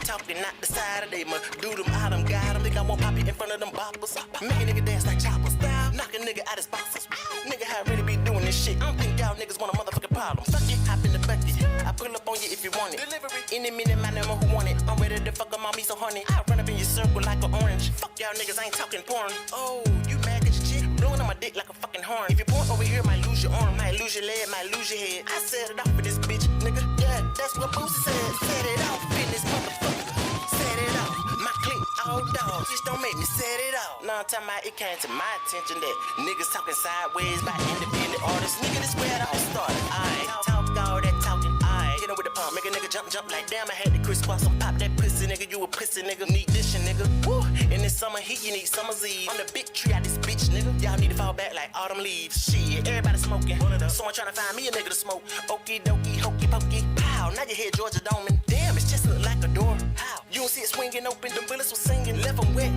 talking, not the side of they must do them, I them got them. Think I won't pop it in front of them boppers. Make a nigga dance like choppers. Knock a nigga out his boxes. Nigga, how I really be doing this shit. I don't think y'all niggas want a motherfucking problem. Fuck it, hop in the bucket. I pull up on you if you want it. Delivery. Any minute, my name who want it. I'm ready to fuck up on me so honey. I run up in your circle like an orange. Fuck y'all niggas, I ain't talking porn. Oh, you mad cause your chick blowing on my dick like a fucking horn. If you point over here, might lose your arm, might lose your leg, might lose your head. I set it off for this bitch, nigga. Yeah, that's what Boosie said. Set it off in this motherfucker. Set it off. My clique, all dogs. Just don't make me set it off. No, I'm talking about it came to my attention that niggas talking sideways by independent artists. Nigga, this where it all started. I talk all that talking. I hit him with the pump, make a nigga jump like damn. I had to crisscross and pop that pussy, nigga. You a pussy, nigga. Need this shit, nigga. Woo. In this summer heat, you need summer's eve. On the big tree out this bitch, nigga. Y'all need to fall back like autumn leaves. Shit, everybody smoking. Someone trying to find me a nigga to smoke. Okie dokie, hokey pokey. Pow, now you hear Georgia Doman. Damn, it's just look like a door. How? You don't see it swinging open. The bullets was singing, left them wet.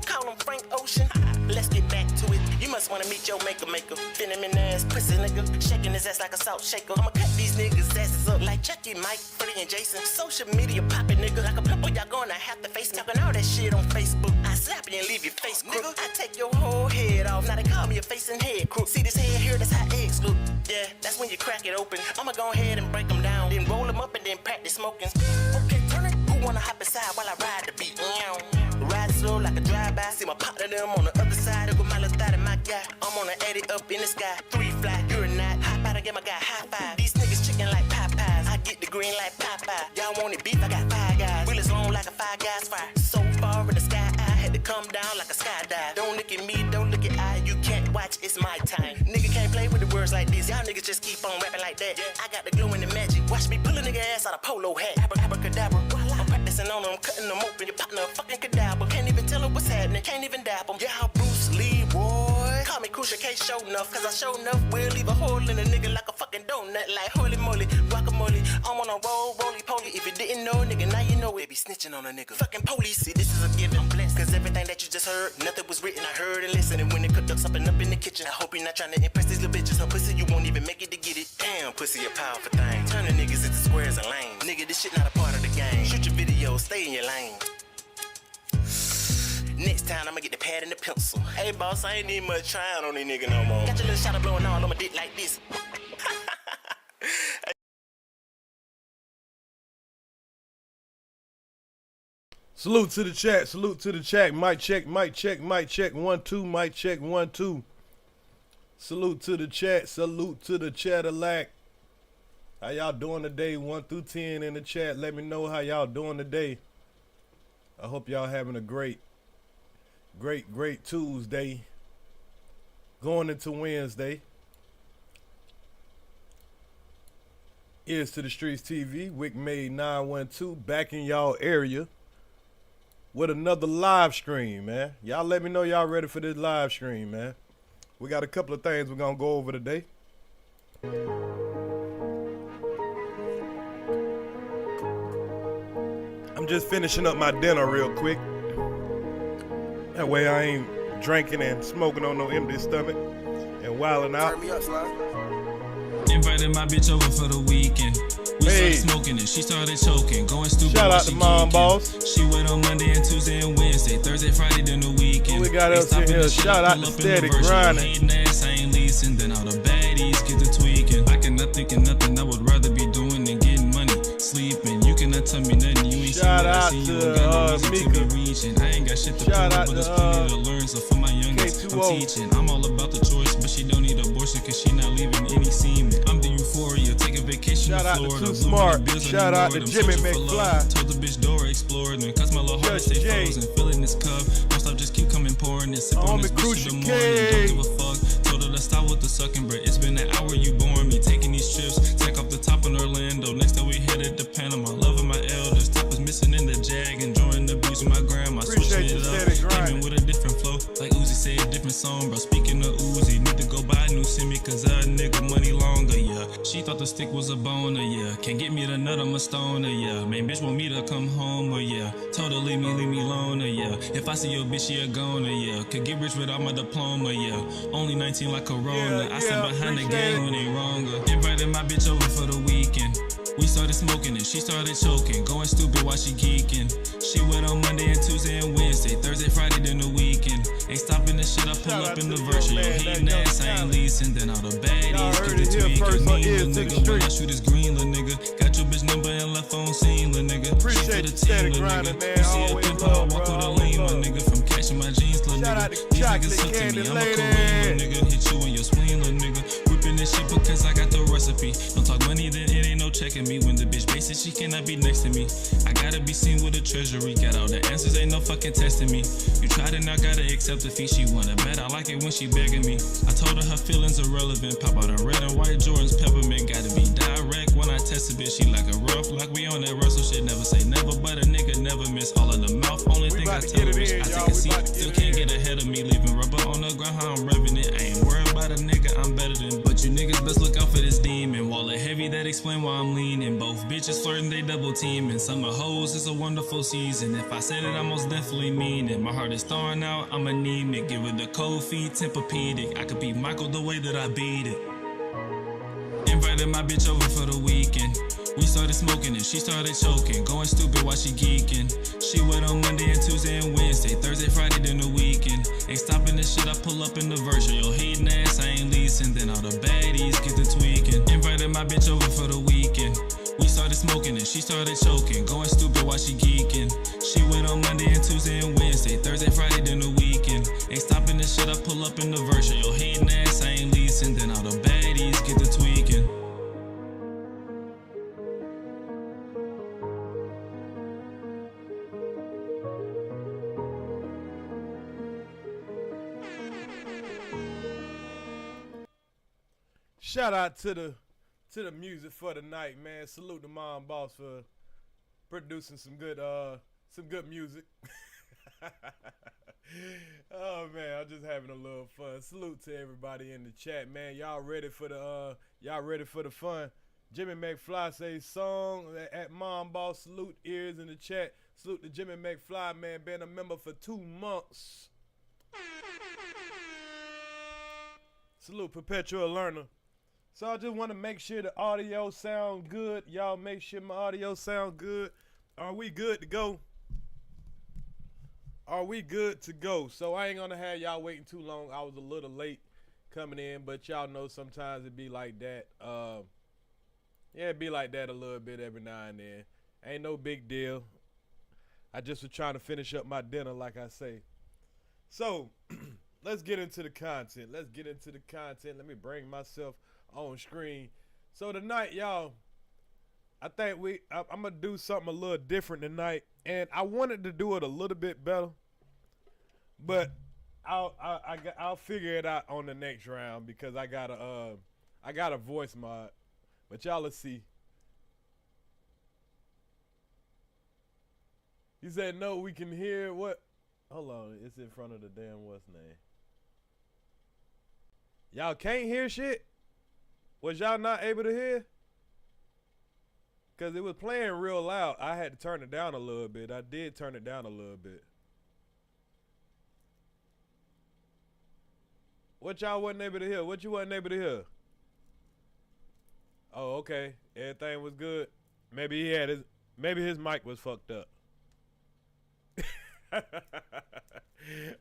Call him Frank Ocean. Let's get back to it. You must wanna meet your maker. Fin him in the ass, pussy nigga. Shaking his ass like a salt shaker. I'ma cut these niggas' asses up like Chucky, Mike, Freddie, and Jason. Social media popping, nigga. Like a pimple, y'all gonna have to face talking all that shit on Facebook. I slap you and leave your face crook. I take your whole head off. Now they call me a face and head crook. See this head here, that's how eggs look. Yeah, that's when you crack it open. I'ma go ahead and break them down. Then roll them up and then practice smoking. Okay, turn it. Who wanna hop inside while I ride the beat? Ride slow like a drive-by. See my partner them on the other side. Look at my little thigh and my guy. I'm on the eddy up in the sky. 3 fly, you're not. Hop out and get my guy high five. These niggas chicken like Popeyes. I get the green like Popeye. Y'all want it beef? I got 5 guys. Wheelers long like a 5 guys fire. So far in the sky, I had to come down like a skydive. Don't look at me, don't look at I. You can't watch, it's my time. Nigga can't play with the words like this. Y'all niggas just keep on rapping like that. I got the glue and the magic. Watch me pull a nigga ass out of polo hat. Abracadabra. I'm practicing on them, cutting them open. Your partner a fucking cadaver. Can't even tell him what's happening. Can't even dap him. Yeah, Bruce Lee, boy. Call me Crucial K show enough. Cause I show enough. We'll leave a hole in a nigga like a fucking donut. Like holy moly, guacamole. I'm on a roll, roly-poly. If you didn't know, nigga, now you know it. Be snitching on a nigga. Fucking police, see, this is a given. I'm blessed. Cause everything that you just heard, nothing was written. I heard and listened. And when they cooked up something up in the kitchen, I hope you're not trying to impress these little bitches. Her pussy, you won't even make it to get it. Damn, pussy, a powerful thing. Turn the niggas into squares and lanes. Nigga, this shit not a part of the game. Shoot your video, stay in your lane. Next time, I'ma get the pad and the pencil. Hey, boss, I ain't need much trying on these niggas no more. Got your little shot of blowing all on my dick like this. Salute to the chat. Salute to the chat. Mic check, mic check, mic check. 1 2, mic check, 1 2. Salute to the chat. Salute to the chat-a-lack. How y'all doing today? 1 through 10 in the chat. Let me know how y'all doing today. I hope y'all having a great Tuesday. Going into Wednesday. Earz to the Streets TV. Wick Made 912 back in y'all area with another live stream, man. Y'all let me know y'all ready for this live stream, man. We got a couple of things we're gonna go over today. I'm just finishing up my dinner real quick. That way I ain't drinking and smoking on no empty stomach and wilding out. Turn me up, slide. Invited my bitch over for the weekend. We started smoking and she started choking. Going stupid. Shout out to Mom Boss. She went on Monday and Tuesday and Wednesday. Thursday, Friday, then the weekend. We got else in here. Shout out to Steady Grinding. Hating ass, I ain't leasing. Then all the baddies get to tweaking. I cannot think of nothing I would rather be doing than getting money. Sleeping. You cannot tell me nothing. You ain't Shout out seen to what I see. You Mika. be reaching. I ain't got shit to Shout prove, out but it's to, plenty to learn. So for my youngest, I'm teaching. I'm all about the choice, but she don't need abortion cause she not leaving any semen. I'm the euphoria. Take a vacation Shout to out Florida. to Too Smart. Shout out to Jimmy McFly. Told the bitch door explored and cause my little heart stay frozen. Filling this cup. Don't stop, just keep coming pouring and sipping on this bitch in the morning. Don't give a fuck. Told her to stop with the sucking, bro. It's been an hour you boring me. Taking these trips. Take off the top in Orlando. Next time we headed to Panama. Loving my elders. Top is missing in the jag. Enjoying the views with my grandma. Switching it up. Came in with a different flow. Like Uzi said, different song, bro. Speaking of Uzi, need to go buy a new semi cause a nigga money longer, yeah. She thought the stick was a boner, yeah. Can't get me the nut, I'm a stoner, yeah. Man, bitch want me to come home, or yeah. Told her leave me alone, yeah. If I see your bitch, she a goner, yeah. Could get rich without my diploma, yeah. Only 19 like Corona. I sit behind the game when they wronger. Invited my bitch over for the weekend. We started smoking and she started choking, going stupid while she geeking. She went on Monday and Tuesday and Wednesday, Thursday, Friday, then the weekend. Ain't stopping the shit, I pull up in the verse. Yo, hating ass, I ain't leasing. Then all the baddies get the tweaking. Mean little nigga, when I shoot this green little nigga. Got your bitch number and left on scene, little nigga. Appreciate the you steady grinding, man. You see a pimp, I walk with a lean, my nigga. From catching my jeans, little Shout nigga. out to These Chocolate niggas look to Candy me, I'm a Lady. Korean, little nigga. Hit you in your spleen, little nigga. Whipping this shit because I got the recipe. Don't talk money, then it ain't no checking me. When the bitch basic, she cannot be next to me. I gotta be seen with a treasury. Got all the answers, ain't no fucking testing me. You tried it, now gotta accept the fee. She wanna bet, I like it when she begging me. I told her feelings irrelevant. Pop out a red and white Jordans, peppermint. Gotta be direct when I test a bitch. She like a rough, like we on that Russell shit. Never say never, but a nigga never miss. All in the mouth, only thing I tell a bitch. I take a seat, still can't get ahead of me. Leaving rubber on the ground, how I'm revving it. I ain't worried about a nigga, I'm better than. But you niggas best look out for this demon. Wallet heavy, that explain why I'm leaning. Both bitches flirting, they double teaming. Summer hoes, it's a wonderful season. If I said it, I most definitely mean it. My heart is thawing out, I'm anemic. Give it the cold feet, Tempur-Pedic. I could be Michael the way that I beat it. Invited my bitch over for the weekend. We started smoking and she started choking, going stupid while she geeking. She went on Monday and Tuesday and Wednesday, Thursday, Friday, then the weekend. Ain't stopping this shit, I pull up in the verse. Yo, hating ass, I ain't leasing. Then all the baddies get the tweaking. Invited my bitch over for the weekend. We started smoking and she started choking, going stupid while she geeking. She went on Monday and Tuesday and Wednesday, Thursday, Friday, then the weekend. Ain't stopping this shit, I pull up in the verse. Yo, hating ass, I ain't leasing. Then all the baddies get the tweaking. Shout out to the music for the night, man. Salute the Mom Boss for producing some good music. Oh man, I'm just having a little fun. Salute to everybody in the chat, man. Y'all ready for the fun? Jimmy McFly says song at Mom Boss. Salute Earz in the chat. Salute to Jimmy McFly, man. Been a member for 2 months. Salute Perpetual Learner. So I just want to make sure the audio sound good. Y'all make sure my audio sound good. Are we good to go? Are we good to go? So I ain't gonna have y'all waiting too long. I was a little late coming in, but y'all know sometimes it be like that. Yeah, it be like that a little bit every now and then. Ain't no big deal. I just was trying to finish up my dinner, like I say. So let's get into the content. Let me bring myself on screen. So tonight, y'all, I think I'm gonna do something a little different tonight, and I wanted to do it a little bit better, but I'll figure it out on the next round because I got a voice mod, but y'all will see. He said no, we can hear what? Hold on, it's in front of the damn what's name. Y'all can't hear shit? Was y'all not able to hear? Because it was playing real loud. I had to turn it down a little bit. I did turn it down a little bit. What y'all wasn't able to hear? What you wasn't able to hear? Oh, okay. Everything was good. Maybe his mic was fucked up.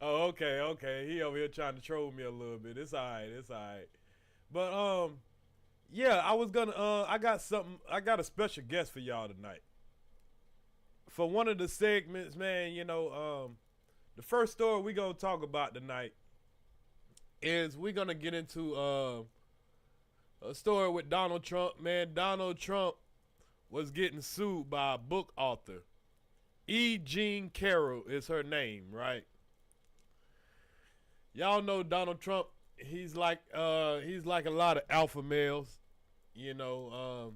Oh, okay. He over here trying to troll me a little bit. It's alright. But yeah, I got a special guest for y'all tonight. For one of the segments, man, you know, the first story we gonna talk about tonight is we're gonna get into a story with Donald Trump. Man, Donald Trump was getting sued by a book author. E. Jean Carroll is her name, right? Y'all know Donald Trump. He's like a lot of alpha males. You know,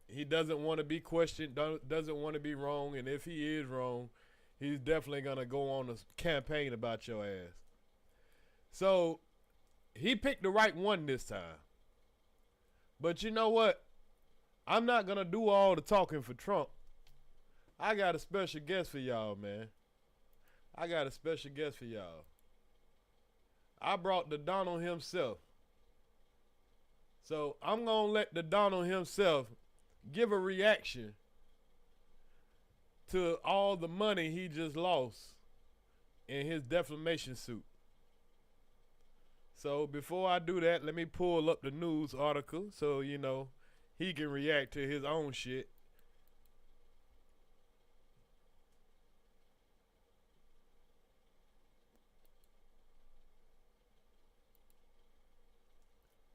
he doesn't want to be questioned, doesn't want to be wrong, and if he is wrong, he's definitely gonna go on a campaign about your ass. So he picked the right one this time. But you know what? I'm not gonna do all the talking for Trump. I got a special guest for y'all, man. I brought the Donald himself. So I'm going to let the Donald himself give a reaction to all the money he just lost in his defamation suit. So before I do that, let me pull up the news article so, you know, he can react to his own shit.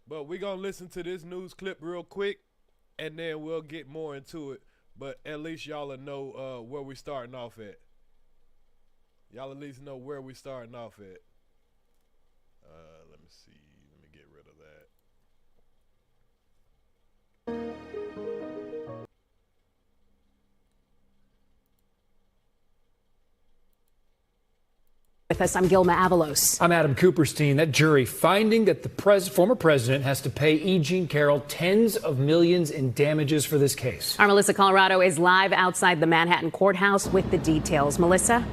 But we're going to listen to this news clip real quick, and then we'll get more into it. But at least y'all will know where we're starting off at. Y'all at least know where we're starting off at. Let me see. Let me get rid of that. With us, I'm Gilma Avalos. I'm Adam Cooperstein. That jury finding that the former president has to pay E. Jean Carroll tens of millions in damages for this case. Our Melissa Colorado is live outside the Manhattan courthouse with the details. Melissa?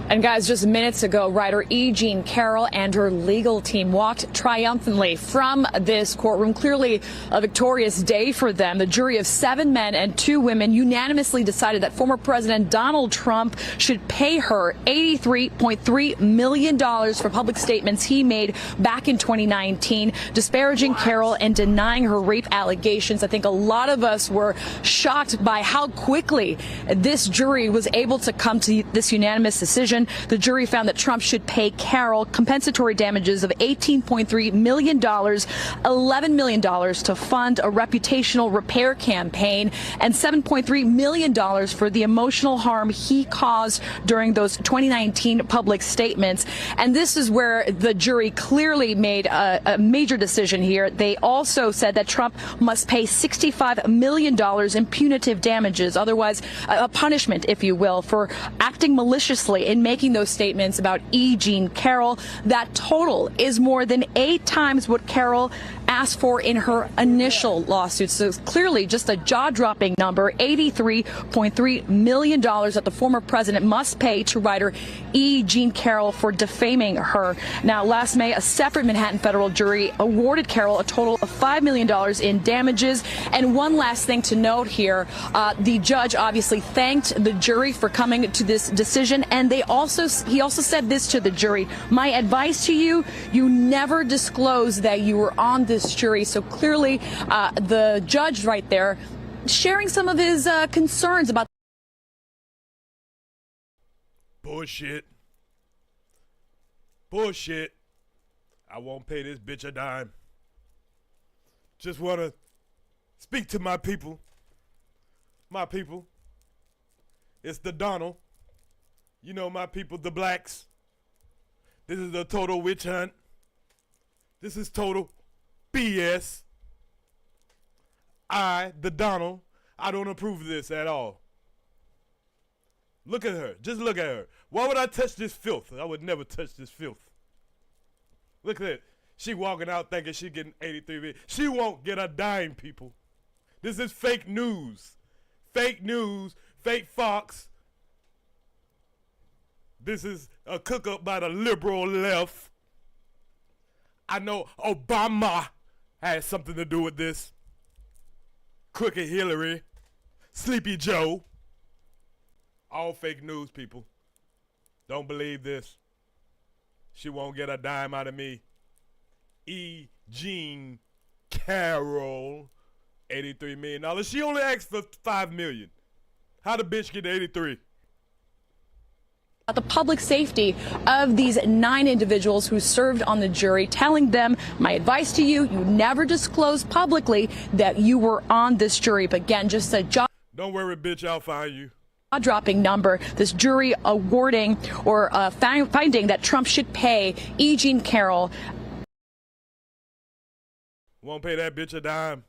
And guys, just minutes ago, writer E. Jean Carroll and her legal team walked triumphantly from this courtroom. Clearly a victorious day for them. The jury of 7 men and 2 women unanimously decided that former President Donald Trump should pay her $83.3 million for public statements he made back in 2019, disparaging Carroll and denying her rape allegations. I think a lot of us were shocked by how quickly this jury was able to come to this unanimous decision. The jury found that Trump should pay Carroll compensatory damages of $18.3 million, $11 million to fund a reputational repair campaign, and $7.3 million for the emotional harm he caused during those 2019 public statements. And this is where the jury clearly made a major decision here. They also said that Trump must pay $65 million in punitive damages, otherwise a punishment, if you will, for acting maliciously in making those statements about E. Jean Carroll. That total is more than 8 times what Carroll asked for in her initial lawsuit. So it's clearly just a jaw-dropping number, $83.3 million that the former president must pay to writer E. Jean Carroll for defaming her. Now, last May, a separate Manhattan federal jury awarded Carroll a total of $5 million in damages. And one last thing to note here, the judge obviously thanked the jury for coming to this decision, and he also said this to the jury: my advice to you, you never disclose that you were on this jury. So clearly the judge right there sharing some of his concerns about Bullshit. I won't pay this bitch a dime. Just want to speak to my people. My people. It's the Donald. You know my people, the blacks. This is a total witch hunt. This is total BS. The Donald, I don't approve of this at all. Look at her. Just look at her. Why would I touch this filth? I would never touch this filth. Look at it. She walking out thinking she getting 83 million. She won't get a dime, people. This is fake news. Fake news. Fake Fox. This is a cook-up by the liberal left. I know Obama has something to do with this. Crooked Hillary. Sleepy Joe. All fake news, people. Don't believe this. She won't get a dime out of me. E. Jean Carroll, $83 million. She only asked for $5 million. How the bitch get 83? the public safety of these 9 individuals who served on the jury, telling them, my advice to you, you never disclose publicly that you were on this jury. But again, just a job. Don't worry, bitch, I'll find you. Dropping number, this jury awarding or finding that Trump should pay E. Jean Carroll. Won't pay that bitch a dime.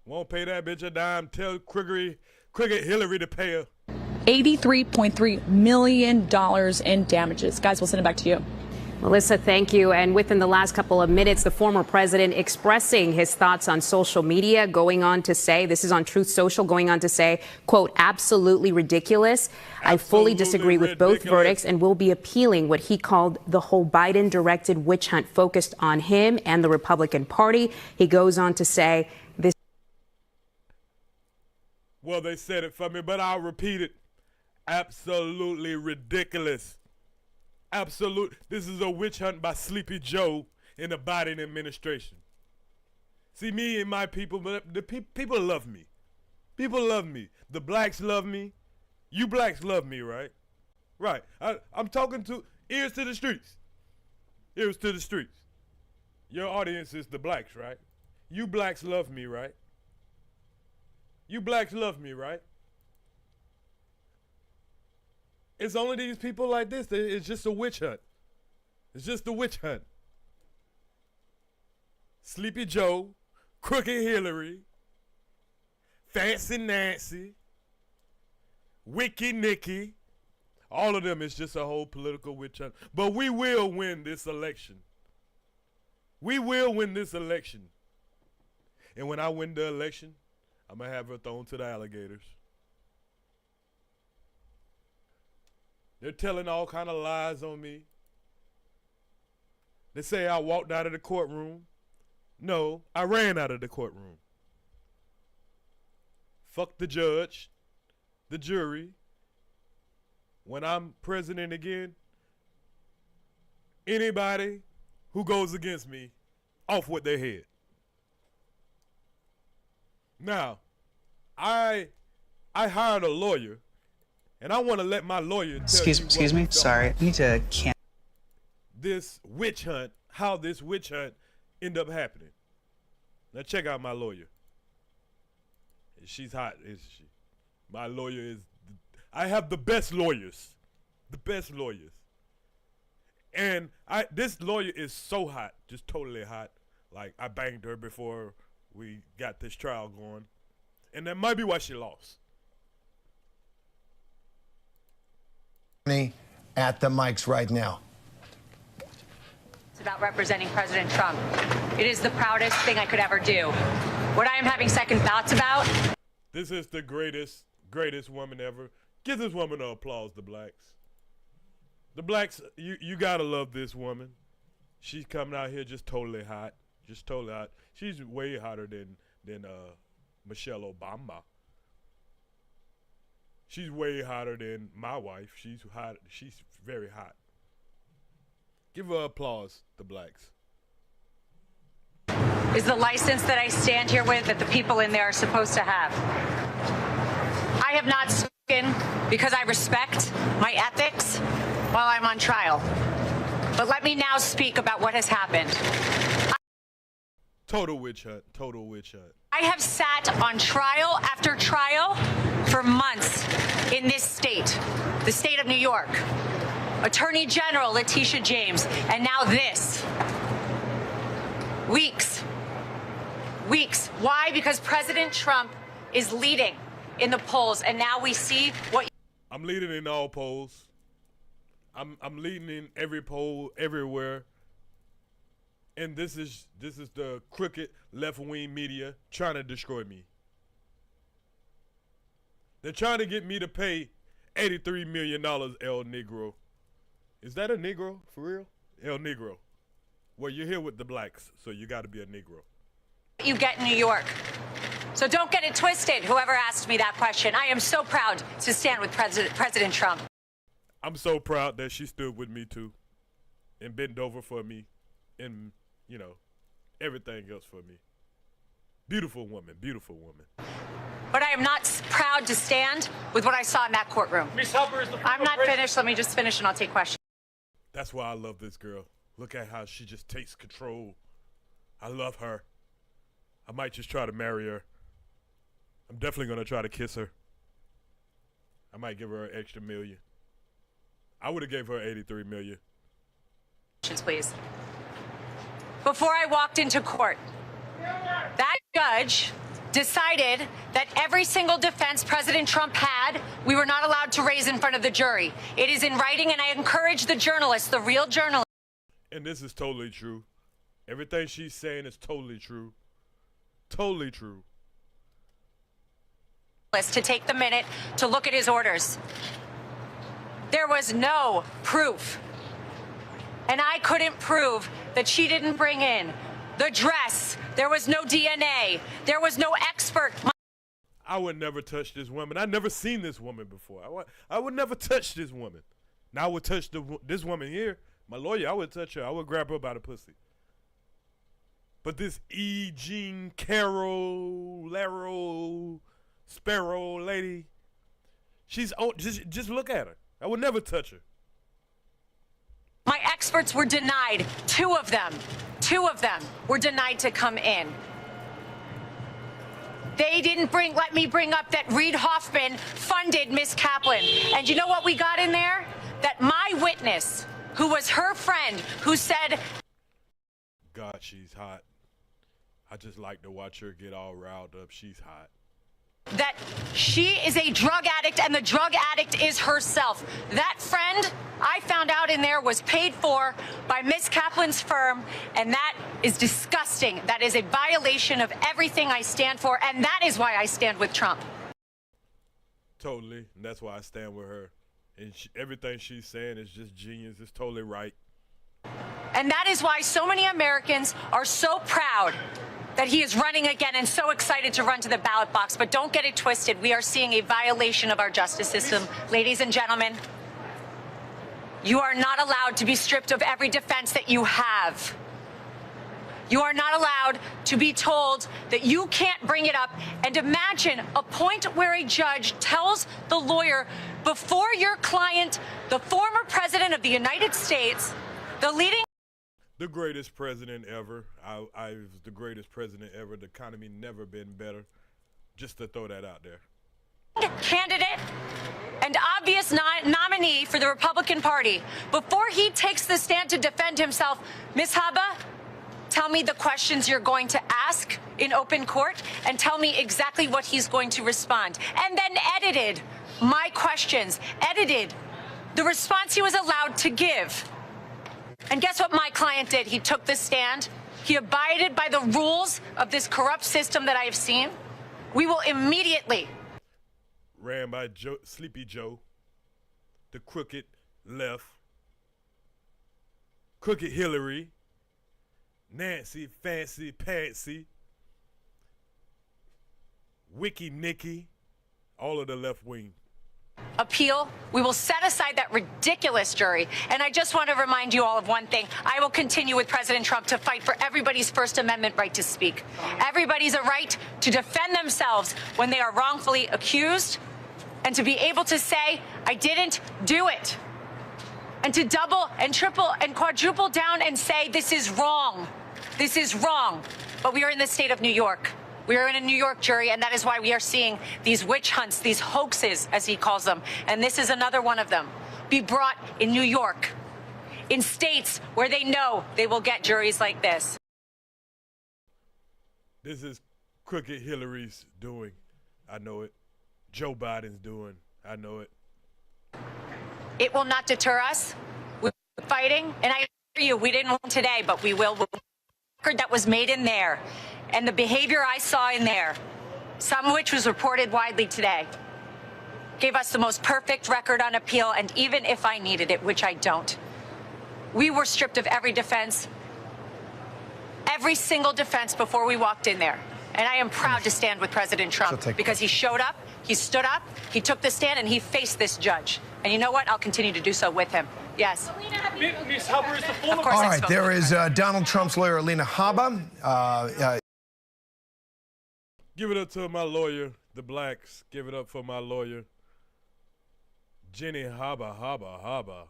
Won't pay that bitch a dime. Tell Crooked Hillary to pay her. $83.3 million in damages. Guys, we'll send it back to you. Melissa, thank you. And within the last couple of minutes, the former president expressing his thoughts on social media, going on to say, this is on Truth Social, going on to say, quote, absolutely ridiculous. I fully disagree with both verdicts and will be appealing what he called the whole Biden-directed witch hunt focused on him and the Republican Party. He goes on to say, Well, they said it for me, but I'll repeat it. Absolutely ridiculous. Absolute. This is a witch hunt by Sleepy Joe in the Biden administration. See, me and my people, but the people love me. People love me. The blacks love me. You blacks love me, right? Right. I'm talking to ears to the streets. Ears to the streets. Your audience is the blacks, right? You blacks love me, right? You blacks love me, right? It's only these people like this. It's just a witch hunt. It's just a witch hunt. Sleepy Joe, Crooked Hillary, Fancy Nancy, Wiki Nikki, all of them is just a whole political witch hunt. But we will win this election. We will win this election. And when I win the election, I'm going to have her thrown to the alligators. They're telling all kind of lies on me. They say I walked out of the courtroom. No, I ran out of the courtroom. Fuck the judge, the jury. When I'm president again, anybody who goes against me, off with their head. Now, I hired a lawyer, and I want to let my lawyer tell Excuse me. Sorry, I need to this witch hunt, how this witch hunt end up happening. Now check out my lawyer. She's hot, isn't she? My lawyer is, I have the best lawyers. The best lawyers. And this lawyer is so hot, just totally hot. Like, I banged her before we got this trial going. And that might be why she lost. At the mics right now. It's about representing President Trump. It is the proudest thing I could ever do. What I am having second thoughts about. This is the greatest woman ever. Give this woman an applause, the blacks. The blacks, you gotta love this woman. She's coming out here just totally hot. Just totally hot. She's way hotter than Michelle Obama. She's way hotter than my wife. She's hot. She's very hot. Give her applause, the blacks. Is the license that I stand here with that the people in there are supposed to have. I have not spoken because I respect my ethics while I'm on trial. But let me now speak about what has happened. Total witch hunt. Total witch hunt. I have sat on trial after trial for months in this state, the state of New York. Attorney General Letitia James, and now this. Weeks. Why? Because President Trump is leading in the polls, and now we see what. I'm leading in all polls. I'm leading in every poll everywhere. And this is the crooked left-wing media trying to destroy me. They're trying to get me to pay $83 million, El Negro. Is that a Negro, for real? El Negro. Well, you're here with the blacks, so you got to be a Negro. You get in New York. So don't get it twisted, whoever asked me that question. I am so proud to stand with President Trump. I'm so proud that she stood with me, too, and bent over for me, and, you know, everything else for me. Beautiful woman, beautiful woman. But I am not proud to stand with what I saw in that courtroom. Ms. Hubbard is the I'm not finished. Let me just finish and I'll take questions. That's why I love this girl. Look at how she just takes control. I love her. I might just try to marry her. I'm definitely going to try to kiss her. I might give her an extra $1 million. I would have gave her $83 million. Please. Before I walked into court, that judge decided that every single defense President Trump had, we were not allowed to raise in front of the jury. It is in writing, and I encourage the journalists, the real journalists. And this is totally true. Everything she's saying is totally true. Totally true. To take the minute to look at his orders. There was no proof. And I couldn't prove that she didn't bring in the dress. There was no DNA. There was no expert. I would never touch this woman. I never seen this woman before. I would never touch this woman. Now I would touch this woman here. My lawyer, I would touch her. I would grab her by the pussy. But this E. Jean Carroll, Laro, Sparrow lady, she's just look at her. I would never touch her. My experts were denied. Two of them were denied to come in. They didn't let me bring up that Reid Hoffman funded Miss Kaplan. And you know what we got in there? That my witness, who was her friend, who said, God, she's hot. I just like to watch her get all riled up. She's hot. that she is a drug addict and the drug addict is herself. That friend I found out in there was paid for by Miss Kaplan's firm, and that is disgusting. That is a violation of everything I stand for, and that is why I stand with Trump. Totally, and that's why I stand with her. And everything she's saying is just genius. It's totally right. And that is why so many Americans are so proud that he is running again and so excited to run to the ballot box. But don't get it twisted. We are seeing a violation of our justice system. Ladies and gentlemen, you are not allowed to be stripped of every defense that you have. You are not allowed to be told that you can't bring it up. And imagine a point where a judge tells the lawyer, before your client, the former president of the United States, the leading... The greatest president ever. I was the greatest president ever. The economy never been better. Just to throw that out there. Candidate and obvious nominee for the Republican Party, before he takes the stand to defend himself, Ms. Haba, tell me the questions you're going to ask in open court and tell me exactly what he's going to respond. And then edited my questions, edited the response he was allowed to give. And guess what my client did? He took the stand. He abided by the rules of this corrupt system that I have seen. We will immediately... Ran by Sleepy Joe, the crooked left, crooked Hillary, Nancy, Fancy, Patsy, Wiki Nikki, all of the left wing. Appeal. We will set aside that ridiculous jury. And I just want to remind you all of one thing. I will continue with President Trump to fight for everybody's First Amendment right to speak. Everybody's a right to defend themselves when they are wrongfully accused and to be able to say, I didn't do it. And to double and triple and quadruple down and say, this is wrong. This is wrong. But we are in the state of New York. We are in a New York jury, and that is why we are seeing these witch hunts, these hoaxes, as he calls them. And this is another one of them. Be brought in New York, in states where they know they will get juries like this. This is crooked Hillary's doing. I know it. Joe Biden's doing. I know it. It will not deter us. We're fighting. And I assure you, we didn't win today, but we will. The record that was made in there and the behavior I saw in there, some of which was reported widely today, gave us the most perfect record on appeal. And even if I needed it, which I don't, we were stripped of every defense, every single defense before we walked in there. And I am proud to stand with President Trump because he showed up, he stood up, he took the stand, and he faced this judge. And you know what? I'll continue to do so with him. Yes. Ms. Hubbard is the former... Of course. All right, there is Donald Trump's lawyer, Alina Habba. Give it up to my lawyer, the blacks. Give it up for my lawyer, Jenny Habba.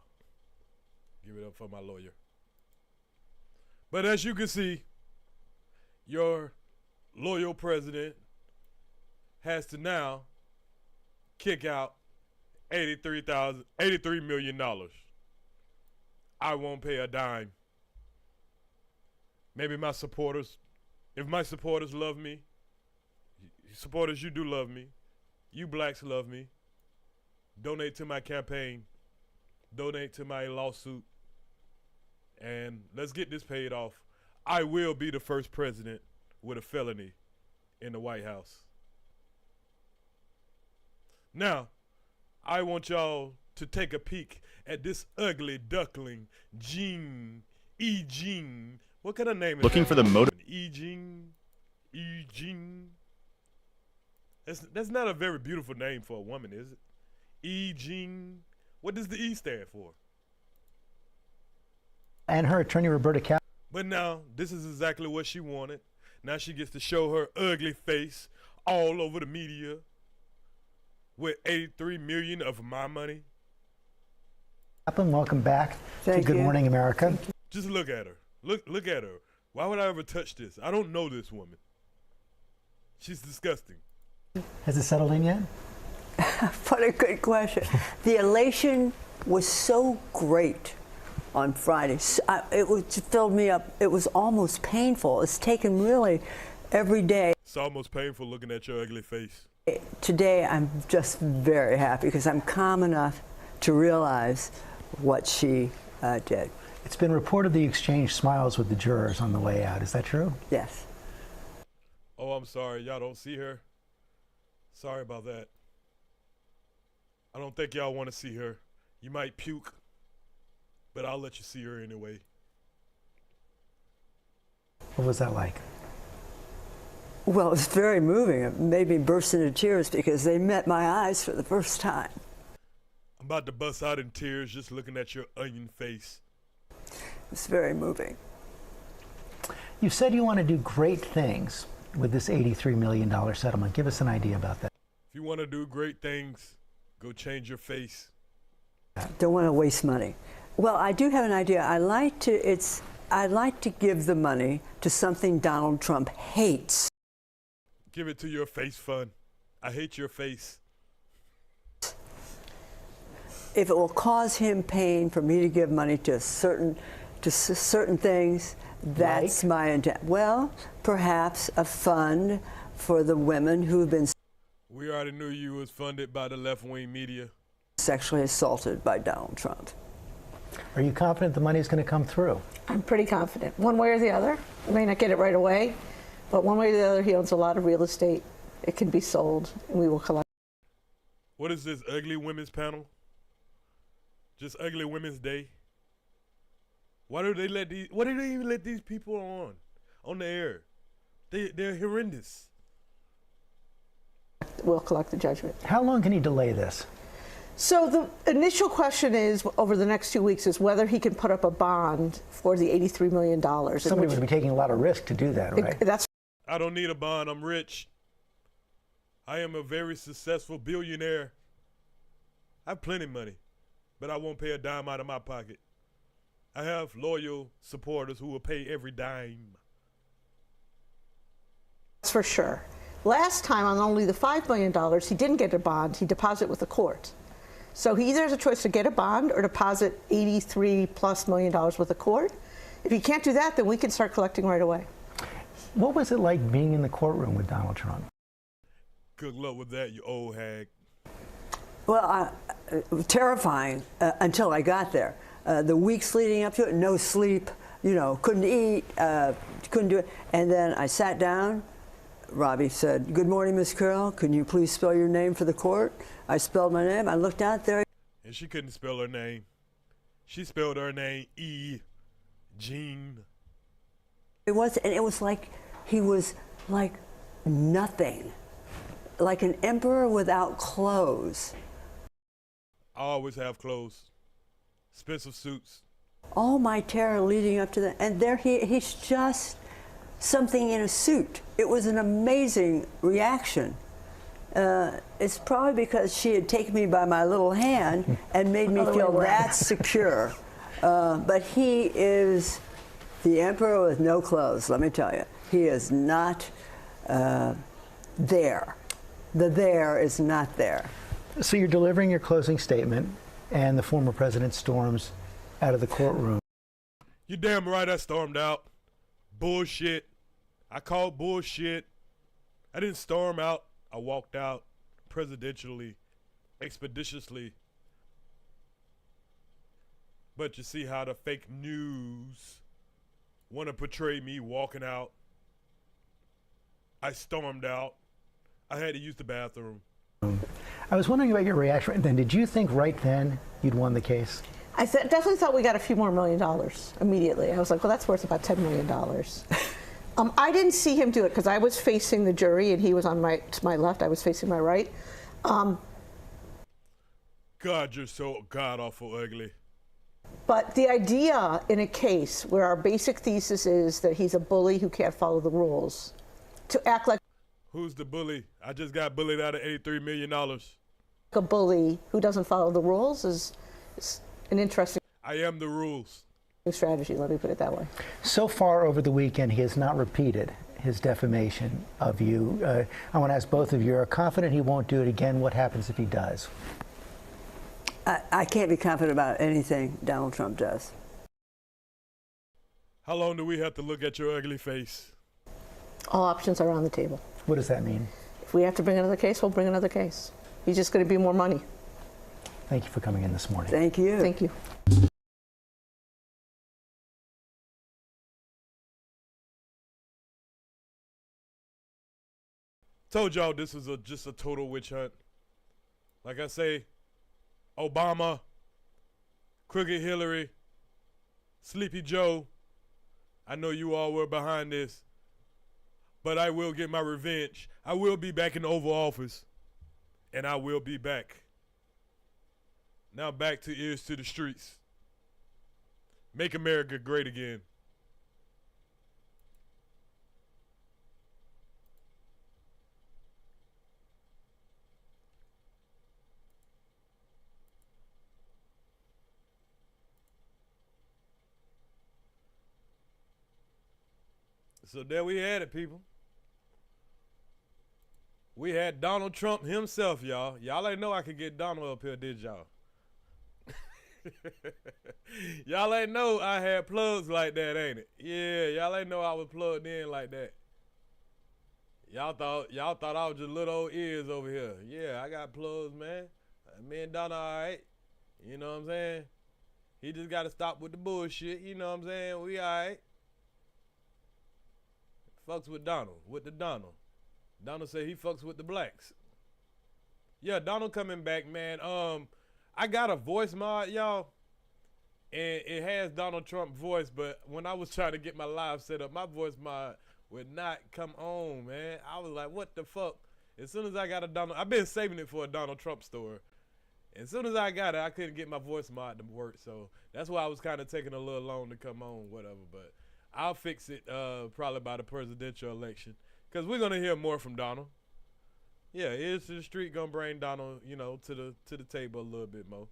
Give it up for my lawyer. But as you can see, your loyal president has to now kick out $83 million. I won't pay a dime. Maybe my supporters, if my supporters love me, supporters, you do love me. You blacks love me. Donate to my campaign. Donate to my lawsuit. And let's get this paid off. I will be the first president with a felony in the White House. Now, I want y'all to take a peek at this ugly duckling, Jean. What kind of name is that? Looking for the motive. Eugene. That's not a very beautiful name for a woman, is it? E. Jean. What does the E stand for? And her attorney, Roberta Cap. But now, this is exactly what she wanted. Now she gets to show her ugly face all over the media with 83 million of my money. Welcome back to Good Morning America. Just look at her. Look at her. Why would I ever touch this? I don't know this woman. She's disgusting. Has it settled in yet? What a good question. The elation was so great on Friday. It filled me up. It was almost painful. It's taken really every day. It's almost painful looking at your ugly face. Today, I'm just very happy because I'm calm enough to realize what she did. It's been reported that you exchanged smiles with the jurors on the way out. Is that true? Yes. Oh, I'm sorry. Y'all don't see her. Sorry about that. I don't think y'all want to see her. You might puke, but I'll let you see her anyway. What was that like? Well, it was very moving. It made me burst into tears because they met my eyes for the first time. I'm about to bust out in tears just looking at your onion face. It's very moving. You said you want to do great things with this $83 million settlement. Give us an idea about that. If you want to do great things, go change your face. Don't want to waste money. Well, I do have an idea. I'd like to give the money to something Donald Trump hates. Give it to your face fund. I hate your face. If it will cause him pain for me to give money to certain things, that's my intent. Well, perhaps a fund for the women who have been We already knew you was funded by the left-wing media. Sexually assaulted by Donald Trump. Are you confident the money is going to come through? I'm pretty confident. One way or the other. I may not get it right away, but one way or the other, he owns a lot of real estate. It can be sold, and we will collect. What is this, ugly women's panel? Just ugly women's day? Why do they even let these people on the air? They're horrendous. We'll collect the judgment. How long can he delay this? So the initial question is, over the next 2 weeks, is whether he can put up a bond for the $83 million. Somebody would be taking a lot of risk to do that, right? I don't need a bond. I'm rich. I am a very successful billionaire. I have plenty of money, but I won't pay a dime out of my pocket. I have loyal supporters who will pay every dime. That's for sure. Last time, on only the $5 million, he didn't get a bond. He deposited with the court. So he either has a choice to get a bond or deposit $83+ million with the court. If he can't do that, then we can start collecting right away. What was it like being in the courtroom with Donald Trump? Good luck with that, you old hag. Well, terrifying until I got there. The weeks leading up to it, no sleep, couldn't eat, couldn't do it. And then I sat down. Robbie said, "Good morning, Miss Carroll. Can you please spell your name for the court?" I spelled my name. I looked out there. And she couldn't spell her name. She spelled her name E. Jean. It was like he was like nothing, like an emperor without clothes. I always have clothes, expensive suits. All my terror leading up to that, and there he's just something in a suit. It was an amazing reaction. It's probably because she had taken me by my little hand and made me feel that secure. But he is the emperor with no clothes, let me tell you. He is not there. The there is not there. So you're delivering your closing statement, and the former president storms out of the courtroom. You damn right I stormed out. Bullshit. I called bullshit. I didn't storm out. I walked out presidentially, expeditiously. But you see how the fake news want to portray me walking out. I stormed out. I had to use the bathroom. I was wondering about your reaction then. Did you think right then you'd won the case? I definitely thought we got a few more $1 million immediately. I was like, well, that's worth about $10 million. I didn't see him do it because I was facing the jury and he was on to my left. I was facing my right. God, you're so god-awful ugly. But the idea in a case where our basic thesis is that he's a bully who can't follow the rules, to act like Who's the bully? I just got bullied out of $83 million. a bully who doesn't follow the rules is an interesting I am the rules. strategy, let me put it that way. So far over the weekend, he has not repeated his defamation of you. I want to ask both of you, are confident he won't do it again? What happens if he does? I can't be confident about anything Donald Trump does. How long do we have to look at your ugly face? All options are on the table. What does that mean? If we have to bring another case, we'll bring another case. He's just going to be more money. Thank you for coming in this morning. Thank you. Thank you. Told y'all this was just a total witch hunt. Like I say, Obama, Crooked Hillary, Sleepy Joe, I know you all were behind this, but I will get my revenge. I will be back in the Oval Office, and I will be back. Now back to Earz to the streets. Make America great again. So there we had it, people. We had Donald Trump himself, y'all. Y'all ain't know I could get Donald up here, did y'all? Y'all ain't know I had plugs like that, ain't it? Yeah, y'all ain't know I was plugged in like that. Y'all thought I was just little old Earz over here. Yeah, I got plugs, man. Me and Donald, all right. You know what I'm saying? He just got to stop with the bullshit. You know what I'm saying? We all right. Fucks with Donald, with the Donald. Donald said he fucks with the blacks. Yeah, Donald coming back, man. I got a voice mod, y'all, and it has Donald Trump voice, but when I was trying to get my live set up, my voice mod would not come on, man. I was like, what the fuck? As soon as I got a Donald, I've been saving it for a Donald Trump store. As soon as I got it, I couldn't get my voice mod to work, so that's why I was kind of taking a little long to come on, whatever, but I'll fix it probably by the presidential election, because we're going to hear more from Donald. Yeah, Earz to the street gonna bring Donald, you know, to the table a little bit more.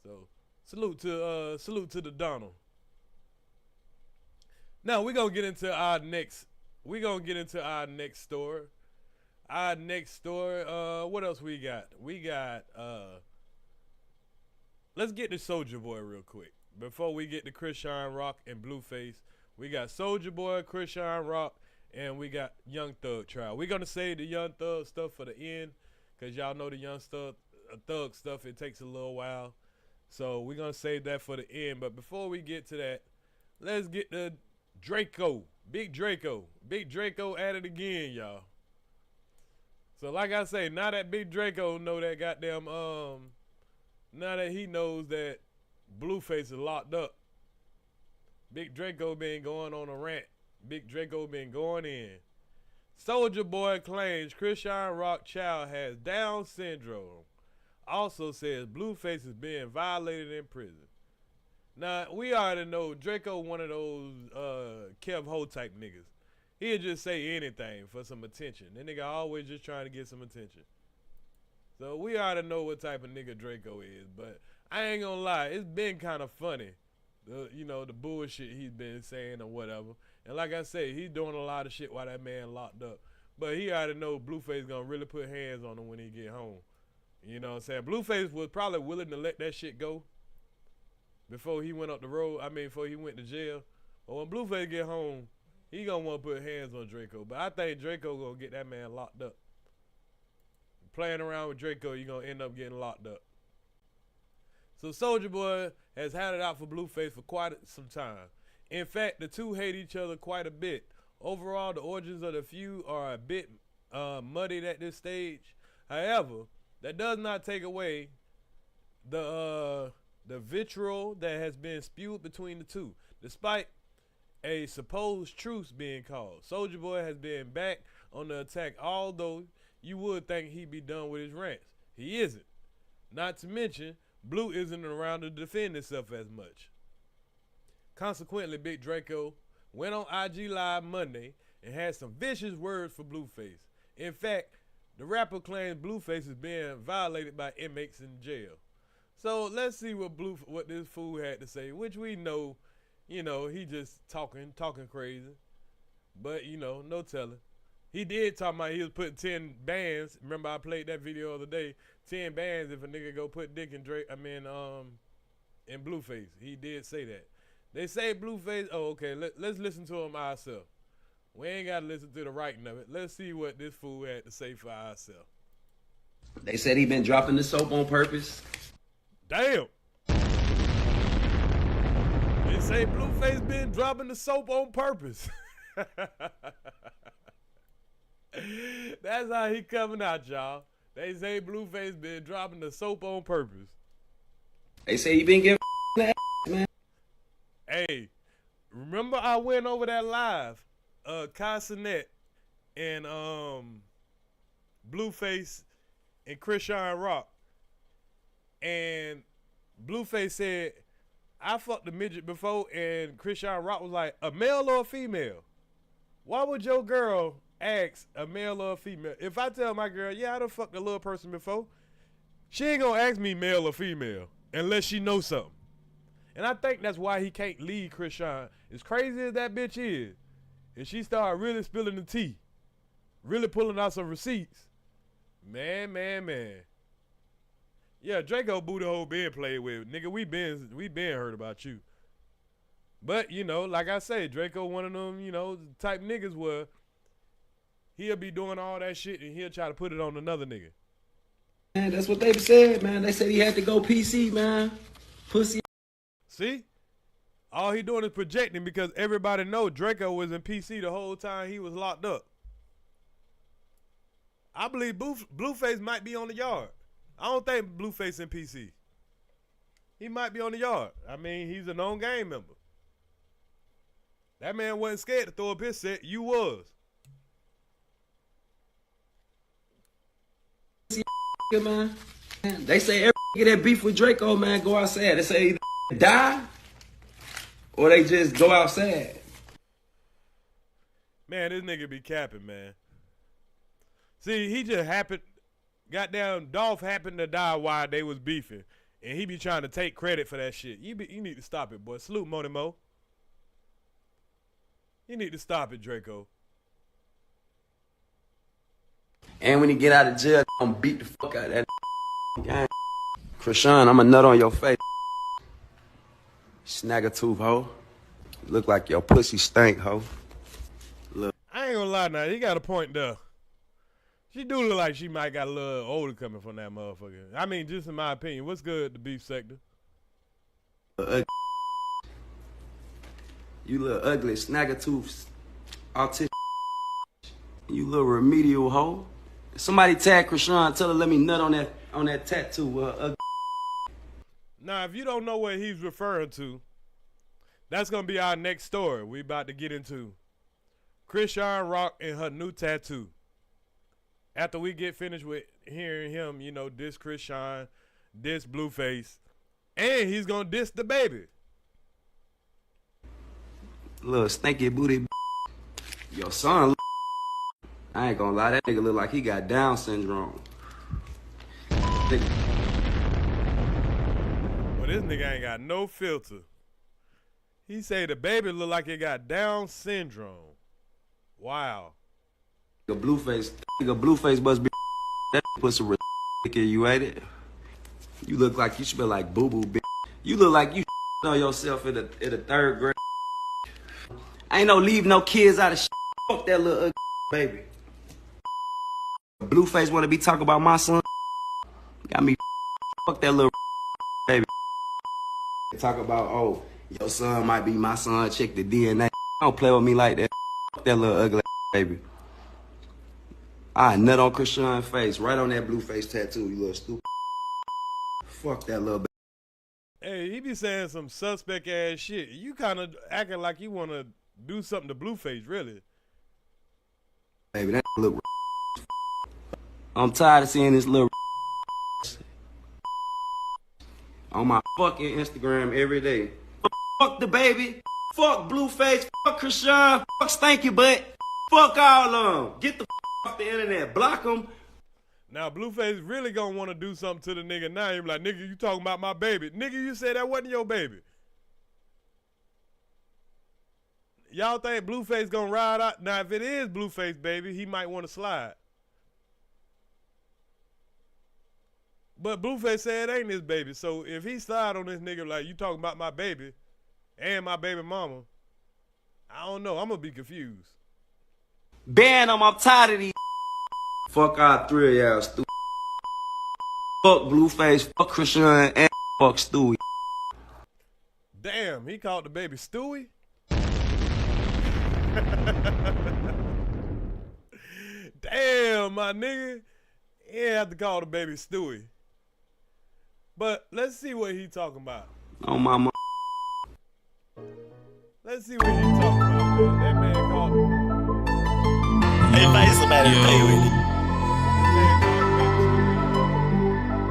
So salute to the Donald. Now we're gonna get into our next story. Our next story, what else we got? We got let's get to Soulja Boy real quick. Before we get to Chrisean Rock and Blueface, we got Soulja Boy, Chrisean Rock, and we got Young Thug trial. We're going to save the Young Thug stuff for the end, because y'all know the Young Thug stuff, it takes a little while. So we're going to save that for the end. But before we get to that, let's get to Draco. Big Draco. Big Draco at it again, y'all. So like I say, now that Big Draco know that goddamn, now that he knows that Blueface is locked up, Big Draco been going on a rant. Big Draco been going in. Soulja Boy claims Chrisean Rock child has Down syndrome. Also says Blueface is being violated in prison. Now, we already know Draco one of those Kev Ho type niggas. He'll just say anything for some attention. That nigga always just trying to get some attention. So we already know what type of nigga Draco is. But I ain't gonna lie, it's been kind of funny. You know, the bullshit he's been saying or whatever. And like I say, he's doing a lot of shit while that man locked up. But he already know Blueface gonna really put hands on him when he get home. You know what I'm saying? Blueface was probably willing to let that shit go before he went up the road. I mean, before he went to jail. But when Blueface get home, he gonna want to put hands on Draco. But I think Draco gonna get that man locked up. Playing around with Draco, you gonna end up getting locked up. So Soulja Boy has had it out for Blueface for quite some time. In fact, the two hate each other quite a bit. Overall, the origins of the feud are a bit muddied at this stage. However, that does not take away the vitriol that has been spewed between the two. Despite a supposed truce being called. Soulja Boy has been back on the attack, although you would think he'd be done with his rants. He isn't. Not to mention, Blue isn't around to defend himself as much. Consequently, Big Draco went on IG Live Monday and had some vicious words for Blueface. In fact, the rapper claims Blueface is being violated by inmates in jail. So let's see what this fool had to say, which we know, he just talking crazy. But, no telling. He did talk about he was putting 10 bands. Remember I played that video the other day. 10 bands if a nigga go put dick in in Blueface. He did say that. They say Blueface. Oh, okay. Let's listen to him ourselves. We ain't got to listen to the writing of it. Let's see what this fool had to say for ourselves. They said he been dropping the soap on purpose. Damn. They say Blueface been dropping the soap on purpose. That's how he coming out, y'all. They say Blueface been dropping the soap on purpose. They say he been giving the ass, man. Hey, remember I went over that live, Casanet and Blueface and Christian Rock, and Blueface said, I fucked a midget before, and Christian Rock was like, a male or a female? Why would your girl ask a male or a female? If I tell my girl, yeah, I done fucked a little person before, she ain't gonna ask me male or female unless she knows something. And I think that's why he can't leave Christian. As crazy as that bitch is, and she started really spilling the tea, really pulling out some receipts, man. Yeah, Draco booty hole been played with. Nigga, we been heard about you. But, like I say, Draco one of them, type niggas where he'll be doing all that shit and he'll try to put it on another nigga. Man, that's what they said, man. They said he had to go PC, man. Pussy. See? All he doing is projecting because everybody know Draco was in PC the whole time he was locked up. I believe Blueface might be on the yard. I don't think Blueface in PC. He might be on the yard. I mean, he's a known gang member. That man wasn't scared to throw up his set. You was. Man. They say every nigga that beef with Draco, man, go outside. They say either die or they just go outside. Man, this nigga be capping, man. See, he just happened, goddamn Dolph happened to die while they was beefing. And he be trying to take credit for that shit. You need to stop it, boy. Salute, Money Mo. You need to stop it, Draco. And when he get out of jail, I'm gonna beat the fuck out of that gang. Krishan, I'm a nut on your face. Snag a tooth, ho. Look like your pussy stink, ho. Look. I ain't gonna lie now. He got a point there. She do look like she might got a little older coming from that motherfucker. I mean, just in my opinion. What's good, the beef sector? You look ugly, snag a tooth, autistic. You little remedial hoe. Somebody tag Krishan, tell her let me nut on that tattoo. Now, if you don't know what he's referring to, that's gonna be our next story we about to get into. Christian Rock and her new tattoo. After we get finished with hearing him, diss Christian, diss Blueface, and he's gonna diss the baby. Little stinky booty. Your son. I ain't gonna lie, that nigga look like he got Down syndrome. Well, this nigga ain't got no filter. He say the baby look like he got Down syndrome. Wow. Blueface must be that pussy you ain't it? You look like you smell like boo-boo, bitch. You look like you on yourself in the third grade. I ain't no leave no kids out of shit. Fuck that little ugly baby. Blueface wanna be talking about my son. Got me fuck that little baby. Talk about, oh, your son might be my son, check the DNA. Don't play with me like that. Fuck that little ugly baby. I nut on Krishan's face, right on that Blueface tattoo, you little stupid. Fuck that little baby. Hey, he be saying some suspect ass shit. You kind of acting like you want to do something to Blueface, really. Baby, that look. I'm tired of seeing this little on my fucking Instagram every day. Fuck the baby. Fuck Blueface. Fuck Christian. Fuck Stanky Butt. Fuck all of them. Get the off the internet. Block them. Now, Blueface really gonna want to do something to the nigga now. He be like, nigga, you talking about my baby. Nigga, you said that wasn't your baby. Y'all think Blueface gonna ride out? Now, if it is Blueface, baby, he might want to slide. But Blueface said it ain't his baby. So if he slide on this nigga like, you talking about my baby and my baby mama, I don't know. I'm gonna be confused. Ban them. I'm tired of these. Fuck all three of y'all stupid. Fuck Blueface. Fuck Christian and fuck Stewie. Damn, he called the baby Stewie? Damn, my nigga. He ain't have to call the baby Stewie. But let's see what he talking about. Oh, mama. Let's see what he talking about, man. That man called him. Invite somebody to play with it.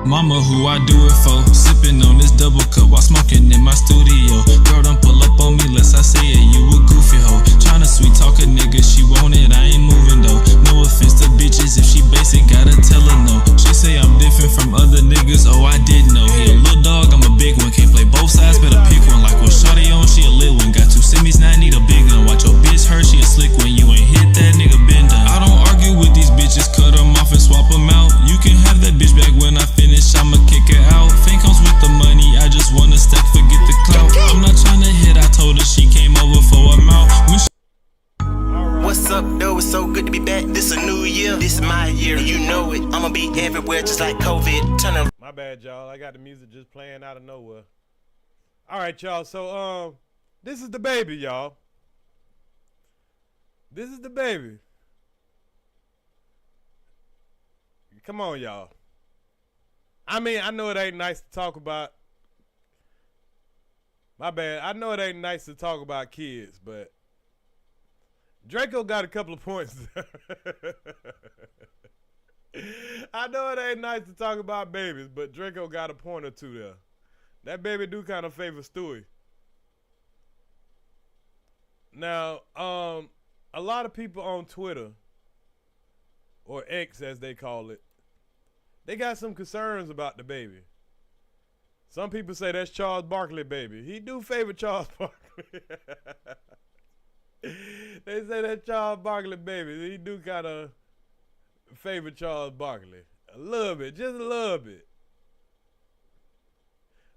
Mama, who I do it for, sipping on this double cup while smoking in my studio. Girl, don't pull up on me lest I say it, you a goofy hoe. Tryna sweet talk a nigga, she want it, I ain't moving though. No offense to bitches, if she basic, gotta tell her no. She say I'm different from other niggas, oh I didn't know. He a little dog, I'm a big one, can't play both sides, better pick one. Like what shawty on, she a lit one. Got 2 semis, now I need a big gun. Watch your bitch hurt, she a slick one. You ain't hit that nigga, been done. I don't argue with these bitches, cut them off and swap them out. You can have that bitch back when I finish, I'ma kick it out. Fame comes with the money, I just wanna stack, forget the clout. I'm not tryna hit, I told her she came over for a mouth. What's up, though? It's so good to be back. This a new year. This is my year. You know it. I'ma be everywhere just like COVID. Turn around. My bad, y'all. I got the music just playing out of nowhere. All right, y'all. So, this is the baby, y'all. This is the baby. Come on, y'all. I mean, I know it ain't nice to talk about. My bad. I know it ain't nice to talk about kids, but Draco got a couple of points. I know it ain't nice to talk about babies, but Draco got a point or two there. That baby do kind of favor Stewie. Now, a lot of people on Twitter, or X as they call it, they got some concerns about the baby. Some people say that's Charles Barkley baby. He do favor Charles Barkley. They say that's Charles Barkley baby. He do kind of favor Charles Barkley. A little bit, just a little bit.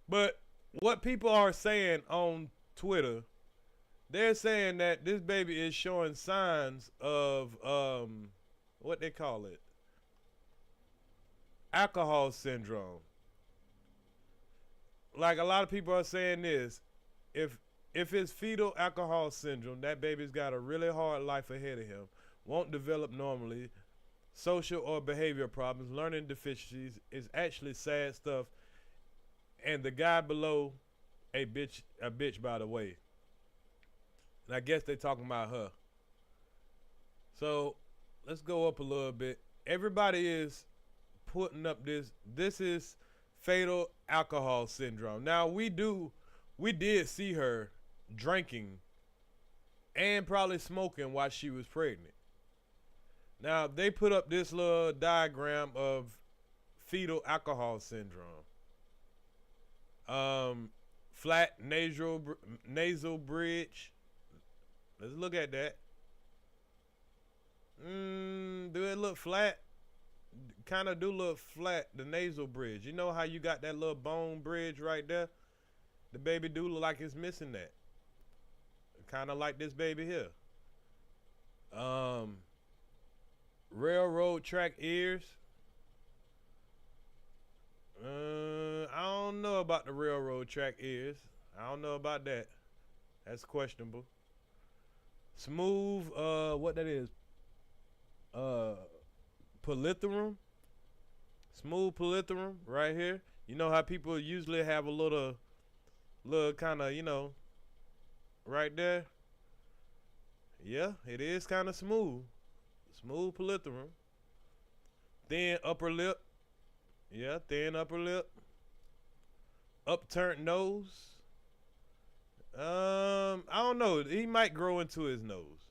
But what people are saying on Twitter, they're saying that this baby is showing signs of, what they call it? Alcohol syndrome. Like a lot of people are saying this, if it's fetal alcohol syndrome, that baby's got a really hard life ahead of him, won't develop normally, social or behavior problems, learning deficiencies, is actually sad stuff. And the guy below, a bitch by the way. And I guess they talking about her. So let's go up a little bit. Everybody is putting up this is fatal alcohol syndrome. Now we did see her drinking and probably smoking while she was pregnant. Now they put up this little diagram of fetal alcohol syndrome. Flat nasal bridge. Let's look at that. Do it look flat? Kind of do look flat, the nasal bridge. You know how you got that little bone bridge right there? The baby do look like it's missing that. Kind of like this baby here. Railroad track ears. I don't know about the railroad track ears. I don't know about that. That's questionable. Smooth, what that is? Polytherum. Smooth polytherum right here. You know how people usually have a little kind of, right there. Yeah, it is kind of smooth. Smooth polythrum. Thin upper lip. Yeah, thin upper lip. Upturned nose. I don't know. He might grow into his nose.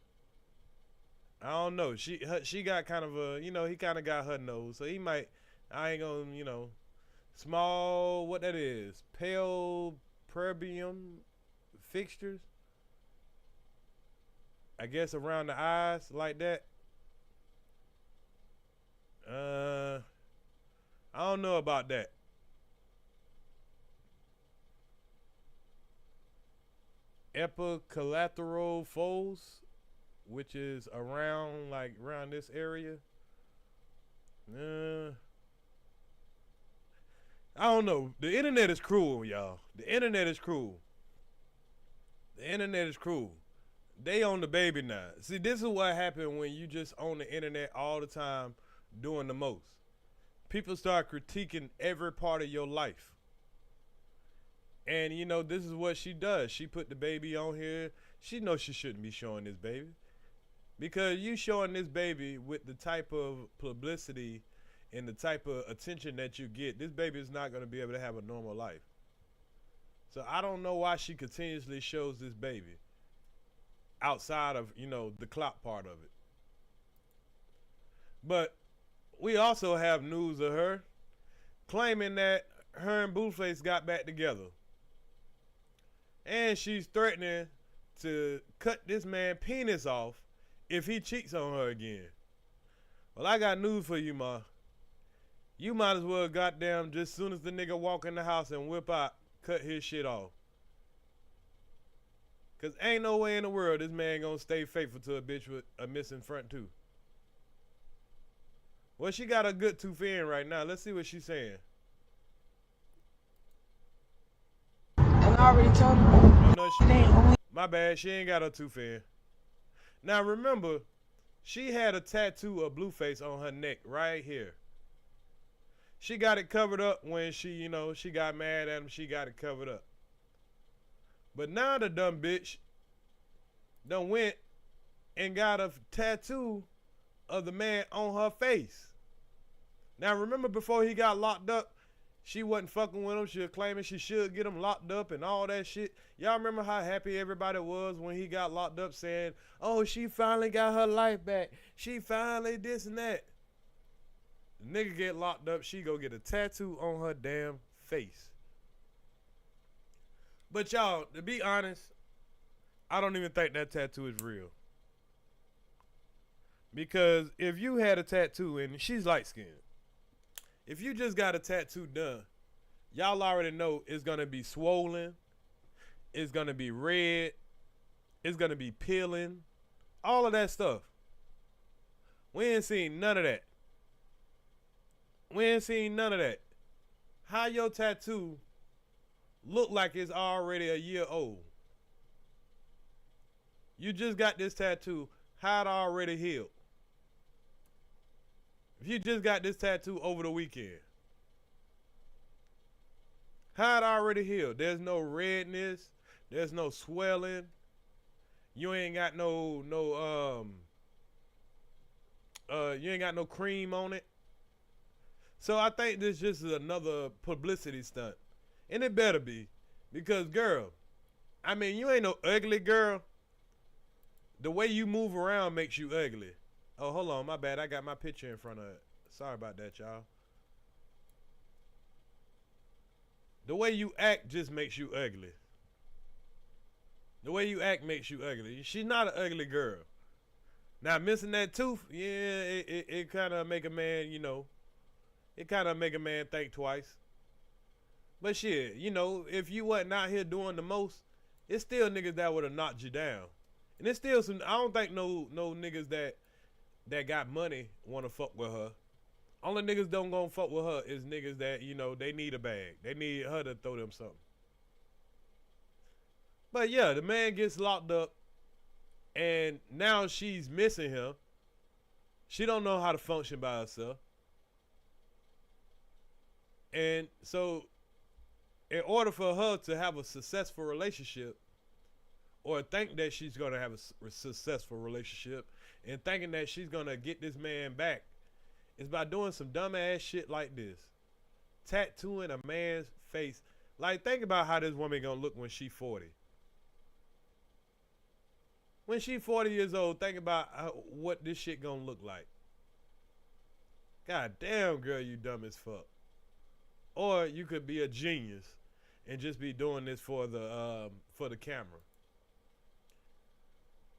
I don't know. She got kind of a, he kind of got her nose. So he might, I ain't gonna, small, what that is. Pale prebium fixtures. I guess around the eyes like that. I don't know about that. Epicollateral folds, which is around this area. I don't know. The internet is cruel, y'all. The internet is cruel. The internet is cruel. They own the baby now. See, this is what happened when you just own the internet all the time doing the most. People start critiquing every part of your life. And, this is what she does. She put the baby on here. She knows she shouldn't be showing this baby. Because you showing this baby with the type of publicity and the type of attention that you get, this baby is not going to be able to have a normal life. So I don't know why she continuously shows this baby outside of, the clout part of it. But we also have news of her claiming that her and Blueface got back together. And she's threatening to cut this man's penis off if he cheats on her again. Well, I got news for you, ma. You might as well goddamn just soon as the nigga walk in the house and whip out, cut his shit off. Cause ain't no way in the world this man gonna stay faithful to a bitch with a missing front tooth. Well, she got a good tooth in right now. Let's see what she's saying. I already told her. No, my bad. She ain't got her tooth in. Now remember, she had a tattoo of Blueface on her neck right here. She got it covered up when she got mad at him. She got it covered up. But now the dumb bitch done went and got a tattoo of the man on her face. Now remember, before he got locked up, she wasn't fucking with him. She was claiming she should get him locked up and all that shit. Y'all remember how happy everybody was when he got locked up, saying, oh, she finally got her life back. She finally this and that. The nigga get locked up, she go get a tattoo on her damn face. But y'all, to be honest, I don't even think that tattoo is real. Because if you had a tattoo, and she's light-skinned, if you just got a tattoo done, y'all already know it's going to be swollen, it's going to be red, it's going to be peeling, all of that stuff. We ain't seen none of that. We ain't seen none of that. How your tattoo look like it's already a year old? You just got this tattoo, how it already healed? If you just got this tattoo over the weekend, how it already healed? There's no redness, there's no swelling. You ain't got no cream on it. So I think this just is another publicity stunt. And it better be. Because, girl, I mean, you ain't no ugly girl. The way you move around makes you ugly. Oh, hold on, my bad. I got my picture in front of it. Sorry about that, y'all. The way you act just makes you ugly. The way you act makes you ugly. She's not an ugly girl. Now, missing that tooth, yeah, it kind of make a man, it kind of make a man think twice. But shit, if you wasn't out here doing the most, it's still niggas that would have knocked you down. And it's still some, I don't think no niggas that got money want to fuck with her. Only niggas don't gonna fuck with her is niggas that, they need a bag. They need her to throw them something. But yeah, the man gets locked up and now she's missing him. She don't know how to function by herself. And so in order for her to have a successful relationship, or think that she's going to have a successful relationship and thinking that she's going to get this man back is by doing some dumbass shit like this. Tattooing a man's face. Like, think about how this woman going to look when she 40. When she 40 years old, think about what this shit going to look like. God damn, girl, you dumb as fuck. Or you could be a genius and just be doing this for the camera.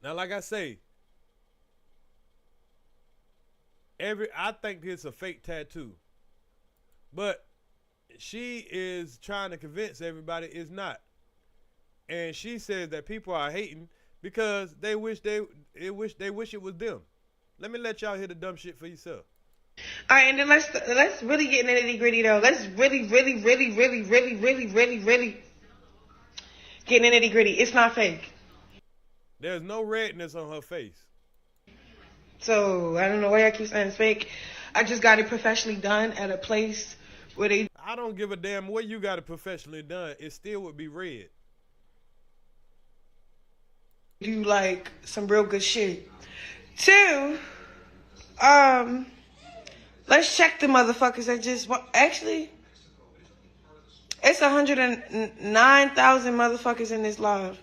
Now, like I say, I think it's a fake tattoo, but she is trying to convince everybody it's not. And she says that people are hating because they wish it was them. Let me let y'all hear the dumb shit for yourself. All right, and then let's really get into the nitty gritty though. Let's really get in the nitty gritty. It's not fake. There's no redness on her face. So I don't know why I keep saying it's fake. I just got it professionally done at a place where they. I don't give a damn where you got it professionally done. It still would be red. Do like some real good shit. 2, let's check the motherfuckers that just actually. It's 109,000 motherfuckers in this live.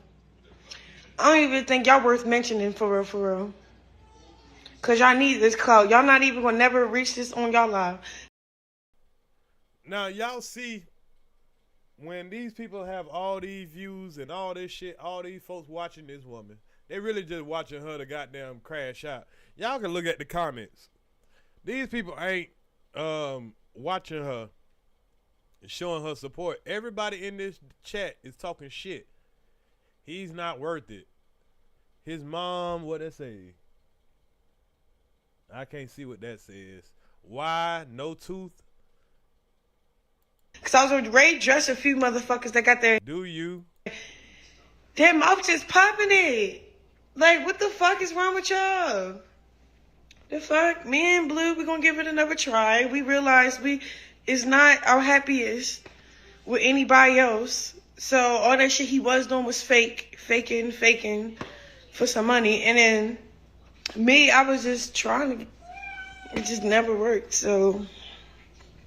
I don't even think y'all worth mentioning for real. Cause y'all need this clout. Y'all not even gonna never reach this on y'all live. Now y'all see when these people have all these views and all this shit, all these folks watching this woman, they really just watching her to goddamn crash out. Y'all can look at the comments. These people ain't watching her and showing her support. Everybody in this chat is talking shit. He's not worth it. His mom, what they say? I can't see what that says. Why? No tooth? Cause I was ready to dress a few motherfuckers that got their. Do you? Their mouth just popping it. Like, what the fuck is wrong with y'all? The fuck? Me and Blue, we gonna give it another try. We realize is not our happiest with anybody else. So all that shit he was doing was faking for some money. And then me, I was just trying to, it just never worked. So,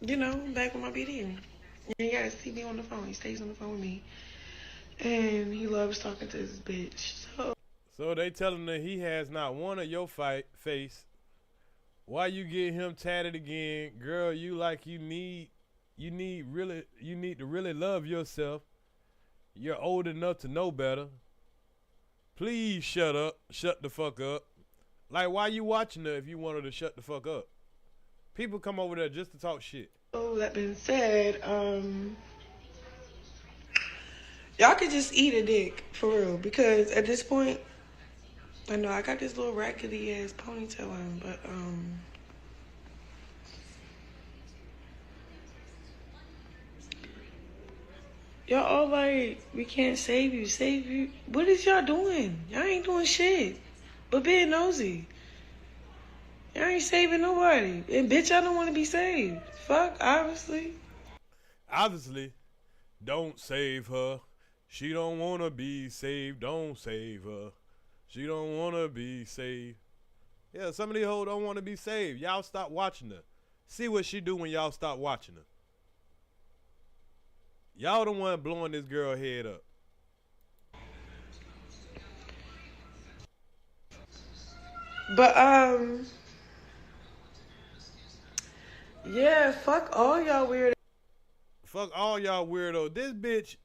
back with my BD. You gotta see me on the phone. He stays on the phone with me. And he loves talking to this bitch. So they telling her he has not one of your face. Why you get him tatted again? Girl, you need to really love yourself. You're old enough to know better. Please shut up. Shut the fuck up. Like, why you watching her if you want her to shut the fuck up? People come over there just to talk shit. Oh, that being said, y'all could just eat a dick, for real. Because at this point, I know I got this little raggedy ass ponytail on, but, y'all all like, we can't save you. What is y'all doing? Y'all ain't doing shit but being nosy. Y'all ain't saving nobody. And bitch, I don't want to be saved. Fuck, obviously. Obviously, don't save her. She don't want to be saved. Don't save her. She don't want to be saved. Yeah, some of these hoes don't want to be saved. Y'all stop watching her. See what she do when y'all stop watching her. Y'all the one blowing this girl head up. But, yeah, fuck all y'all weird. Fuck all y'all weirdo. This bitch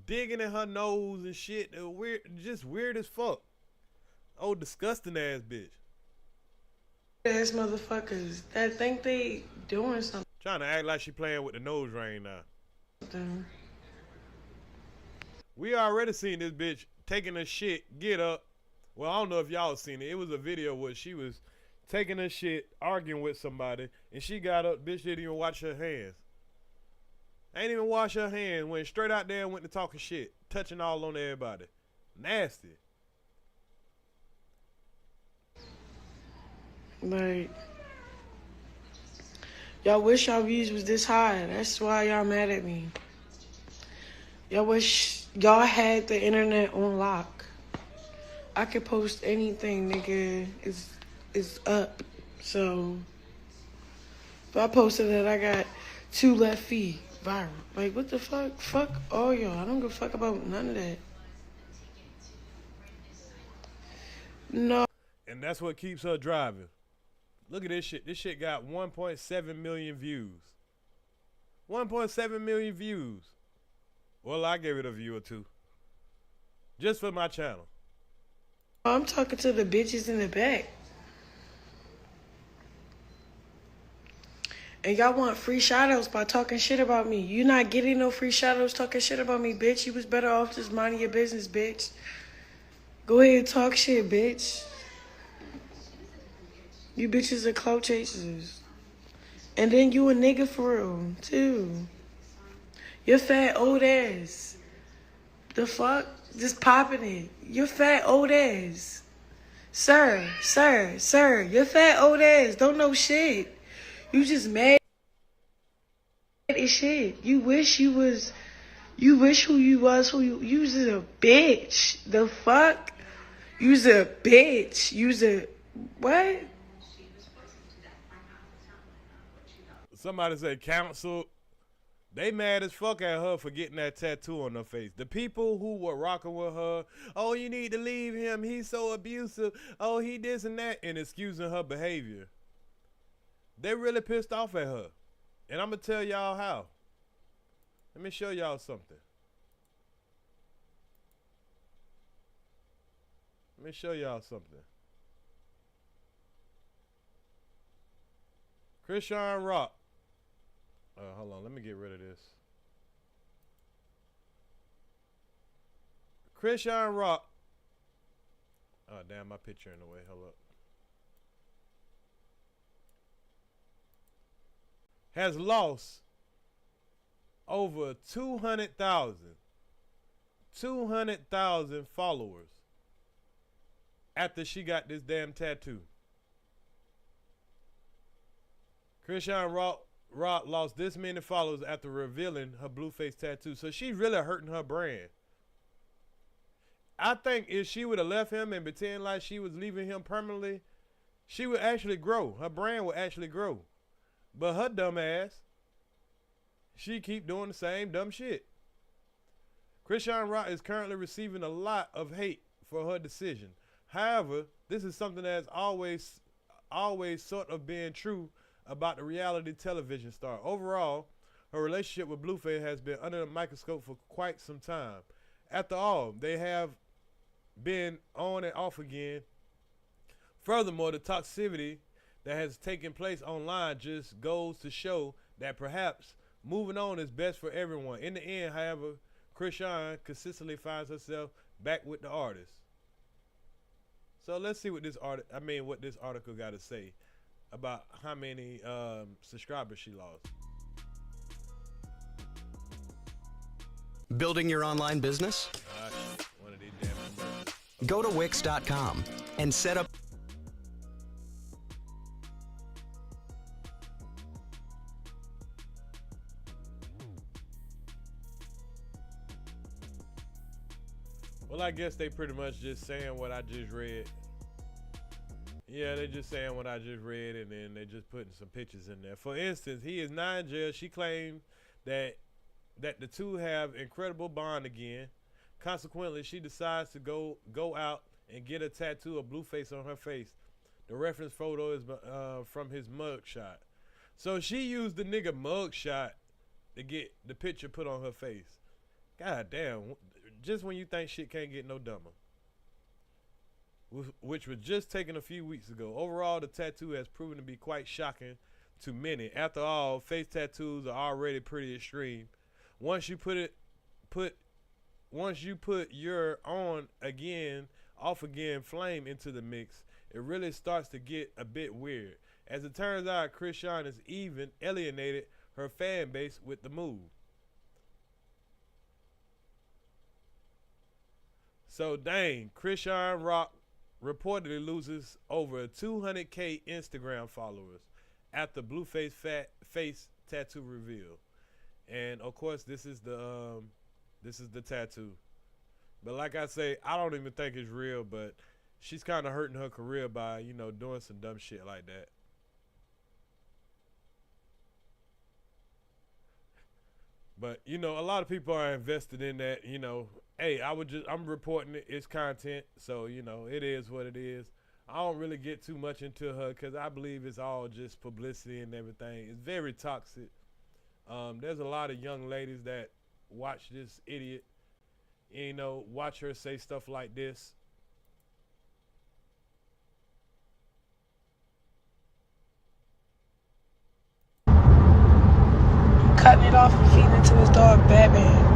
digging in her nose and shit. Weird, just weird as fuck. Oh, disgusting ass bitch. Ass motherfuckers that think they doing something. Trying to act like she playing with the nose ring now. We already seen this bitch taking a shit, get up. Well, I don't know if y'all seen it. It was a video where she was taking a shit, arguing with somebody, and she got up. Bitch didn't even wash her hands. Ain't even wash her hands. Went straight out there and went to talking shit, touching all on everybody. Nasty. Like, y'all wish y'all views was this high. That's why y'all mad at me. Y'all wish y'all had the internet on lock. I could post anything, nigga. It's up. So if I posted that I got 2 left feet viral. Like, what the fuck? Fuck all y'all. I don't give a fuck about none of that. No. And that's what keeps her driving. Look at this shit. This shit got 1.7 million views. 1.7 million views. Well, I gave it a view or 2. Just for my channel. I'm talking to the bitches in the back. And y'all want free shout-outs by talking shit about me. You not getting no free shout-outs talking shit about me, bitch. You was better off just minding your business, bitch. Go ahead and talk shit, bitch. You bitches are clout chasers. And then you a nigga for real, too. Your fat old ass. The fuck? Just popping it. Your fat old ass. Sir, your fat old ass don't know shit. You just mad as shit. You wish who you was, you was a bitch. The fuck? You was a bitch. You was a, what? Somebody said counsel. They mad as fuck at her for getting that tattoo on her face. The people who were rocking with her, oh, you need to leave him. He's so abusive. Oh, he this and that, and excusing her behavior. They really pissed off at her. And I'm going to tell y'all how. Let me show y'all something. Let me show y'all something. Christian Rock. Hold on, let me get rid of this. Christian Rock. Oh, damn, my picture in the way. Hold up. Has lost over 200,000 followers after she got this damn tattoo. Christian Rock lost this many followers after revealing her Blueface tattoo. So she's really hurting her brand. I think if she would have left him and pretend like she was leaving him permanently, she would actually grow. Her brand would actually grow. But her dumb ass, she keep doing the same dumb shit. Christian Rock is currently receiving a lot of hate for her decision. However, this is something that's always sort of been true about the reality television star. Overall, her relationship with Blueface has been under the microscope for quite some time. After all, they have been on and off again. Furthermore, the toxicity that has taken place online just goes to show that perhaps moving on is best for everyone. In the end, however, Christian consistently finds herself back with the artist. So let's see what this article got to say about how many subscribers she lost. Building your online business? One of these damn numbers. Go to Wix.com and set up. Well, I guess they pretty much just saying what I just read. Yeah, they just saying what I just read, and then they just putting some pictures in there. For instance, he is not in jail. She claimed that the two have incredible bond again. Consequently, she decides to go out and get a tattoo of Blueface on her face. The reference photo is from his mugshot. So she used the nigga mugshot to get the picture put on her face. God damn. Just when you think shit can't get no dumber. Which was just taken a few weeks ago. Overall, the tattoo has proven to be quite shocking to many. After all, face tattoos are already pretty extreme. Once you put your on again, off again flame into the mix, it really starts to get a bit weird. As it turns out, Christian has even alienated her fan base with the move. So dang, Christian Rock reportedly loses over 200K Instagram followers after Blueface face tattoo reveal. And of course, this is the tattoo. But like I say, I don't even think it's real, but she's kind of hurting her career by, you know, doing some dumb shit like that. But, you know, a lot of people are invested in that, you know. Hey, I'm reporting it. It's content. So, you know, it is what it is. I don't really get too much into her because I believe it's all just publicity and everything. It's very toxic. There's a lot of young ladies that watch this idiot, you know, watch her say stuff like this. Cutting it off and feeding it to his dog Batman.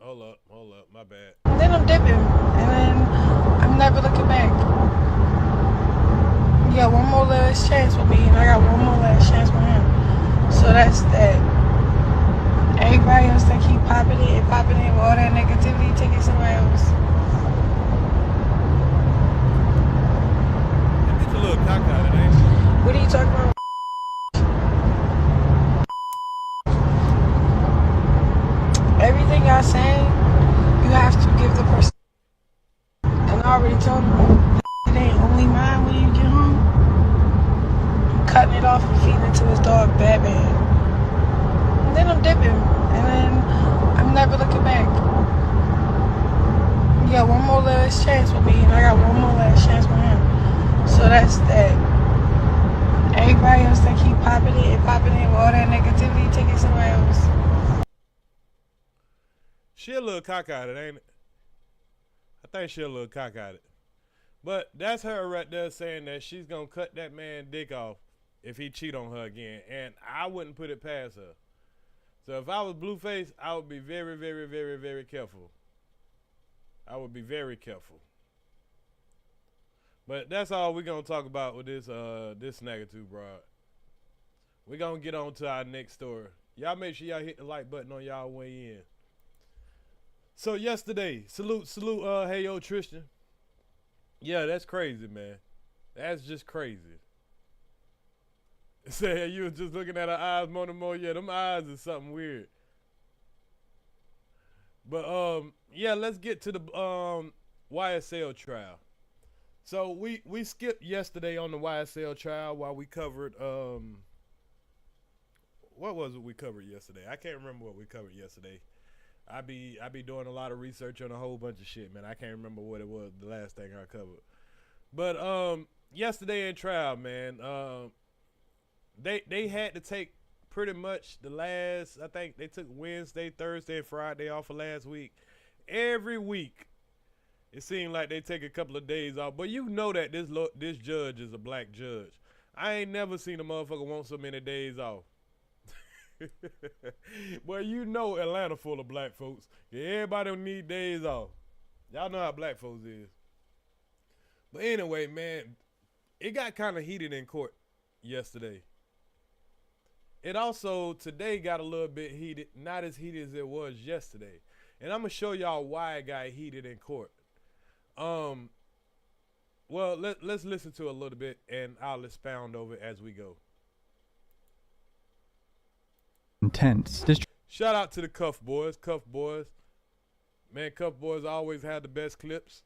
Hold up, my bad. And then I'm dipping, and then I'm never looking back. You got one more last chance with me, and I got one more last chance with him. So that's that. Everybody else that keep popping it and popping it with all that negativity, take it somewhere else. That bitch a little cockeyed, ain't it? What are you talking about? Everything y'all saying, you have to give the person. And I already told him, it ain't only mine when you get home. I'm cutting it off and feeding it to his dog Batman. And then I'm dipping, and then I'm never looking back. You got one more last chance with me, and I got one more last chance with him. So that's that. Everybody else that keep popping it and popping it with all that negativity, take it somewhere else. She a little cockeyed, ain't it? I think she a little cockeyed. But that's her right there saying that she's going to cut that man dick off if he cheat on her again. And I wouldn't put it past her. So if I was Blueface, I would be very, very, very, very careful. I would be very careful. But that's all we're going to talk about with this negative broad. We're going to get on to our next story. Y'all make sure y'all hit the like button on y'all way in. So yesterday, salute, hey yo Tristan. Yeah, that's crazy, man. That's just crazy. Say you were just looking at her eyes more and more. Yeah, them eyes is something weird. But yeah, let's get to the YSL trial. So we skipped yesterday on the YSL trial while we covered what was it we covered yesterday? I can't remember what we covered yesterday. I be doing a lot of research on a whole bunch of shit, man. I can't remember what it was the last thing I covered. But yesterday in trial, man, they had to take pretty much the last, I think they took Wednesday, Thursday, and Friday off of last week. Every week, it seemed like they take a couple of days off. But you know that this judge is a black judge. I ain't never seen a motherfucker want so many days off. Well, you know Atlanta full of black folks. Everybody don't need days off. Y'all know how black folks is. But anyway, man, it got kind of heated in court yesterday. It also today got a little bit heated, not as heated as it was yesterday. And I'm gonna show y'all why it got heated in court. Well, let's listen to a little bit and I'll expound over it as we go. Intense. Shout out to the Cuff Boys. Man, Cuff Boys always had the best clips.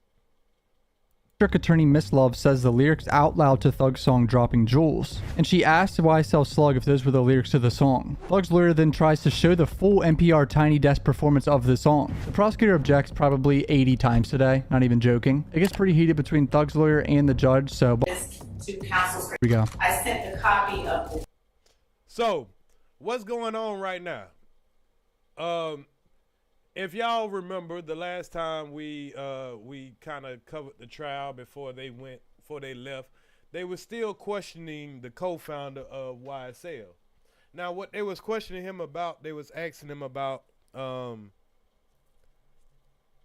District Attorney Miss Love says the lyrics out loud to Thug's song Dropping Jewels, and she asked YSL Slug if those were the lyrics to the song. Thug's lawyer then tries to show the full NPR Tiny Desk performance of the song. The prosecutor objects probably 80 times today, not even joking. It gets pretty heated between Thug's lawyer and the judge, so To counsel. here we go. I sent a copy of the. So, what's going on right now? If y'all remember the last time we kind of covered the trial before they left, they were still questioning the co-founder of YSL. Now, what they was questioning him about, they was asking him about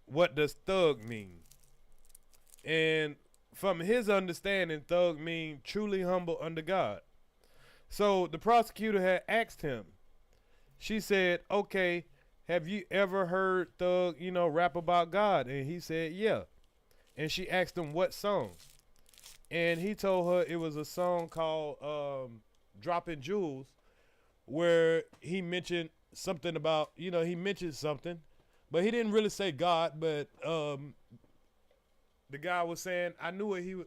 what does thug mean? And from his understanding, thug mean truly humble under God. So the prosecutor had asked him. She said, okay, have you ever heard Thug, rap about God? And he said, yeah. And she asked him what song. And he told her it was a song called Dropping Jewels, where he mentioned something about, he mentioned something But he didn't really say God, but the guy was saying, I knew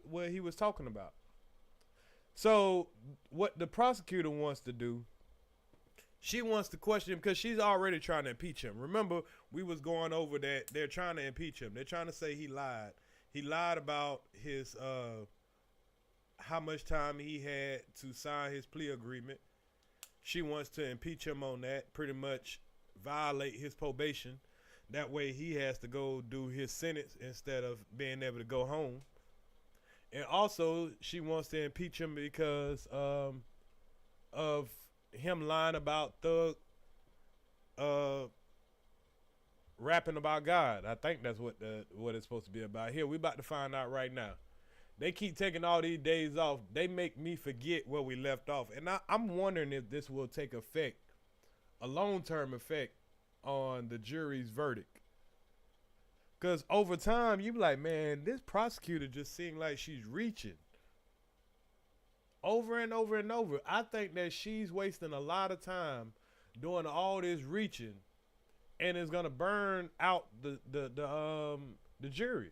what he was talking about. So what the prosecutor wants to do, she wants to question him because she's already trying to impeach him. Remember, we was going over that they're trying to impeach him. They're trying to say he lied. He lied about his how much time he had to sign his plea agreement. She wants to impeach him on that, pretty much violate his probation. That way he has to go do his sentence instead of being able to go home. And also, she wants to impeach him because of him lying about Thug rapping about God. I think that's what it's supposed to be about. Here, we about to find out right now. They keep taking all these days off. They make me forget where we left off. And I'm wondering if this will take effect, a long-term effect, on the jury's verdict. Because over time, you be like, man, this prosecutor just seems like she's reaching. Over and over and over. I think that she's wasting a lot of time doing all this reaching, and it's gonna burn out the jury.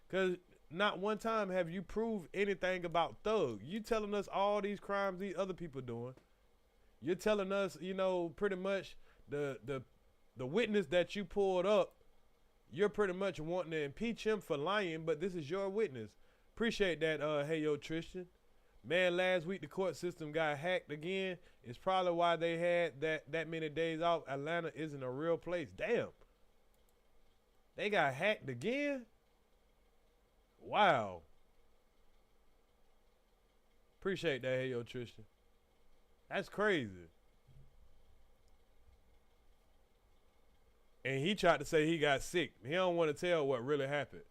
Because not one time have you proved anything about Thug. You telling us all these crimes these other people doing. You're telling us, you know, pretty much the witness that you pulled up, you're pretty much wanting to impeach him for lying, but this is your witness. Appreciate that, hey, yo, Tristan. Man, last week the court system got hacked again. It's probably why they had that many days off. Atlanta isn't a real place. Damn. They got hacked again? Wow. Appreciate that, hey, yo, Tristan. That's crazy. And he tried to say he got sick. He don't want to tell what really happened.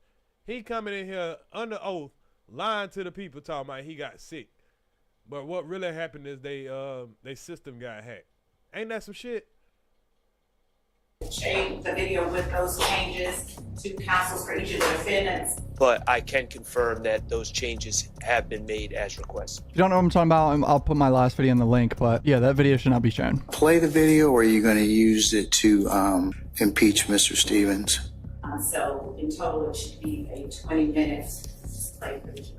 He coming in here under oath, lying to the people, talking about he got sick. But what really happened is they system got hacked. Ain't that some shit? The video with those changes to counsels for each of the defendants. But I can confirm that those changes have been made as requested. If you don't know what I'm talking about, I'll put my last video in the link, but yeah, that video should not be shown. Play the video, or are you going to use it to impeach Mr. Stevens? So in total, it should be a 20-minute play for the jury.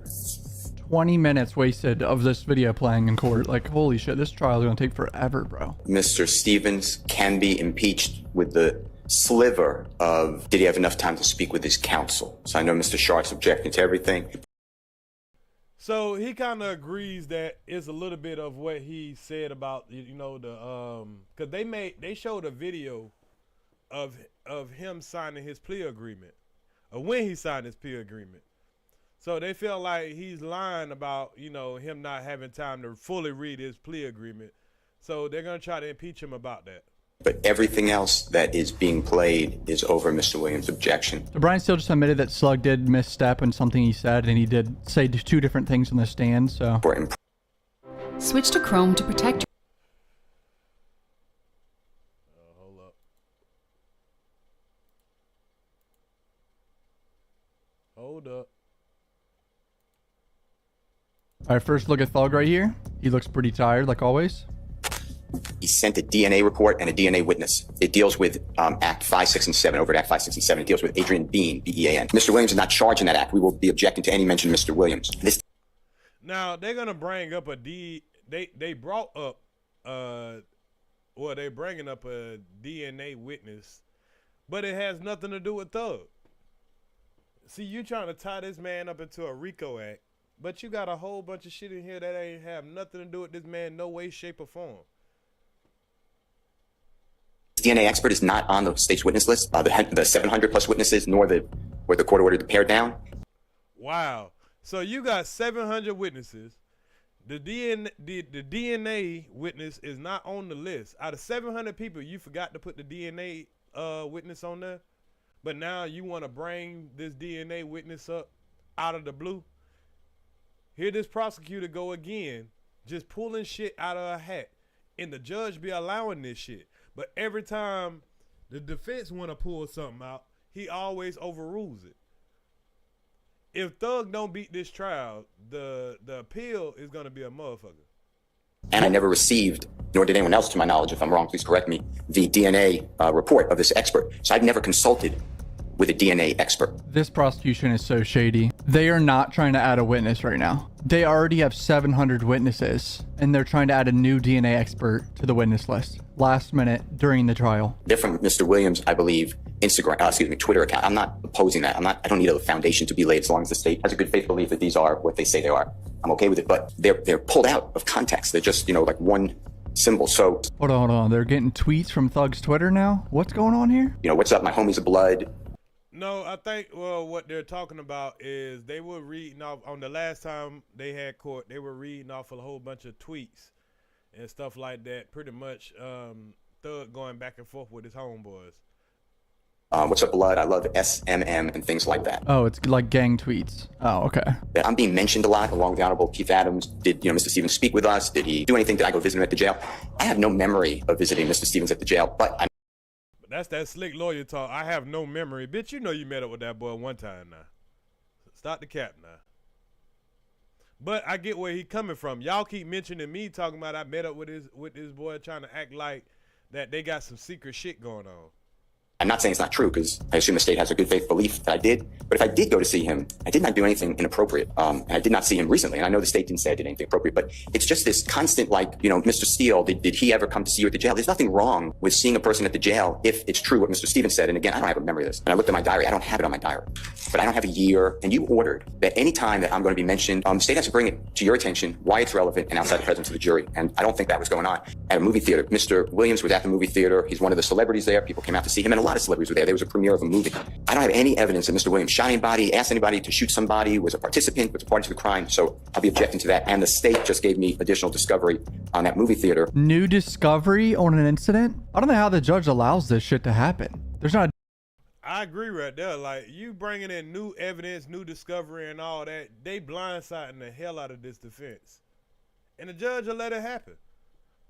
20 minutes wasted of this video playing in court. Like, holy shit, this trial is going to take forever, bro. Mr. Stevens can be impeached with the sliver of, did he have enough time to speak with his counsel? So I know Mr. Sharp's objecting to everything. So he kind of agrees that it's a little bit of what he said about, you know, the because they showed a video of him signing his plea agreement, or when he signed his plea agreement. So they feel like he's lying about, you know, him not having time to fully read his plea agreement. So they're going to try to impeach him about that. But everything else that is being played is over Mr. Williams' objection. So Brian Steele just admitted that Slug did misstep in something he said, and he did say two different things in the stand, so. Switch to Chrome to protect Hold up. Hold up. All right, first look at Thug right here. He looks pretty tired, like always. He sent a DNA report and a DNA witness. It deals with Act 5, 6, and 7, over at Act 5, 6, and 7. It deals with Adrian Bean, B-E-A-N. Mr. Williams is not charged in that act. We will be objecting to any mention of Mr. Williams. Now, they're going to bring up they brought up, they're bringing up a DNA witness, but it has nothing to do with Thug. See, you trying to tie this man up into a RICO act, but you got a whole bunch of shit in here that ain't have nothing to do with this man, no way, shape, or form. The DNA expert is not on the state's witness list. The 700 plus witnesses, nor where the court ordered to pare down. Wow. So you got 700 witnesses. The DNA witness is not on the list. Out of 700 people, you forgot to put the DNA witness on there. But now you want to bring this DNA witness up out of the blue. Here this prosecutor go again, just pulling shit out of a hat. And the judge be allowing this shit. But every time the defense want to pull something out, he always overrules it. If Thug don't beat this trial, the appeal is going to be a motherfucker. And I never received, nor did anyone else to my knowledge, if I'm wrong, please correct me, the DNA report of this expert. So I've never consulted with a DNA expert. This prosecution is so shady. They are not trying to add a witness right now. They already have 700 witnesses, and they're trying to add a new DNA expert to the witness list last minute during the trial. They're from Mr. Williams, I believe, Twitter account. I'm not opposing that. I don't need a foundation to be laid as long as the state has a good faith belief that these are what they say they are. I'm okay with it, but they're pulled out of context. They're just, like one symbol. So hold on. They're getting tweets from Thug's Twitter now? What's going on here? What's up, my homies of blood? No, I think, what they're talking about is they were reading off, on the last time they had court, they were reading off a whole bunch of tweets and stuff like that. Pretty much Thug going back and forth with his homeboys. What's up, blood? I love SMM and things like that. Oh, it's like gang tweets. Oh, okay. I'm being mentioned a lot along with the Honorable Keith Adams. Did, Mr. Stevens speak with us? Did he do anything? Did I go visit him at the jail? I have no memory of visiting Mr. Stevens at the jail, but That's that slick lawyer talk. I have no memory. Bitch, you know you met up with that boy one time now. Stop the cap now. But I get where he coming from. Y'all keep mentioning me talking about I met up with his boy trying to act like that they got some secret shit going on. I'm not saying it's not true because I assume the state has a good faith belief that I did. But if I did go to see him, I did not do anything inappropriate. And I did not see him recently. And I know the state didn't say I did anything appropriate, but it's just this constant, Mr. Steele, did he ever come to see you at the jail? There's nothing wrong with seeing a person at the jail if it's true what Mr. Stevens said. And again, I don't have a memory of this. And I looked at my diary. I don't have it on my diary. But I don't have a year. And you ordered that any time that I'm going to be mentioned, the state has to bring it to your attention, why it's relevant and outside the presence of the jury. And I don't think that was going on at a movie theater. Mr. Williams was at the movie theater. He's one of the celebrities there. People came out to see him, and a lot of celebrities were there. There was a premiere of a movie. I don't have any evidence that Mr. Williams shot anybody, asked anybody to shoot somebody, was a participant, was a party to the crime. So I'll be objecting to that. And the state just gave me additional discovery on that movie theater. New discovery on an incident? I don't know how the judge allows this shit to happen. There's not. I agree right there. Like, you bringing in new evidence, new discovery and all that, they blindsiding the hell out of this defense. And the judge will let it happen.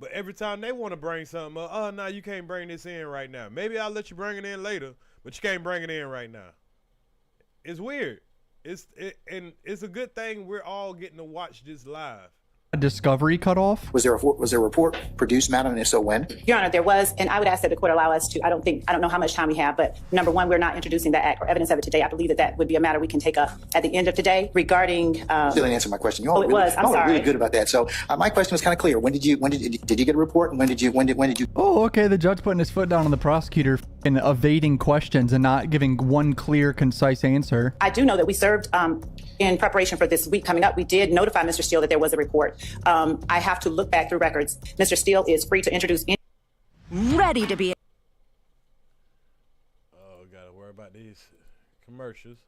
But every time they want to bring something up, oh, no, you can't bring this in right now. Maybe I'll let you bring it in later, but you can't bring it in right now. It's weird. And it's a good thing we're all getting to watch this live. A discovery cutoff? Was there a report produced, madam, and if so, when? Your Honor, there was, and I would ask that the court allow us to, I don't know how much time we have, but number one, we're not introducing that act or evidence of it today. I believe that would be a matter we can take up at the end of today regarding. Still didn't answer my question. I'm sorry. Really good about that. So my question was kind of clear. When did you get a report? And when did you? Oh, okay. The judge putting his foot down on the prosecutor and evading questions and not giving one clear, concise answer. I do know that we served in preparation for this week coming up. We did notify Mr. Steele that there was a report. I have to look back through records. Mr. Steele is free to introduce any. Ready to be. Oh, gotta worry about these commercials.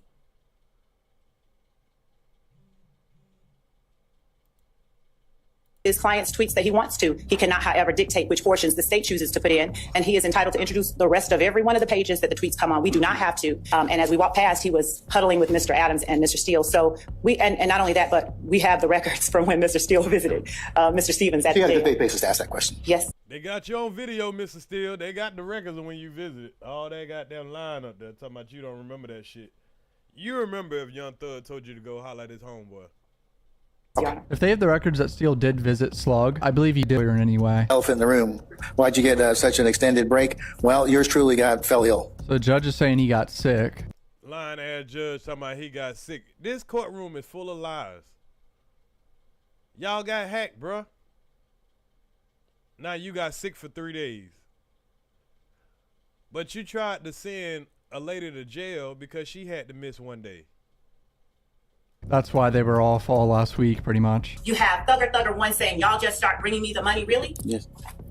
His client's tweets that he wants to. He cannot, however, dictate which portions the state chooses to put in, and he is entitled to introduce the rest of every one of the pages that the tweets come on. We do not have to. And as we walk past, he was huddling with Mr. Adams and Mr. Steele. So and not only that, but we have the records from when Mr. Steele visited Mr. Stevens at the jail. You got a good basis to ask that question. Yes. They got you on video, Mr. Steele. They got the records of when you visited. All that goddamn line up there talking about you don't remember that shit. You remember if Young Thug told you to go holler at his homeboy. Okay. If they have the records that Steele did visit Slug, I believe he did in any way. Elephant in the room. Why'd you get such an extended break? Well, yours truly fell ill. So the judge is saying he got sick. Lying ass judge talking about he got sick. This courtroom is full of lies. Y'all got hacked, bruh. Now you got sick for 3 days. But you tried to send a lady to jail because she had to miss 1 day. That's why they were off all last week, pretty much. You have Thugger 1 saying, y'all just start bringing me the money, really? Yes.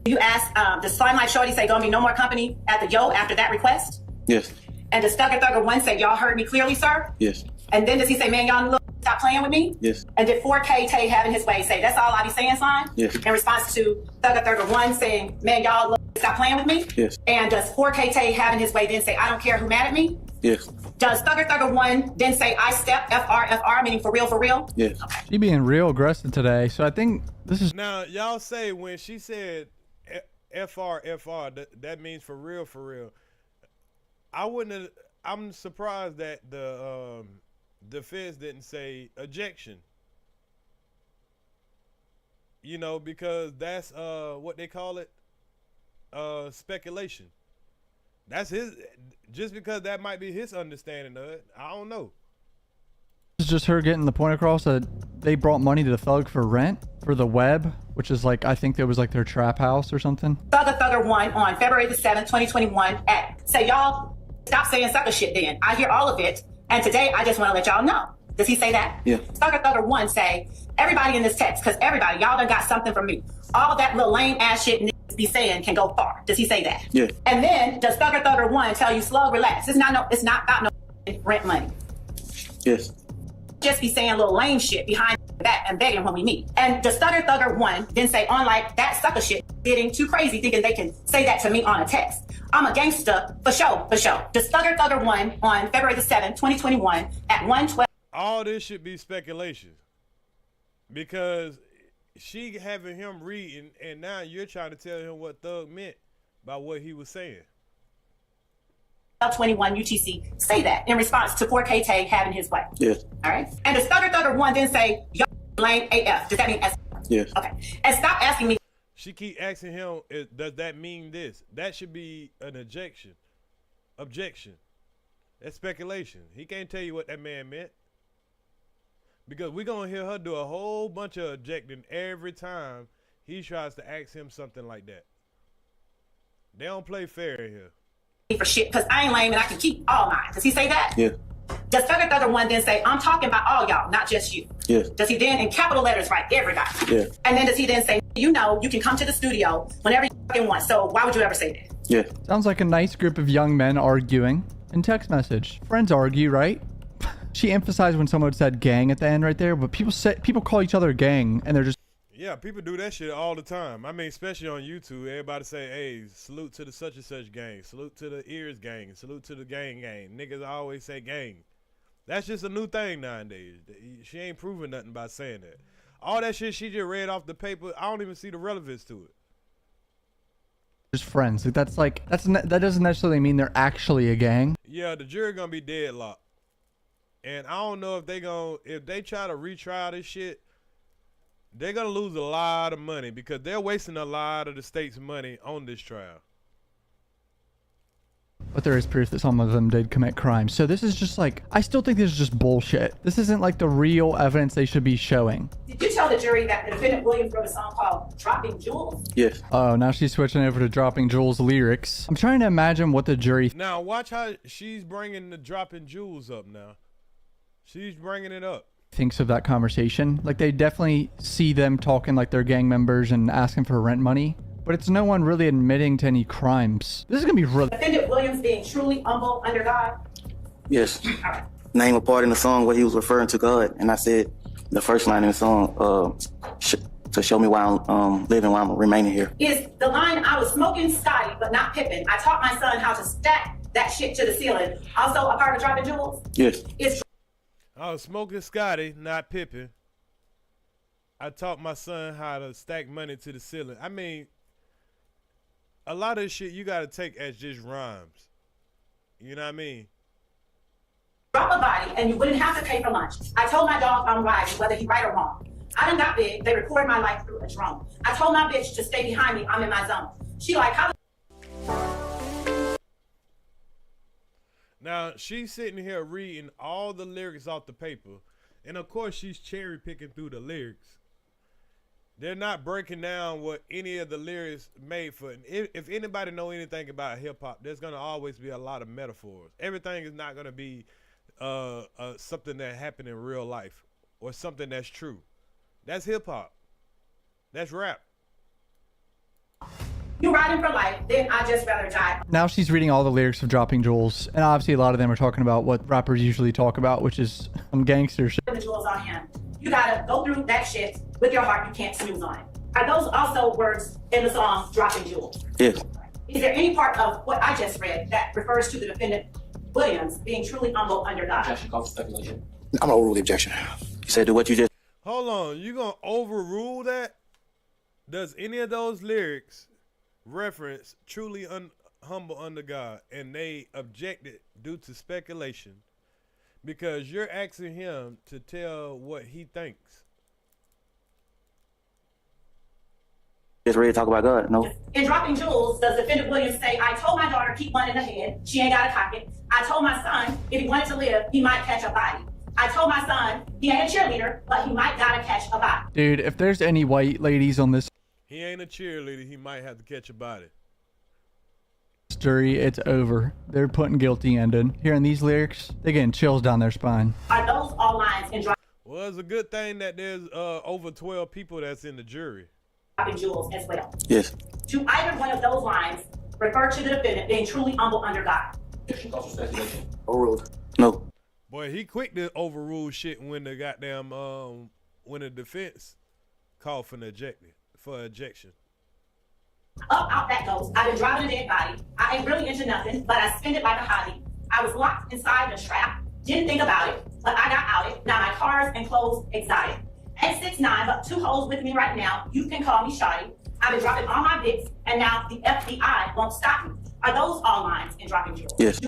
You asked, does Slime Life Shorty say gonna be no more company at the Yo after that request? Yes. And does Thugger 1 say, y'all heard me clearly, sir? Yes. And then does he say, man, y'all little stop playing with me? Yes. And did 4K Tay having his way say, that's all I be saying, Slime? Yes. In response to Thugger 1 saying, man, y'all little stop playing with me? Yes. And does 4K Tay having his way then say, I don't care who mad at me? Yes. Does Thugger 1 then say, I step FR, meaning for real, for real? Yes. She being real aggressive today, so I think this is... Now, y'all say when she said FR, that means for real, for real. I'm surprised that the defense didn't say ejection. You know, because that's what they call it, speculation. That's his, just because that might be his understanding of it. I don't know. It's just her getting the point across that they brought money to the thug for rent for the web, which is like, I think it was like their trap house or something. Thugger 1 on February the 7th, 2021 say, y'all stop saying sucker shit then. I hear all of it. And today I just want to let y'all know. Does he say that? Yeah. Thugger 1 say, everybody in this text, because everybody, y'all done got something from me. All that little lame ass shit niggas be saying can go far. Does he say that? Yeah. And then does Thugger 1 tell you, Slug, relax. It's not about no rent money. Yes. Just be saying little lame shit behind that and begging when we meet. And does Thugger 1 then say, unlike that sucker shit, getting too crazy thinking they can say that to me on a text. I'm a gangster for sure. Does Thugger 1 on February the 7th, 2021 at 1:12. All this should be speculation, because she having him reading, and now you're trying to tell him what Thug meant by what he was saying. 21 UTC say that in response to 4K Tay having his way. Yes. All right. And does Thugger 1 then say, yo, lame AF? Does that mean S? Yes. Okay. And stop asking me. She keep asking him, does that mean this? That should be an objection. That's speculation. He can't tell you what that man meant. Because we're going to hear her do a whole bunch of objecting every time he tries to ask him something like that. They don't play fair here. For shit, because I ain't lame and I can keep all mine. Does he say that? Yeah. Does Thugger 1 then say, I'm talking about all y'all, not just you? Yes. Does he then in capital letters write everybody? Yeah. And then does he then say, you know, you can come to the studio whenever you fucking want, so why would you ever say that? Yeah. Sounds like a nice group of young men arguing in text message. Friends argue, right? She emphasized when someone said gang at the end right there, but people call each other gang, and they're just... Yeah, people do that shit all the time. I mean, especially on YouTube, everybody say, hey, salute to the such and such gang, salute to the Earz gang, salute to the gang. Niggas always say gang. That's just a new thing nowadays. She ain't proving nothing by saying that. All that shit she just read off the paper, I don't even see the relevance to it. just friends. Like that doesn't necessarily mean they're actually a gang. Yeah, the jury gonna be deadlocked. And I don't know if if they try to retry this shit, they're gonna lose a lot of money because they're wasting a lot of the state's money on this trial. But there is proof that some of them did commit crimes. So this is just like, I still think this is just bullshit. This isn't like the real evidence they should be showing. Did you tell the jury that the defendant Williams wrote a song called Dropping Jewels? Yes. Oh, now she's switching over to Dropping Jewels lyrics. I'm trying to imagine what the jury... Now watch how she's bringing the Dropping Jewels up now. She's bringing it up. Thinks of that conversation. Like they definitely see them talking like they're gang members and asking for rent money. But it's no one really admitting to any crimes. This is going to be really... Defendant Williams being truly humble under God? Yes. Name a part in the song where he was referring to God. And I said the first line in the song, to show me why I'm living, why I'm remaining here. Is the line, I was smoking Scotty, but not Pippin. I taught my son how to stack that shit to the ceiling. Also a part of Dropping Jewels? Yes. I was smoking Scotty, not Pippin. I taught my son how to stack money to the ceiling. I mean... a lot of shit you gotta take as just rhymes. You know what I mean? Drop a body and you wouldn't have to pay for lunch. I told my dog I'm riding, whether he right or wrong. I done got big, they record my life through a drone. I told my bitch to stay behind me, I'm in my zone. She like, how Now, she's sitting here reading all the lyrics off the paper. And of course, she's cherry picking through the lyrics. They're not breaking down what any of the lyrics made for. If anybody know anything about hip hop, there's gonna always be a lot of metaphors. Everything is not gonna be something that happened in real life or something that's true. That's hip hop. That's rap. you riding for life, then I just rather die. Now she's reading all the lyrics of Dropping Jewels. And obviously a lot of them are talking about what rappers usually talk about, which is some gangster shit. The jewels on him. You gotta go through that shit with your heart. You can't snooze on it. Are those also words in the song Dropping Jewels? Yes. Is there any part of what I just read that refers to the defendant Williams being truly humble under God? Objection, call for speculation. I'm gonna overrule the objection. You said to what you just... Hold on, you gonna overrule that? Does any of those lyrics reference truly humble under God? And they objected due to speculation because you're asking him to tell what he thinks. Just ready to talk about God? No. In Dropping Jewels, does Defendant Williams say, I told my daughter, keep one in the head. She ain't got to cock it. I told my son, if he wanted to live, he might catch a body. I told my son, he ain't a cheerleader, but he might got to catch a body. Dude, if there's any white ladies on this He ain't a cheerleader. He might have to catch a body. jury, it's over. They're putting guilty ended. Hearing these lyrics, they're getting chills down their spine. Are those all lines in Well, it's a good thing that there's over 12 people that's in the jury. Dropping Jewels as well? Yes. Do either one of those lines refer to the defendant being truly humble under God? Overruled. No. Boy, he quick to overrule shit when the goddamn when the defense called for ejection. Out that goes. I've been driving a dead body. I ain't really into nothing, but I spend it like a hobby. I was locked inside the trap. Didn't think about it, but I got outed. Now my cars and clothes exotic. At 6'9", but 2 hoes with me right now. You can call me Shotty. I've been dropping all my bits, and now the FBI won't stop me. Are those all lines in Dropping Jewels? Yes.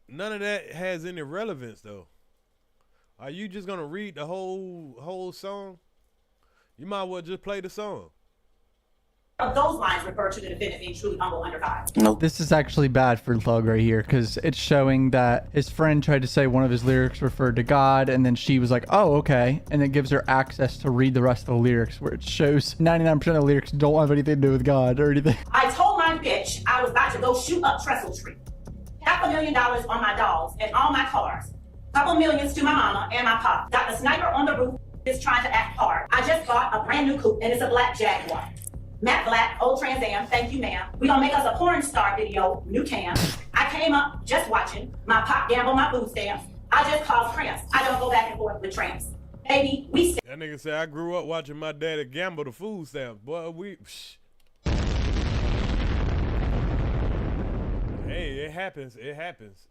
None of that has any relevance though. Are you just gonna read the whole song? You might as well just play the song. Those lines refer to the defendant being truly humble under God. No. This is actually bad for Thug right here because it's showing that his friend tried to say one of his lyrics referred to God, and then she was like, oh, okay. And it gives her access to read the rest of the lyrics, where it shows 99% of the lyrics don't have anything to do with God or anything. I told my bitch I was about to go shoot up Trestle Tree. $500,000 on my dogs and all my cars. Couple millions to my mama and my pop. Got the sniper on the roof, is trying to act hard. I just bought a brand new coupe and it's a black Jaguar. Matte Black, old Trans Am, thank you ma'am. We gonna make us a porn star video, new cam. I came up just watching, my pop gamble my food stamps. I just cause cramps. I don't go back and forth with tramps. Baby, we That nigga said I grew up watching my daddy gamble the food stamps. Boy, Hey, it happens. It happens.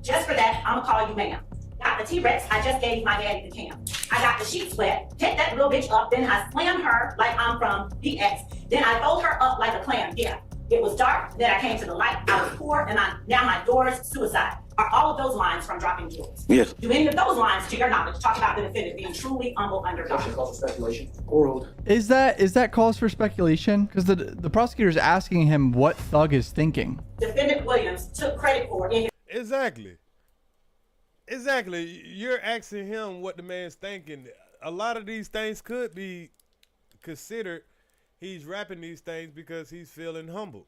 Just for that, I'ma call you ma'am. Got the T-Rex, I just gave my daddy the cam. I got the sheets wet, hit that little bitch up, then I slammed her like I'm from PX. Then I fold her up like a clam, yeah. It was dark, then I came to the light, I was poor, and now my door's suicide. Are all of those lines from Dropping Jewels? Yes. Do any of those lines, to your knowledge, talk about the defendant being truly humble under God? Speculation. Overruled. Is that cause for speculation? Because the prosecutor is asking him what Thug is thinking. Defendant Williams took credit for in his Exactly. You're asking him what the man's thinking. A lot of these things could be considered he's rapping these things because he's feeling humble.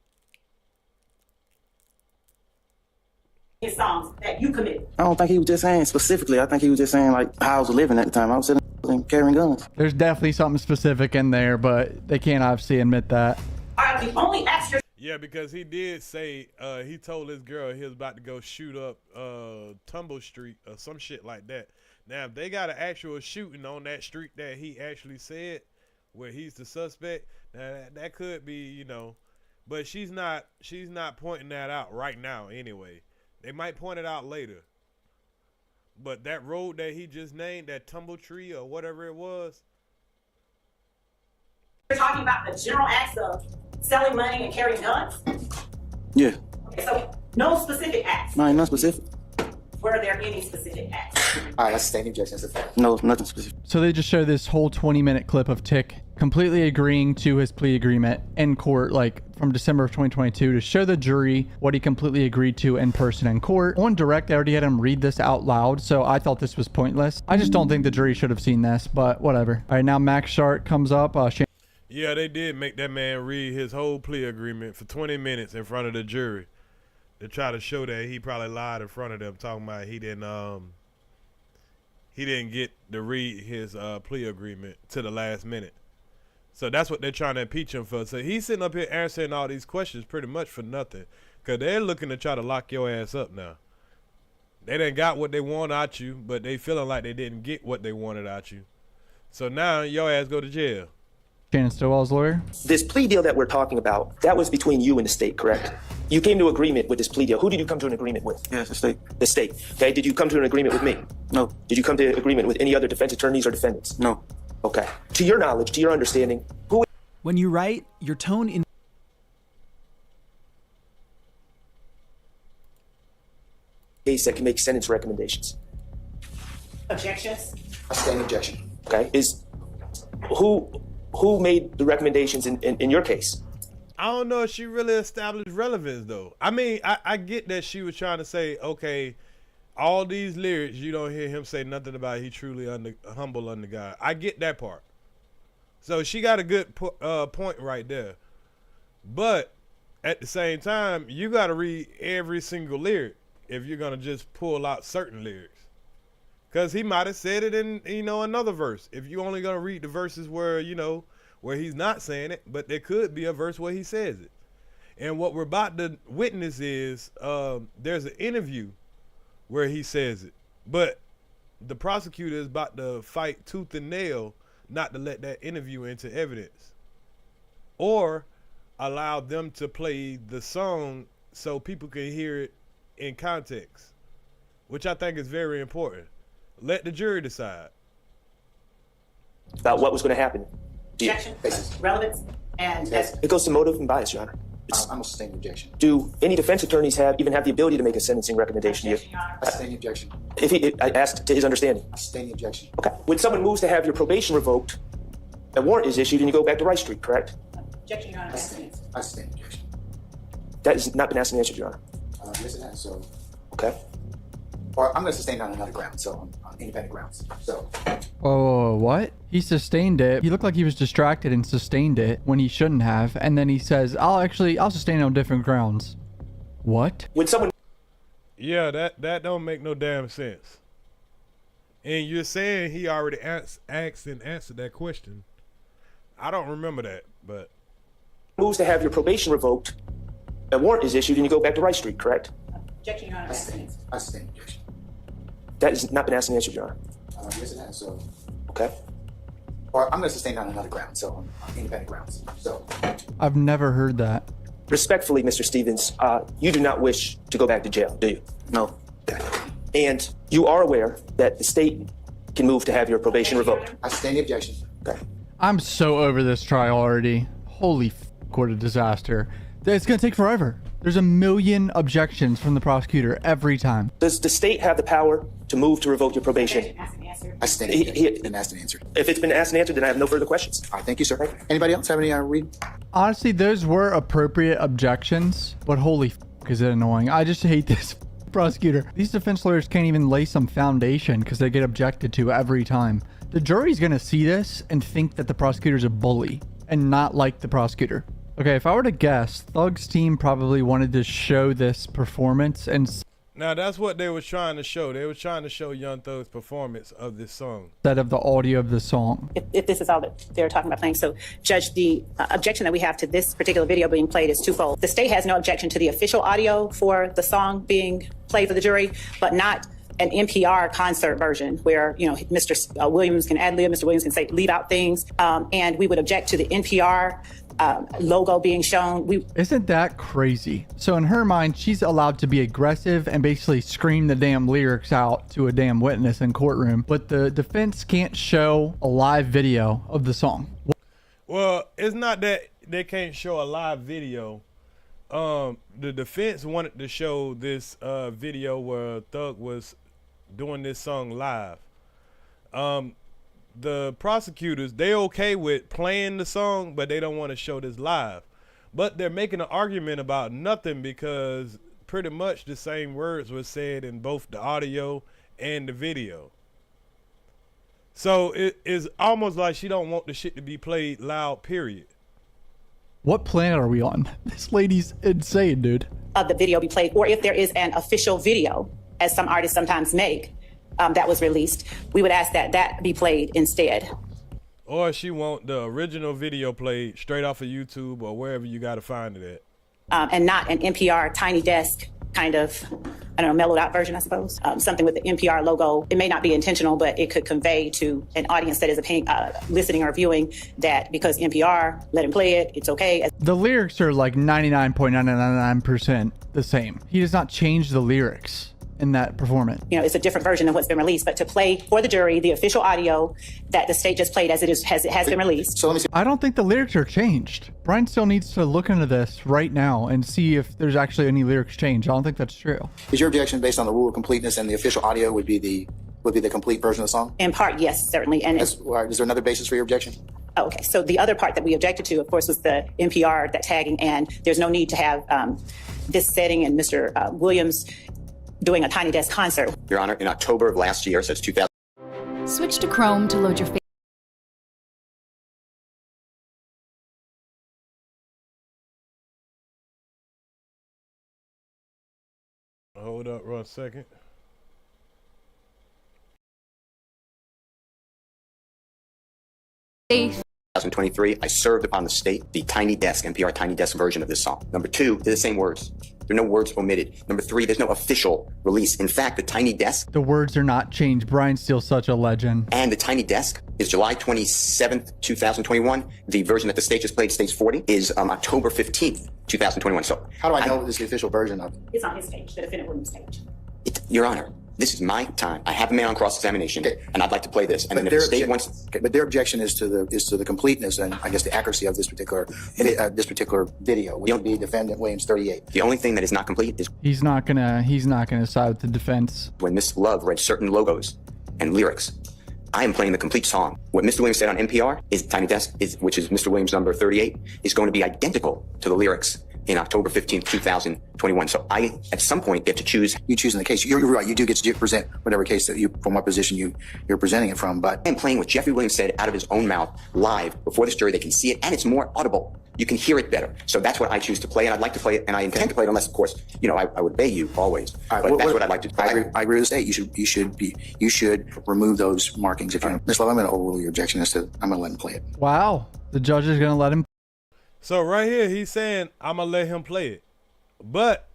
his songs that you committed. I don't think he was just saying specifically. I think he was just saying like how I was living at the time. I was sitting and carrying guns. There's definitely something specific in there, but they can't obviously admit that. Are the only extras. Yeah, because he did say he told his girl he was about to go shoot up Tumble Street or some shit like that. Now, if they got an actual shooting on that street that he actually said, where he's the suspect, that could be, you know, but she's not pointing that out right now anyway. They might point it out later. But that road that he just named, that Tumble Tree or whatever it was. You're talking about the general acts of selling money and carrying guns? Yeah. Okay, so no specific acts. No, not specific. Were there any specific acts? All right, that's standing objection. No, nothing specific. So they just show this whole 20-minute clip of Tick completely agreeing to his plea agreement in court, like from December of 2022, to show the jury what he completely agreed to in person in court. On direct, I already had him read this out loud, so I thought this was pointless. I just don't think the jury should have seen this, but whatever. All right, now Max Sharp comes up. Yeah, they did make that man read his whole plea agreement for 20 minutes in front of the jury to try to show that he probably lied in front of them, talking about he didn't get to read his plea agreement to the last minute. So that's what they're trying to impeach him for. So he's sitting up here answering all these questions pretty much for nothing, because they're looking to try to lock your ass up now. They done got what they want out you, but they feeling like they didn't get what they wanted out you. So now your ass go to jail. Shannon Stillwell's lawyer. This plea deal that we're talking about, that was between you and the state, correct? You came to agreement with this plea deal. Who did you come to an agreement with? Yes, the state. The state. Okay, did you come to an agreement with me? No. Did you come to an agreement with any other defense attorneys or defendants? No. Okay. To your knowledge, to your understanding, who... When you write, your tone in... case that can make sentence recommendations. Objections? A standing objection. Okay. Is... Who Who made the recommendations in your case? I don't know if she really established relevance, though. I mean, I get that she was trying to say, okay, all these lyrics, you don't hear him say nothing about he truly humble under God. I get that part. So she got a good point right there. But at the same time, you got to read every single lyric if you're going to just pull out certain lyrics. Because he might have said it in, another verse. If you're only going to read the verses where, where he's not saying it, but there could be a verse where he says it. And what we're about to witness is there's an interview where he says it. But the prosecutor is about to fight tooth and nail not to let that interview into evidence. Or allow them to play the song so people can hear it in context, which I think is very important. Let the jury decide. About what was going to happen. Objection, relevance, and It goes to motive and bias, Your Honor. I'm a sustained objection. Do any defense attorneys even have the ability to make a sentencing recommendation to you? I sustain the objection. I asked to his understanding. I sustain the objection. Okay. When someone moves to have your probation revoked, a warrant is issued and you go back to Rice Street, correct? Objection, Your Honor. I sustain the objection. That has not been asked and answered, Your Honor. Yes, it has. So, okay. Or I'm going to sustain on another ground, so on independent grounds. So. Oh, what? He sustained it. He looked like he was distracted and sustained it when he shouldn't have. And then he says, I'll sustain it on different grounds. What? When someone. Yeah, that don't make no damn sense. And you're saying he already asked and answered that question. I don't remember that, but. Moves to have your probation revoked, a warrant is issued and you go back to Rice Street, correct? Objection, Your Honor. I sustain the objection. That has not been asked and answered, Your Honor. Yes, it has. So. Okay. Or I'm going to sustain on another ground, so on independent grounds. So. I've never heard that. Respectfully, Mr. Stevens, you do not wish to go back to jail, do you? No. Okay. And you are aware that the state can move to have your probation revoked. I sustain the objection. Okay. I'm so over this trial already. Holy what a disaster. It's going to take forever. There's a million objections from the prosecutor every time. Does the state have the power to move to revoke your probation? I sustain the objection. Been asked and answered. If it's been asked and answered, then I have no further questions. All right, thank you, sir. Anybody else have any read? Honestly, those were appropriate objections, but holy is it annoying. I just hate this prosecutor. These defense lawyers can't even lay some foundation because they get objected to every time. The jury's going to see this and think that the prosecutor's a bully and not like the prosecutor. Okay, if I were to guess, Thug's team probably wanted to show this performance and... Now, that's what they were trying to show. They were trying to show Young Thug's performance of this song. Instead of the audio of the song. If this is all that they're talking about playing. So, Judge, the objection that we have to this particular video being played is twofold. The state has no objection to the official audio for the song being played for the jury, but not an NPR concert version where, Mr. Williams can ad-lib, Mr. Williams can say, leave out things, and we would object to the NPR logo being shown. Isn't that crazy? So in her mind, she's allowed to be aggressive and basically scream the damn lyrics out to a damn witness in courtroom, but the defense can't show a live video of the song. Well, it's not that they can't show a live video. The defense wanted to show this video where Thug was doing this song live. The prosecutors, they okay with playing the song, but they don't want to show this live. But they're making an argument about nothing because pretty much the same words were said in both the audio and the video. So it is almost like she don't want the shit to be played loud, period. What planet are we on? This lady's insane, dude. The video be played, or if there is an official video, as some artists sometimes make, that was released, we would ask that be played instead. Or she want the original video played straight off of YouTube or wherever you got to find it at. And not an NPR tiny desk kind of, I don't know, mellowed out version, I suppose. Something with the NPR logo. It may not be intentional, but it could convey to an audience that is listening or viewing that because NPR let him play it, it's okay. The lyrics are like 99.999% the same. He does not change the lyrics in that performance. It's a different version of what's been released, but to play for the jury the official audio that the state just played as it has been released. So let me see. I don't think the lyrics are changed. Brian still needs to look into this right now and see if there's actually any lyrics changed. I don't think that's true. Is your objection based on the rule of completeness and the official audio would be the complete version of the song? In part, yes, certainly. And is there another basis for your objection? Oh, okay. So the other part that we objected to, of course, was the NPR, that tagging, and there's no need to have this setting and Mr. Williams doing a Tiny Desk concert. Your Honor, in October of last year, so it's 2000. Switch to Chrome to load your face. Hold up 1 second. Safe. 2023, I served upon the state the Tiny Desk, NPR Tiny Desk version of this song. Number two, they're the same words. There are no words omitted. Number three, there's no official release. In fact, the Tiny Desk. The words are not changed. Brian's still such a legend. And the Tiny Desk is July 27th, 2021. The version that the state just played, Stage 40, is October 15th, 2021. So how do I know this is the official version of it? It's on his page, the defendant Williams' page. Your Honor, this is my time. I have a man on cross-examination, and I'd like to play this. And then if the state wants, but their objection is to the completeness and I guess the accuracy of this particular video, which would be defendant Williams 38. The only thing that is not complete is he's not gonna side with the defense. When Miss Love read certain logos and lyrics, I am playing the complete song. What Mr. Williams said on NPR is Tiny Desk, which is Mr. Williams number 38, is going to be identical to the lyrics in October 15th, 2021. So I, at some point, get to choose. You choose in the case. You're right. You do get to present whatever case that you, from what position you're presenting it from. But I'm playing what Jeffrey Williams said out of his own mouth live before this jury. They can see it, and it's more audible. You can hear it better. So that's what I choose to play, and I'd like to play it, and I intend to play it unless, of course, I would obey you always. All right, but that's what I'd like to do. I agree with the state. You should remove those markings. If you, Ms. Love, I'm going to overrule your objection as to I'm going to let him play it. Wow, the judge is going to let him. So right here, he's saying I'm gonna let him play it. But,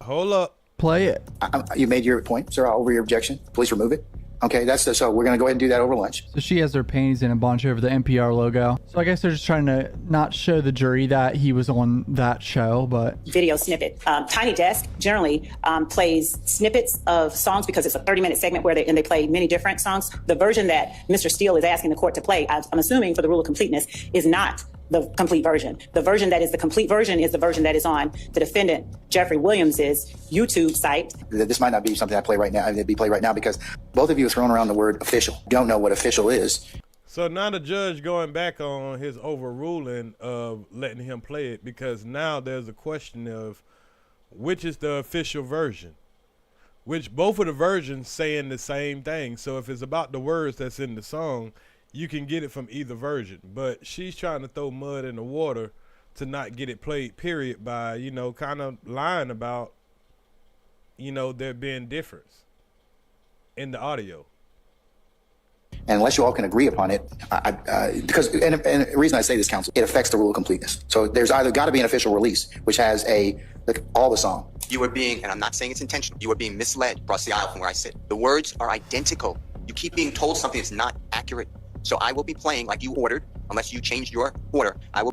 hold up. Play it. You made your point, sir. I'll over your objection. Please remove it. Okay, so we're going to go ahead and do that over lunch. So she has her panties in a bunch over the NPR logo. So I guess they're just trying to not show the jury that he was on that show, but... Video snippet. Tiny Desk generally plays snippets of songs because it's a 30-minute segment where they play many different songs. The version that Mr. Steele is asking the court to play, I'm assuming for the rule of completeness, is not the complete version. The version that is the complete version is the version that is on the defendant, Jeffrey Williams's YouTube site. This might not be something I play right now. It'd be played right now because both of you have thrown around the word official. You don't know what official is. So now the judge going back on his overruling of letting him play it because now there's a question of which is the official version, which both of the versions saying the same thing. So if it's about the words that's in the song, you can get it from either version, but she's trying to throw mud in the water to not get it played, period, by, kind of lying about, there being difference in the audio. And unless you all can agree upon it, because the reason I say this, counsel, it affects the rule of completeness. So there's either got to be an official release, which has all the song. You are being, and I'm not saying it's intentional, you are being misled across the aisle from where I sit. The words are identical. You keep being told something that's not accurate. So I will be playing like you ordered, unless you changed your order. I will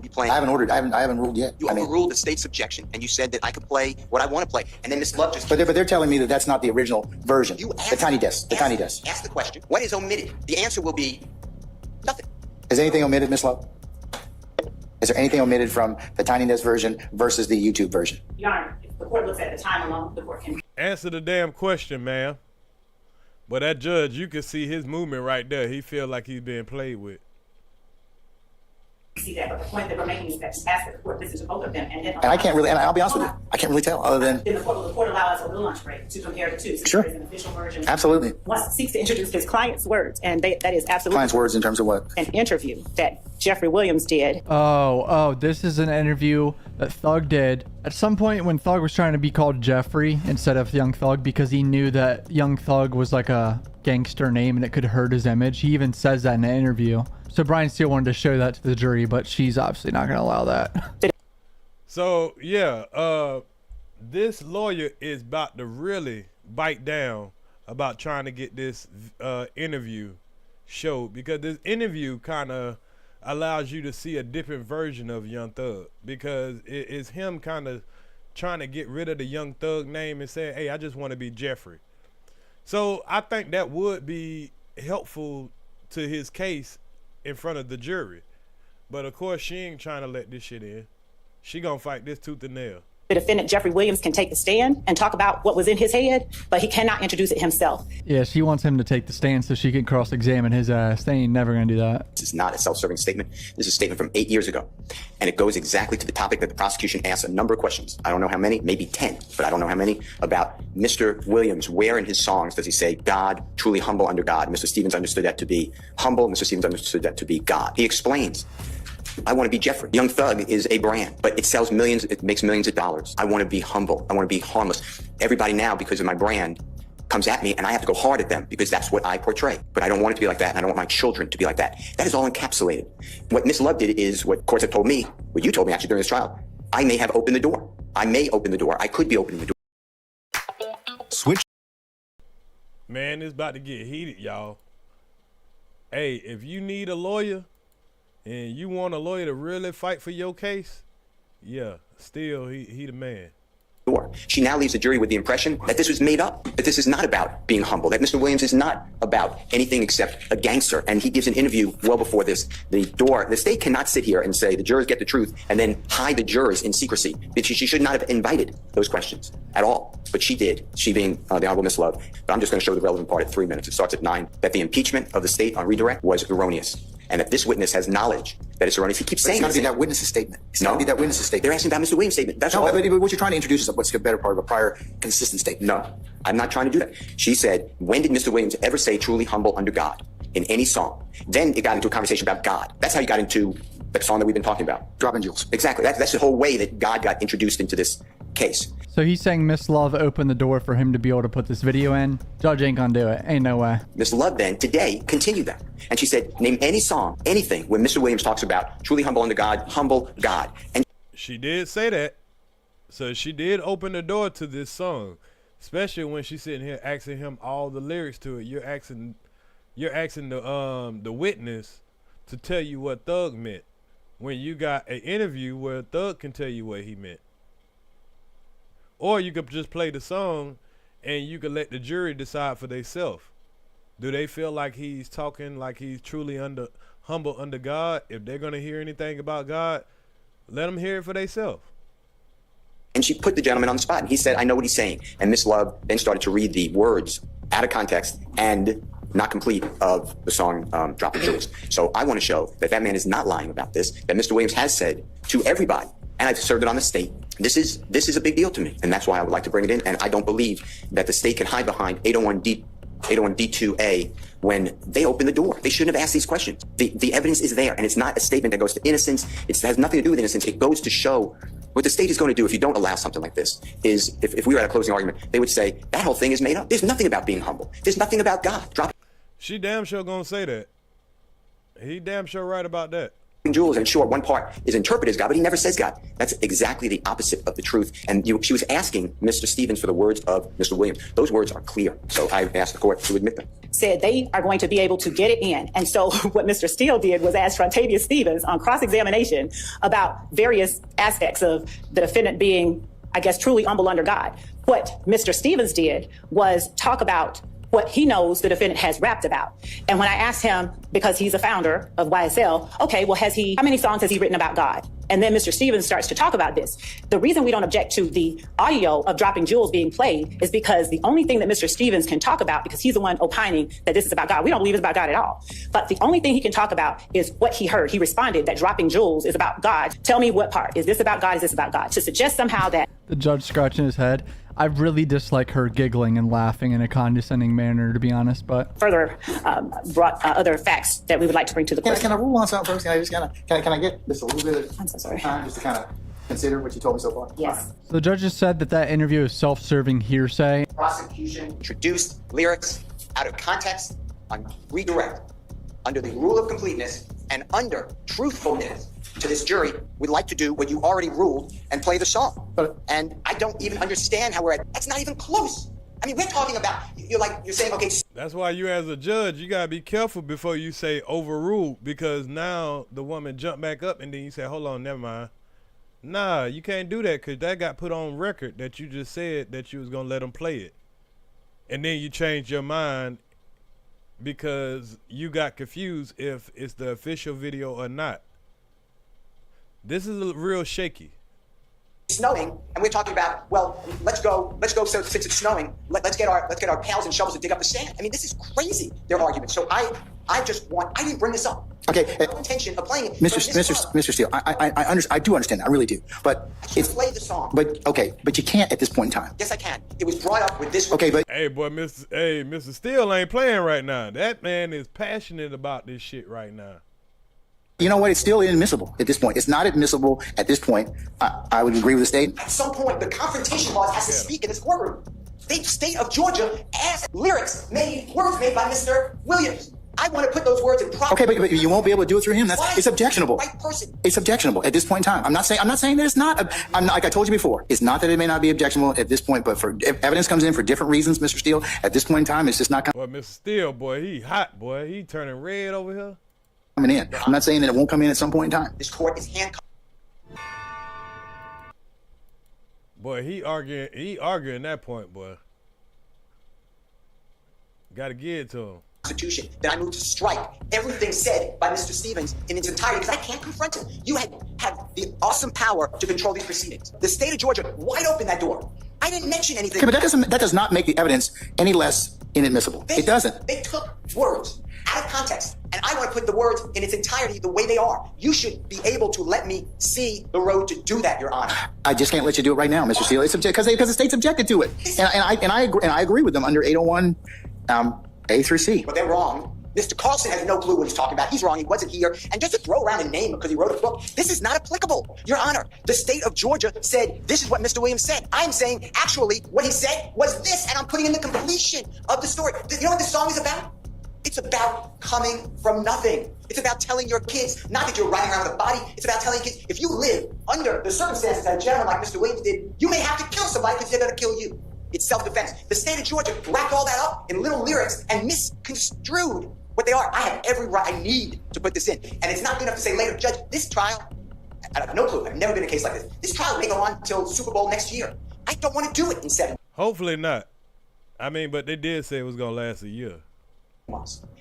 be playing. I haven't ordered. I haven't ruled yet. You overruled the state's objection, and you said that I could play what I want to play. And then Ms. Love just. But they're telling me that that's not the original version. The Tiny Desk. The Tiny Desk. Ask the question. What is omitted? The answer will be nothing. Is anything omitted, Ms. Love? Is there anything omitted from the Tiny Desk version versus the YouTube version? Your Honor, if the court looks at the time alone, the court can answer the damn question, ma'am. But that judge, you can see his movement right there. He feel like he's being played with. see that, but the point that we're making is that ask the court listen to both of them, and then. And I can't really, and I'll be honest with you, I can't really tell other than. Then the court allow us a little lunch break to compare the two. So Sure. There's an official version. Absolutely. Once seeks to introduce his client's words, and that is absolutely. Client's words in terms of what? An interview that Jeffrey Williams did. Oh, this is an interview that Thug did. At some point when Thug was trying to be called Jeffrey instead of Young Thug because he knew that Young Thug was like a gangster name and it could hurt his image. He even says that in an interview. So Brian Steele wanted to show that to the jury, but she's obviously not going to allow that. So, yeah, this lawyer is about to really bite down about trying to get this interview showed, because this interview kind of allows you to see a different version of Young Thug, because it is him kind of trying to get rid of the Young Thug name and saying, hey, I just want to be Jeffrey. So I think that would be helpful to his case in front of the jury. But of course she ain't trying to let this shit in. She gonna fight this tooth and nail. The defendant, Jeffrey Williams, can take the stand and talk about what was in his head, but he cannot introduce it himself. Yeah, she wants him to take the stand so she can cross-examine his ass. They ain't never gonna do that. This is not a self-serving statement. This is a statement from 8 years ago. And it goes exactly to the topic that the prosecution asked a number of questions. I don't know how many, maybe 10, but I don't know how many, about Mr. Williams. Where in his songs does he say, God, truly humble under God? Mr. Stevens understood that to be humble. Mr. Stevens understood that to be God. He explains, I want to be Jeffrey. Young Thug is a brand, but it sells millions, it makes millions of dollars. I want to be humble. I want to be harmless. Everybody now, because of my brand, comes at me and I have to go hard at them because that's what I portray. But I don't want it to be like that, and I don't want my children to be like that. That is all encapsulated. What Miss Love did is what courts have told me, what you told me actually during this trial. I may have opened the door. I may open the door. I could be opening the door. Switch. Man, it's about to get heated, y'all. Hey, if you need a lawyer, and you want a lawyer to really fight for your case, yeah, still, he the man. She now leaves the jury with the impression that this was made up, that this is not about being humble, that Mr. Williams is not about anything except a gangster. And he gives an interview well before this. The state cannot sit here and say the jurors get the truth and then hide the jurors in secrecy. She should not have invited those questions at all. But she did, she being the Honorable Miss Love. But I'm just going to show the relevant part at 3 minutes. It starts at 9, that the impeachment of the state on redirect was erroneous. And that this witness has knowledge that it's erroneous. He keeps saying it's got to be that witness's statement. It's got to be that witness's statement. They're asking about Mr. Williams' statement. That's no, all. but what you're trying to introduce is what's the better part of a prior consistent statement. No, I'm not trying to do that. She said, when did Mr. Williams ever say truly humble under God in any song? Then it got into a conversation about God. That's how you got into the song that we've been talking about. Dropping jewels. Exactly. That's the whole way that God got introduced into this case. So he's saying Miss Love opened the door for him to be able to put this video in. Judge ain't gonna do it. Ain't no way. Miss Love then today continued that. And she said, name any song, anything, where Mr. Williams talks about truly humble under God, humble God. And she did say that. So she did open the door to this song. Especially when she's sitting here asking him all the lyrics to it. You're asking the witness to tell you what Thug meant. When you got an interview where Thug can tell you what he meant. Or you could just play the song and you could let the jury decide for themselves. Do they feel like he's talking like he's truly humble under God? If they're going to hear anything about God, let them hear it for themselves. And she put the gentleman on the spot. And he said, I know what he's saying. And Miss Love then started to read the words out of context and not complete of the song Dropping Jewels. So I want to show that that man is not lying about this, that Mr. Williams has said to everybody, and I've served it on the state, this is a big deal to me. And that's why I would like to bring it in. And I don't believe that the state can hide behind 801D2A when they open the door. They shouldn't have asked these questions. The evidence is there, and it's not a statement that goes to innocence. It has nothing to do with innocence. It goes to show what the state is going to do if you don't allow something like this is, if we were at a closing argument, they would say, that whole thing is made up. There's nothing about being humble. There's nothing about God. She damn sure gonna say that. He damn sure right about that. Jewels, and sure, one part is interpreted as God, but he never says God. That's exactly the opposite of the truth. And she was asking Mr. Stevens for the words of Mr. Williams. Those words are clear. So I asked the court to admit them. Said they are going to be able to get it in. And so what Mr. Steele did was ask Frontavious Stevens on cross-examination about various aspects of the defendant being, I guess, truly humble under God. What Mr. Stevens did was talk about what he knows the defendant has rapped about. And when I asked him, because he's a founder of YSL, okay, well, how many songs has he written about God? And then Mr. Stevens starts to talk about this. The reason we don't object to the audio of Dropping Jewels being played is because the only thing that Mr. Stevens can talk about, because he's the one opining that this is about God, we don't believe it's about God at all. But the only thing he can talk about is what he heard. He responded that Dropping Jewels is about God. Tell me what part. Is this about God? Is this about God? To suggest somehow that... The judge scratching his head. I really dislike her giggling and laughing in a condescending manner, to be honest, but... Further brought other facts that we would like to bring to the court. Can I rule on something first? Can I get just a little bit of I'm so sorry. time just to kind of consider what you told me so far? Yes. So the judge just said that interview is self-serving hearsay. Prosecution introduced lyrics out of context on redirect under the rule of completeness and under truthfulness to this jury. We'd like to do what you already ruled and play the song. And I don't even understand how that's not even close. I mean, we're talking about, you're saying, okay. That's why you as a judge, you gotta be careful before you say overruled, because now the woman jumped back up and then you say, hold on, never mind. Nah, you can't do that, because that got put on record that you just said that you was gonna let them play it. And then you changed your mind because you got confused if it's the official video or not. This is real shaky. snowing, and we're talking about, well, let's go. So since it's snowing, let's get our pails and shovels to dig up the sand. I mean, this is crazy. Their argument. So I didn't bring this up. Okay, no intention of playing it. Mr. Steele, I do understand. I really do. But it's play the song. But you can't at this point in time. Yes, I can. It was brought up with this. Okay, but hey, boy, Mr. Steele ain't playing right now. That man is passionate about this shit right now. You know what? It's still inadmissible at this point. It's not admissible at this point. I would agree with the state. At some point, the confrontation clause has to speak in this courtroom. The state of Georgia has words made by Mr. Williams. I want to put those words in proper. Okay, but you won't be able to do it through him. It's objectionable. Right person. It's objectionable at this point in time. I'm not saying that it's not. I'm not, like I told you before. It's not that it may not be objectionable at this point, but if evidence comes in for different reasons, Mr. Steele, at this point in time, it's just not coming. Boy, Mr. Steele, boy, he hot, boy. He turning red over here. Coming in. I'm not saying that it won't come in at some point in time. This court is handcuffed. Boy, he arguing that point, boy. Gotta give it to him. Constitution, then I move to strike everything said by Mr. Stevens in its entirety because I can't confront him. You have the awesome power to control these proceedings. The state of Georgia, wide open that door. I didn't mention anything. Okay, but that does not make the evidence any less inadmissible. It doesn't. They took words out of context, and I want to put the words in its entirety the way they are. You should be able to let me see the road to do that, Your Honor. I just can't let you do it right now, Mr. Steele. It's because the state's objected to it, and I agree with them under 801. A through C. But they're wrong. Mr. Carlson has no clue what he's talking about. He's wrong. He wasn't here. And just to throw around a name because he wrote a book, this is not applicable. Your Honor, the state of Georgia said this is what Mr. Williams said. I'm saying actually what he said was this, and I'm putting in the completion of the story. You know what this song is about? It's about coming from nothing. It's about telling your kids, not that you're riding around with a body, it's about telling kids, if you live under the circumstances that a gentleman like Mr. Williams did, you may have to kill somebody because they're going to kill you. It's self-defense. The state of Georgia wrapped all that up in little lyrics and misconstrued what they are. I have every right. I need to put this in. And it's not good enough to say later, Judge, this trial, I have no clue. I've never been in a case like this. This trial may go on until Super Bowl next year. I don't want to do it in 7 months. Hopefully not. I mean, but they did say it was going to last a year.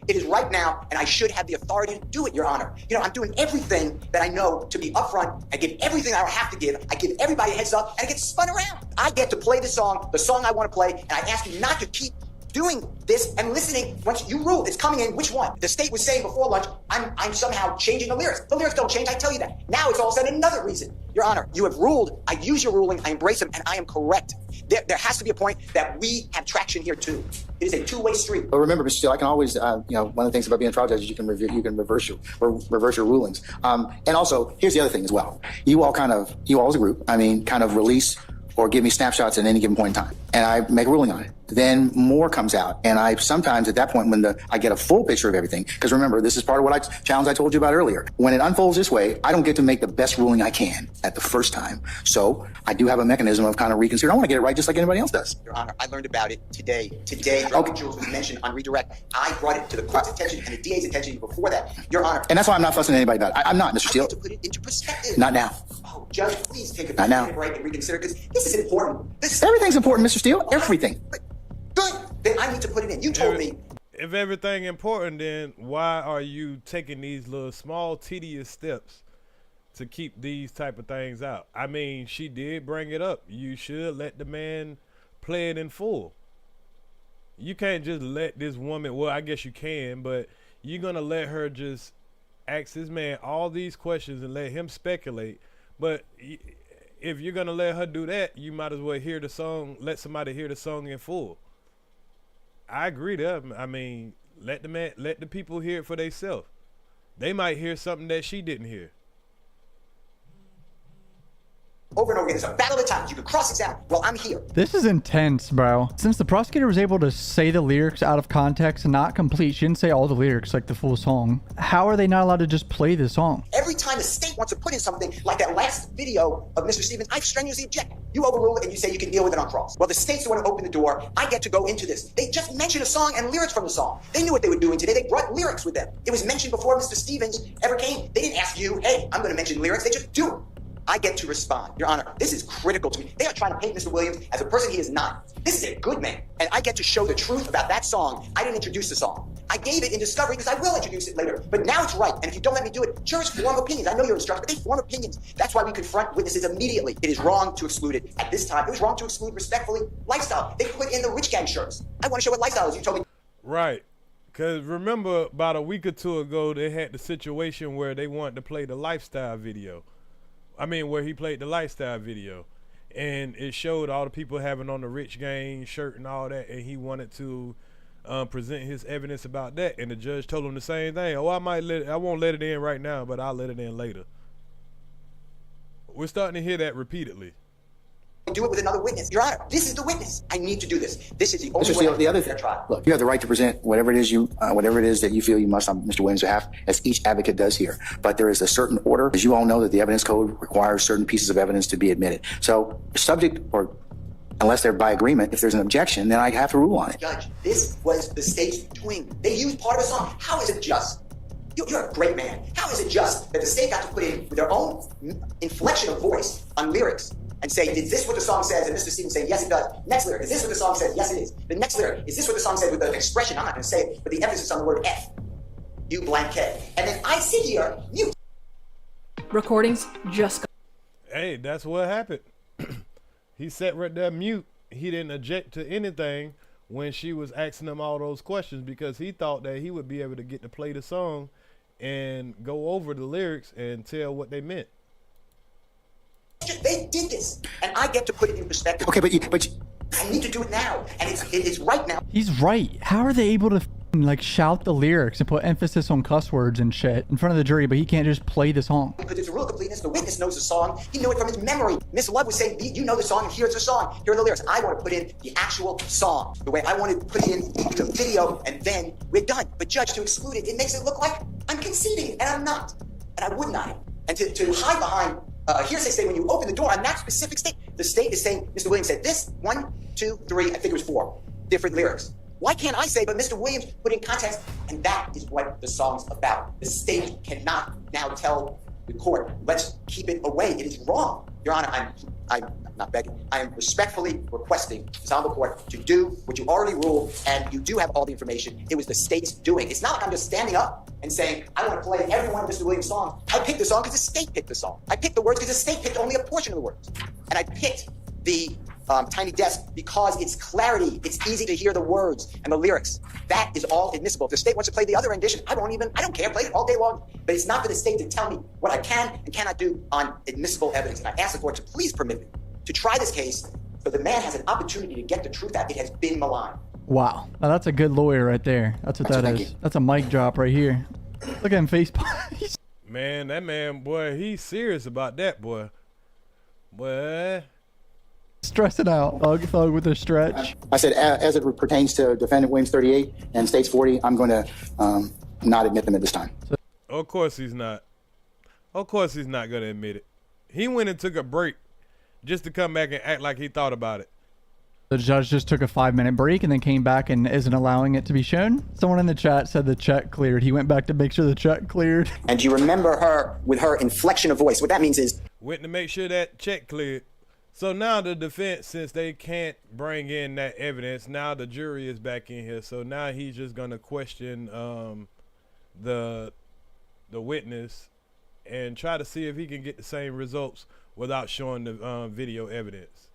It is right now, and I should have the authority to do it, Your Honor. You know, I'm doing everything that I know to be upfront. I give everything I have to give. I give everybody a heads up, and it gets spun around. I get to play the song I want to play, and I ask you not to keep doing this and listening. Once you rule, it's coming in. Which one? The state was saying before lunch, I'm somehow changing the lyrics. The lyrics don't change. I tell you that. Now it's all of a sudden another reason. Your Honor, you have ruled. I use your ruling. I embrace them, and I am correct. There has to be a point that we have traction here too. It is a two-way street. But remember, Mr. Steele, I can always, one of the things about being a trial judge is you can reverse your rulings. And also, here's the other thing as well. You all as a group, kind of release or give me snapshots at any given point in time, and I make a ruling on it. Then more comes out, and I sometimes at that point when I get a full picture of everything, because remember, this is part of what challenge I told you about earlier. When it unfolds this way, I don't get to make the best ruling I can at the first time. So I do have a mechanism of kind of reconsidering. I want to get it right just like anybody else does. Your Honor, I learned about it today. Dropping Jules was mentioned on redirect. I brought it to the court's attention and the DA's attention before that. Your Honor. And that's why I'm not fussing anybody about it. I'm not, Mr. Steele. I want to put it into perspective. Not now. Oh, Judge, please take a minute break and reconsider, because this is important. Everything's important, Mr. Steele. Everything. Good. Then I need to put it in. You told me. If everything important, then why are you taking these little small tedious steps to keep these type of things out? I mean, she did bring it up. You should let the man play it in full. You can't just let this woman, well, I guess you can, but you're going to let her just ask this man all these questions and let him speculate. But if you're going to let her do that, you might as well hear the song, let somebody hear the song in full. I agree there. I mean, let the people hear it for themselves. They might hear something that she didn't hear. Over and over again, it's a battle of the times. You can cross-examine. Well, I'm here. This is intense, bro. Since the prosecutor was able to say the lyrics out of context and not complete, she didn't say all the lyrics like the full song. How are they not allowed to just play the song? Every time the state wants to put in something like that last video of Mr. Stevens, I strenuously object. You overrule it and you say you can deal with it on cross. Well, the state's the one who opened the door. I get to go into this. They just mentioned a song and lyrics from the song. They knew what they were doing today. They brought lyrics with them. It was mentioned before Mr. Stevens ever came. They didn't ask you, hey, I'm going to mention lyrics. They just do it. I get to respond. Your Honor, this is critical to me. They are trying to paint Mr. Williams as a person he is not. This is a good man, and I get to show the truth about that song. I didn't introduce the song. I gave it in discovery because I will introduce it later. But now it's right. And if you don't let me do it, jurors form opinions. I know you're instructed, but they form opinions. That's why we confront witnesses immediately. It is wrong to exclude it. At this time, it was wrong to exclude, respectfully, lifestyle. They put in the rich gang shirts. I want to show what lifestyle is. You told me. Right. Because remember, about a week or two ago, they had the situation where they wanted to play the lifestyle video. I mean, where he played the lifestyle video. And it showed all the people having on the rich gang shirt and all that. And he wanted to present his evidence about that. And the judge told him the same thing. Oh, I won't let it in right now, but I'll let it in later. We're starting to hear that repeatedly. Do it with another witness. Your Honor, this is the witness. I need to do this. This is the only way. The other thing, look, you have the right to present whatever it is that you feel you must on Mr. Williams' behalf, as each advocate does here. But there is a certain order, as you all know, that the evidence code requires certain pieces of evidence to be admitted. So, subject or unless they're by agreement, if there's an objection, then I have to rule on it. Judge, this was the state's doing. They used part of a song. How is it just? You're a great man. How is it just that the state got to put in with their own inflection of voice on lyrics and say, is this what the song says? And Mr. Stevens saying, yes, it does. Next lyric, is this what the song says? Yes, it is. The next lyric, is this what the song says with the expression? I'm not going to say it, but the emphasis on the word F. You blank K. And then I sit here, mute. Recordings just. Hey, that's what happened. He sat right there mute. He didn't object to anything when she was asking him all those questions because he thought that he would be able to get to play the song and go over the lyrics and tell what they meant. They did this, and I get to put it in perspective. Okay, but I need to do it now, and it is right now. He's right. How are they able to like shout the lyrics and put emphasis on cuss words and shit in front of the jury, but he can't just play the song? Because it's a rule of completeness. The witness knows the song. He knew it from his memory. Miss Love was saying, you know the song, and here's the song. Here are the lyrics. I want to put in the actual song, the way I wanted to put it in the video, and then we're done. But Judge, to exclude it, it makes it look like I'm conceding, and I'm not. And I would not. And to hide behind hearsay statement, when you open the door on that specific state, the state is saying, Mr. Williams said this, 1, 2, 3, I think it was 4 different lyrics. Why can't I say, but Mr. Williams put in context, and that is what the song's about. The state cannot now tell the court, let's keep it away. It is wrong. Your Honor, I'm not begging. I am respectfully requesting the Honorable Court to do what you already ruled, and you do have all the information. It was the state's doing. It's not like I'm just standing up and saying, I want to play every one of Mr. Williams' songs. I picked the song because the state picked the song. I picked the words because the state picked only a portion of the words. And I picked the tiny desk because it's clarity. It's easy to hear the words and the lyrics. That is all admissible. If the state wants to play the other rendition, I don't care. Play it all day long. But it's not for the state to tell me what I can and cannot do on admissible evidence. And I ask the court to please permit me to try this case so the man has an opportunity to get the truth out. It has been maligned. Wow. Now that's a good lawyer right there. That's what that is. That's a mic drop right here. Look at him face. Man, that man, boy, he's serious about that, boy. Boy. Stressing out. Thug with a stretch. I said, as it pertains to defendant Williams 38 and states 40, I'm going to not admit them at this time. Of course he's not. Of course he's not going to admit it. He went and took a break just to come back and act like he thought about it. The judge just took a 5-minute break and then came back and isn't allowing it to be shown. Someone in the chat said the check cleared. He went back to make sure the check cleared. And do you remember her with her inflection of voice? What that means is... Went to make sure that check cleared. So now the defense, since they can't bring in that evidence, now the jury is back in here. So now he's just going to question the witness and try to see if he can get the same results without showing the video evidence.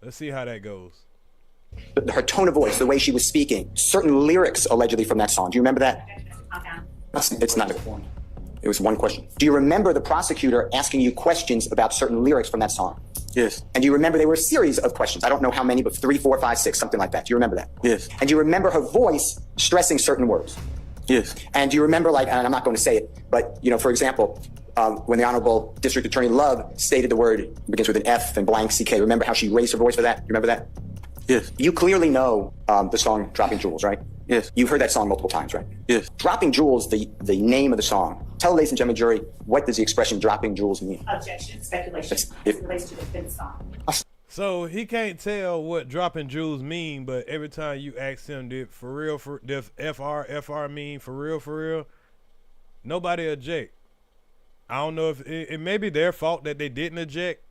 Let's see how that goes. Her tone of voice, the way she was speaking, certain lyrics allegedly from that song. Do you remember that? It's not a point. It was one question. Do you remember the prosecutor asking you questions about certain lyrics from that song? Yes. And do you remember they were a series of questions? I don't know how many, but 3, 4, 5, 6, something like that. Do you remember that? Yes. And do you remember her voice stressing certain words? Yes. And do you remember, like, and I'm not going to say it, but, you know, for example, when the Honorable District Attorney Love stated the word, it begins with an F and blank CK. Remember how she raised her voice for that? You remember that? Yes. You clearly know the song Dropping Jewels, right? Yes. You've heard that song multiple times, right? Yes. Dropping Jewels, the name of the song. Tell ladies and gentlemen, jury, what does the expression Dropping Jewels mean? Objection, speculation. It relates to the defense song. So he can't tell what dropping jewels mean, but every time you ask him, did FR mean for real, nobody object. I don't know if it may be their fault that they didn't object,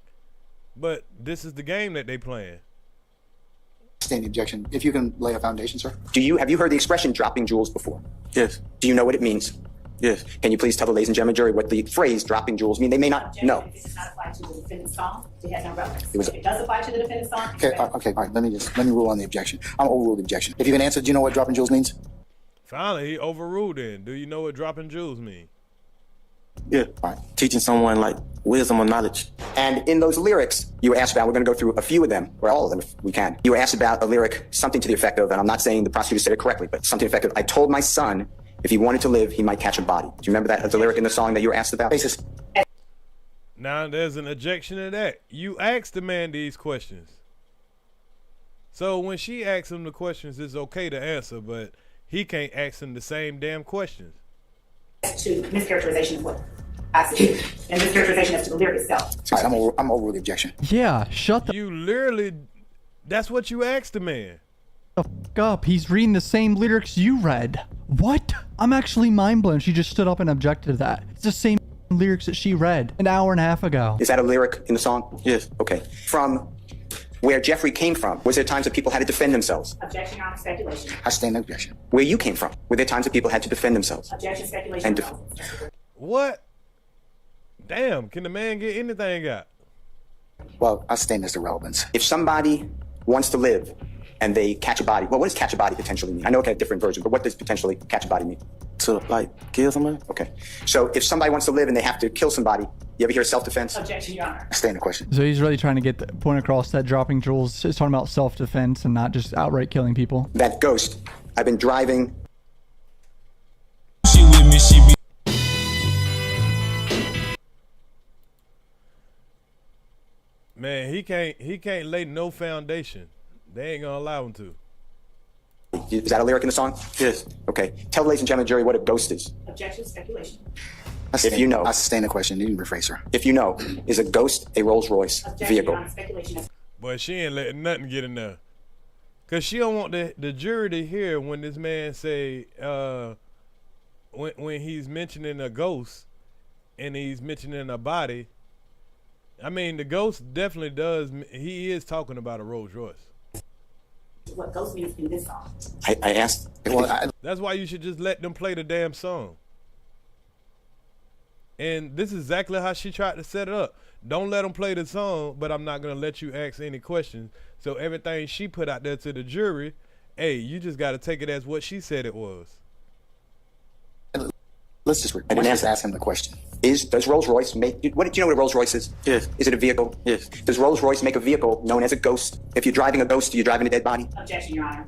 but this is the game that they playing. sustain the objection. If you can lay a foundation, sir. Have you heard the expression dropping jewels before? Yes. Do you know what it means? Yes. Can you please tell the ladies and gentlemen jury what the phrase dropping jewels mean? They may not know. If it does not apply to the defendant's song, it has no relevance. It was- If it does apply to the defendant's song, Okay, okay, all right. Let me rule on the objection. I'm overrule the objection. If you can answer, do you know what dropping jewels means? Finally, he overruled it. Do you know what dropping jewels mean? Yeah. All right. Teaching someone like wisdom or knowledge. And in those lyrics, you were asked about, we're going to go through a few of them, or all of them if we can. You were asked about a lyric, something to the effect of, and I'm not saying the prosecutor said it correctly, but something to the effect of, I told my son if he wanted to live, he might catch a body. Do you remember that as the lyric in the song that you were asked about? Basis. Now, there's an objection to that. You asked the man these questions. So when she asks him the questions, it's okay to answer, but he can't ask him the same damn questions. to mischaracterization of what I see, and mischaracterization as to the lyric itself. All right, I'm over the objection. Yeah, shut the You literally, that's what you asked the man. fuck up. He's reading the same lyrics you read. What? I'm actually mind blown. She just stood up and objected to that. It's the same lyrics that she read an hour and a half ago. Is that a lyric in the song? Yes. Okay. From where Jeffrey came from, was there times that people had to defend themselves? Objection, Your Honor, speculation. I stand the objection. Where you came from, were there times that people had to defend themselves? Objection, speculation. And What? Damn, can the man get anything out? Well, I stand as the relevance. If somebody wants to live and they catch a body, well, what does catch a body potentially mean? I know it can have different versions, but what does potentially catch a body mean? To like kill somebody? Okay. So if somebody wants to live and they have to kill somebody, you ever hear self-defense? Objection, Your Honor. I stand the question. So he's really trying to get the point across that dropping jewels is talking about self-defense and not just outright killing people. That ghost, I've been driving. She with me, she be. Man, he can't lay no foundation. They ain't gonna allow him to. Is that a lyric in the song? Yes. Okay. Tell the ladies and gentlemen, jury, what a ghost is. Objection, speculation. If you know. I sustain the question. You can rephrase, sir. If you know, is a ghost a Rolls Royce Objection, vehicle? Your Honor, speculation. But she ain't letting nothing get in there. Cause she don't want the jury to hear when this man say, when he's mentioning a ghost and he's mentioning a body. I mean, the ghost definitely does. He is talking about a Rolls Royce. What ghost means in this song. I asked. That's why you should just let them play the damn song. And this is exactly how she tried to set it up. Don't let them play the song, but I'm not going to let you ask any questions. So everything she put out there to the jury, hey, you just got to take it as what she said it was. Let's just ask him the question. Does Rolls Royce make, do you know what a Rolls Royce is? Yes. Is it a vehicle? Yes. Does Rolls Royce make a vehicle known as a ghost? If you're driving a ghost, are you driving a dead body? Objection, Your Honor.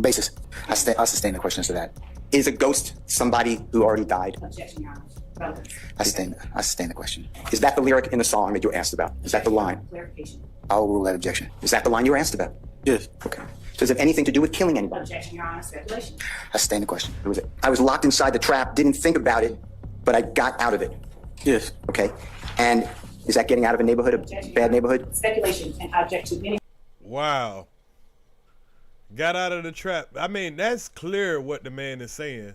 Basis. I sustain the question as to that. Is a ghost somebody who already died? Objection, Your Honor. Relevance. I sustain the question. Is that the lyric in the song that you were asked about? Is that the line? Clarification. I'll rule that objection. Is that the line you were asked about? Yes. Okay. Does it have anything to do with killing anybody? Objection, Your Honor. Speculation. I sustain the question. I was locked inside the trap, didn't think about it, but I got out of it. Yes. Okay. And is that getting out of a neighborhood, a bad neighborhood? Speculation, and I object to any. Wow. Got out of the trap. I mean, that's clear what the man is saying,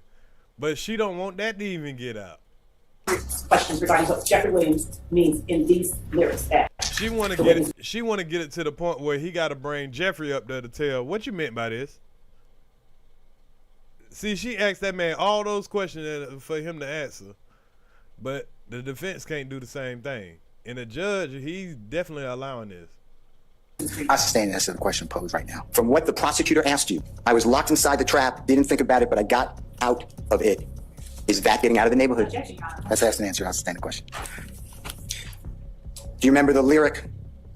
but she don't want that to even get out. Questions regarding what Jeffrey Williams means in these lyrics. She want to get it. She want to get it to the point where he got to bring Jeffrey up there to tell what you meant by this. See, she asked that man all those questions for him to answer, but the defense can't do the same thing. And the judge, he's definitely allowing this. I sustain that's the question posed right now. From what the prosecutor asked you, I was locked inside the trap, didn't think about it, but I got out of it. Is that getting out of the neighborhood? That's an answer. I sustain the question. Do you remember the lyric?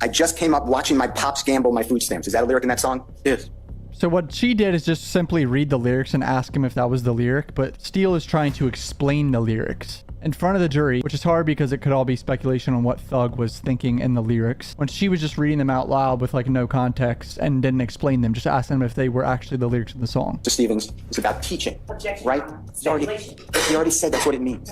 I just came up watching my pops gamble my food stamps. Is that a lyric in that song? Yes. So what she did is just simply read the lyrics and ask him if that was the lyric, but Steele is trying to explain the lyrics in front of the jury, which is hard because it could all be speculation on what Thug was thinking in the lyrics, when she was just reading them out loud with like no context and didn't explain them, just asked them if they were actually the lyrics of the song. Mr. Stevens, it's about teaching, Objection, right? He already said that's what it means.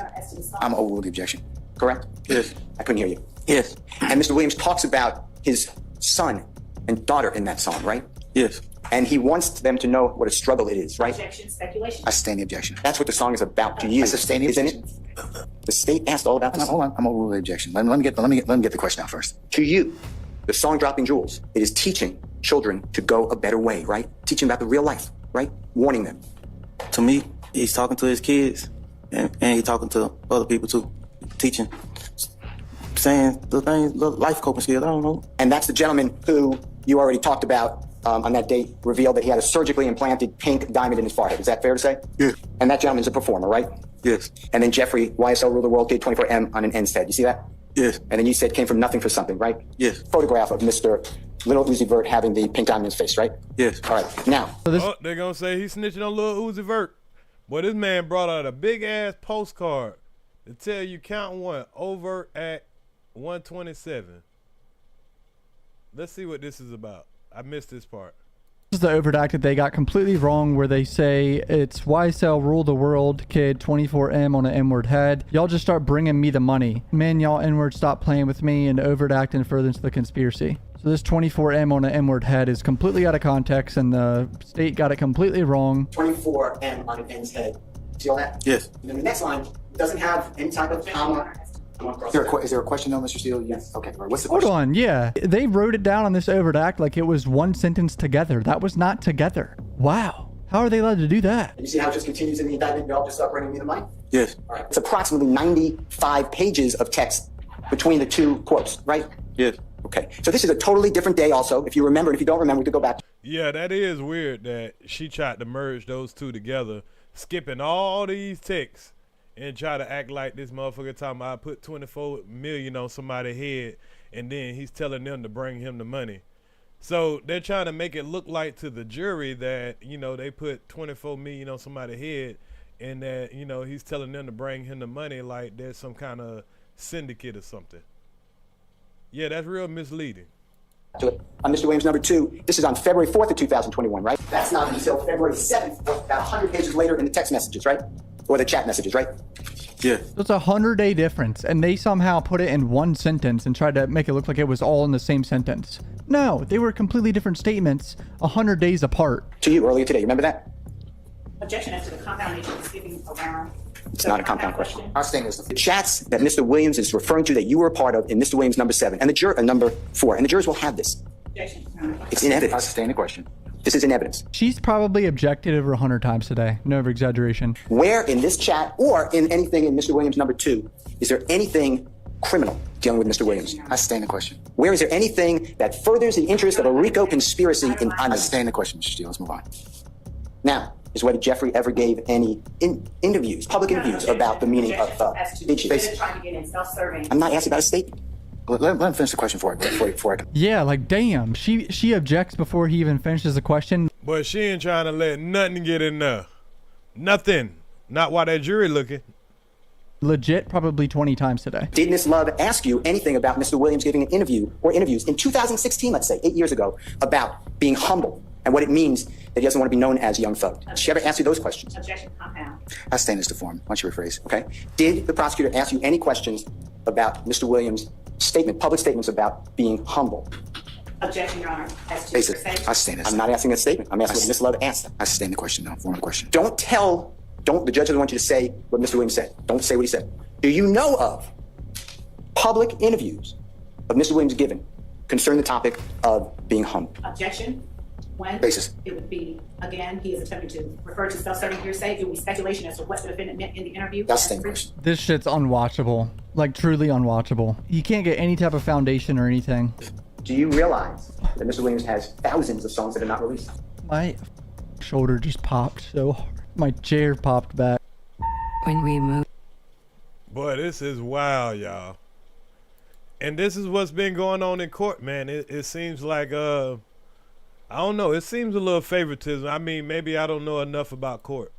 I'm overruled the objection. Correct? Yes. I couldn't hear you. Yes. And Mr. Williams talks about his son and daughter in that song, right? Yes. And he wants them to know what a struggle it is, right? Objection, speculation. I sustain the objection. That's what the song is about to you, I sustain the isn't objection. it? The state asked all about this. Hold on. I'm overruled the objection. Let me get the question out first. To you, the song Dropping Jewels, it is teaching children to go a better way, right? Teaching about the real life, right? Warning them. To me, he's talking to his kids, and he's talking to other people too, teaching, saying the things, the life coping skills, I don't know. And that's the gentleman who you already talked about on that date, revealed that he had a surgically implanted pink diamond in his forehead. Is that fair to say? Yeah. And that gentleman's a performer, right? Yes. And then Jeffrey, YSL Rule the World, did 24M on an N's head. You see that? Yes. And then you said came from nothing for something, right? Yes. Photograph of Mr. Little Uzi Vert having the pink diamond in his face, right? Yes. All right. Now. Oh, they're going to say he's snitching on Lil Uzi Vert. Boy, this man brought out a big-ass postcard to tell you count one, overt at 127. Let's see what this is about. I missed this part. This is the overt act that they got completely wrong, where they say it's YSL Rule the World kid 24M on an N-word head. Y'all just start bringing me the money. Man, y'all N-word stop playing with me, and overt act and further into the conspiracy. So this 24M on an N-word head is completely out of context, and the state got it completely wrong. 24M on an N's head. See all that? Yes. And then the next line doesn't have any type of comma. Is there a question though, Mr. Steele? Yes. Okay. All right. What's the Hold question? on, yeah. They wrote it down on this overt act like it was one sentence together. That was not together. Wow. How are they allowed to do that? And you see how it just continues in the indictment? Y'all just start bringing me the money? Yes. All right. It's approximately 95 pages of text between the two quotes, right? Yes. Okay. So this is a totally different day also. If you remember, and if you don't remember, we could go back. Yeah, that is weird that she tried to merge those two together, skipping all these texts and try to act like this motherfucker talking about I put 24 million on somebody's head, and then he's telling them to bring him the money. So they're trying to make it look like to the jury that, you know, they put 24 million on somebody's head, and that, you know, he's telling them to bring him the money like there's some kind of syndicate or something. Yeah, that's real misleading. To it. On Mr. Williams number 2, this is on February 4th of 2021, right? That's not until February 7th, about 100 pages later in the text messages, right? Or the chat messages, right? Yeah. It's a 100-day difference, and they somehow put it in one sentence and tried to make it look like it was all in the same sentence. No, they were completely different statements 100 days apart. To you earlier today, remember that? Objection as to the compound nature of skipping around. It's not a compound question. Our statement is The chats that Mr. Williams is referring to that you were a part of in Mr. Williams number 7 and the number 4, and the jurors will have this. Objection. It's in I evidence. sustain the question. This is in evidence. She's probably objected over 100 times today. No over-exaggeration. Where in this chat or in anything in Mr. Williams number 2 is there anything criminal dealing with Mr. Williams? I sustain the question. Where is there anything that furthers the interest of a RICO conspiracy in I sustain the question, Mr. Steele. Let's move on. Now, is whether Jeffrey ever gave any interviews, public interviews about the meaning of bitches. Trying to get in self-serving. I'm not asking about a statement. Let him finish the question before I can. Yeah, like, damn. She objects before he even finishes the question. But she ain't trying to let nothing get in there. Nothing. Not while that jury looking. Legit, probably 20 times today. Did Miss Love ask you anything about Mr. Williams giving an interview or interviews in 2016, let's say, 8 years ago, about being humble and what it means that he doesn't want to be known as a young thug? Did she ever ask you those questions? Objection compound. I sustain this to form. Why don't you rephrase? Okay. Did the prosecutor ask you any questions about Mr. Williams' public statements about being humble? Objection, Your Honor. As to Basic. I sustain this. I'm not asking a statement. I'm asking what Miss Love asked. I sustain the question, though. Form of the question. The judge doesn't want you to say what Mr. Williams said. Don't say what he said. Do you know of public interviews of Mr. Williams given concerning the topic of being humble? Objection. When Basis. it would be, again, he is attempting to refer to self-serving hearsay. It would be speculation as to what the defendant meant in the interview. That's the same question. This shit's unwatchable. Like, truly unwatchable. You can't get any type of foundation or anything. Do you realize that Mr. Williams has thousands of songs that are not released? My shoulder just popped so hard. My chair popped back. When we move. Boy, this is wild, y'all. And this is what's been going on in court, man. It seems like, I don't know. It seems a little favoritism. I mean, maybe I don't know enough about court.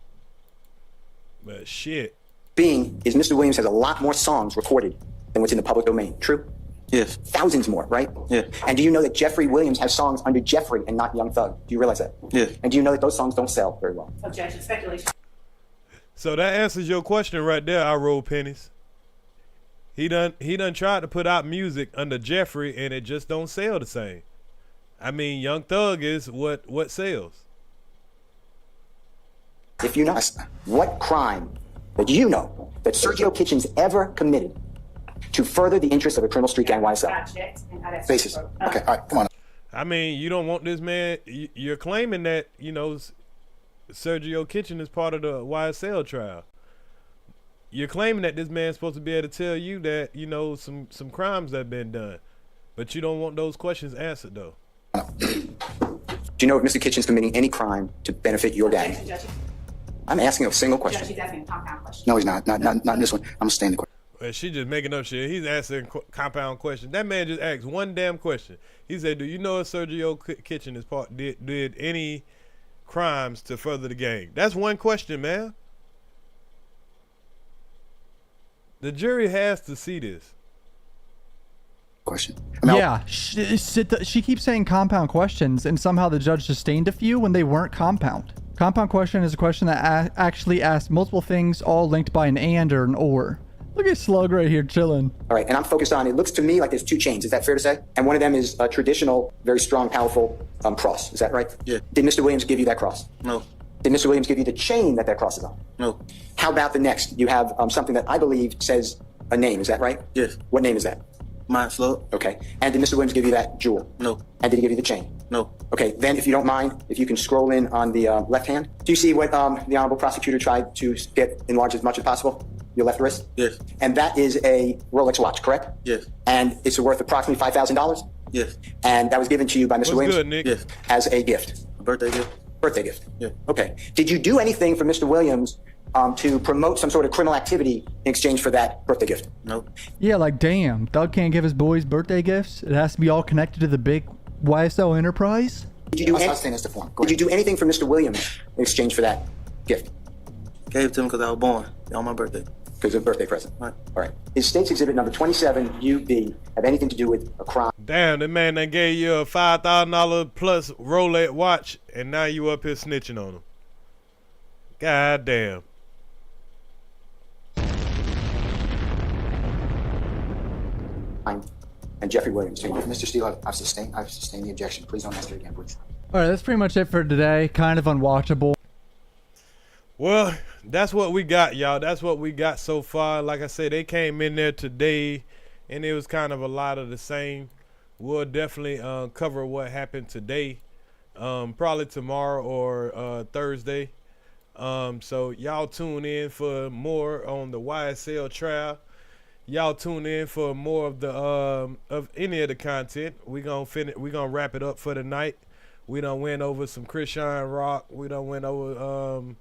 But shit. Is Mr. Williams has a lot more songs recorded than what's in the public domain. True? Yes. Thousands more, right? Yeah. And do you know that Jeffrey Williams has songs under Jeffrey and not Young Thug? Do you realize that? Yeah. And do you know that those songs don't sell very well? Objection. Speculation. So that answers your question right there, I roll pennies. He done tried to put out music under Jeffrey and it just don't sell the same. I mean, Young Thug is what sells. If you know what crime that you know that Sergio Kitchens ever committed to further the interests of a criminal street gang YSL. Basis. Okay, all right, come on. I mean, you don't want this man. You're claiming that, you know, Sergio Kitchen is part of the YSL trial. You're claiming that this man's supposed to be able to tell you that, you know, some crimes that have been done. But you don't want those questions answered, though. Do you know if Mr. Kitchen's committing any crime to benefit your gang? I'm asking a single question. She's asking a compound question. No, he's not. Not in this one. I'm staying the question. Well, she just making up shit. He's asking compound questions. That man just asked one damn question. He said, "Do you know if Sergio Kitchen is did any crimes to further the gang?" That's one question, man. The jury has to see this. Question. Yeah, she keeps saying compound questions, and somehow the judge sustained a few when they weren't compound. Compound question is a question that actually asks multiple things, all linked by an and or an or. Look at Slug right here chilling. All right, and I'm focused on, it looks to me like there's two chains. Is that fair to say? And one of them is a traditional, very strong, powerful cross. Is that right? Yeah. Did Mr. Williams give you that cross? No. Did Mr. Williams give you the chain that cross is on? No. How about the next? You have something that I believe says a name. Is that right? Yes. What name is that? Mine, Slug. Okay. And did Mr. Williams give you that jewel? No. And did he give you the chain? No. Okay, then if you don't mind, if you can scroll in on the left hand. Do you see what the Honorable Prosecutor tried to get enlarged as much as possible? Your left wrist? Yes. And that is a Rolex watch, correct? Yes. And it's worth approximately $5,000? Yes. And that was given to you by Mr. Williams? Good, Nick? Yes. As a gift? A birthday gift? Birthday gift? Yeah. Okay. Did you do anything for Mr. Williams to promote some sort of criminal activity in exchange for that birthday gift? No. Yeah, like damn, Doug can't give his boys birthday gifts. It has to be all connected to the big YSL enterprise. Did you do I'll stay in this form. Did you do anything for Mr. Williams in exchange for that gift? Gave it to him because I was born on my birthday. Because of a birthday present. Right. All right. Is State's Exhibit number 27UB have anything to do with a crime? Damn, that man that gave you a $5,000 plus Rolex watch, and now you up here snitching on him. God damn. And Jeffrey Williams. Mr. Steele, I've sustained the objection. Please don't ask it again, please. All right, that's pretty much it for today. Kind of unwatchable. Well, that's what we got, y'all. That's what we got so far. Like I said, they came in there today, and it was kind of a lot of the same. We'll definitely cover what happened today, probably tomorrow or Thursday. So y'all tune in for more on the YSL trial. Y'all tune in for more of the of any of the content. We gonna wrap it up for the night. We done went over some Christian Rock. We done went over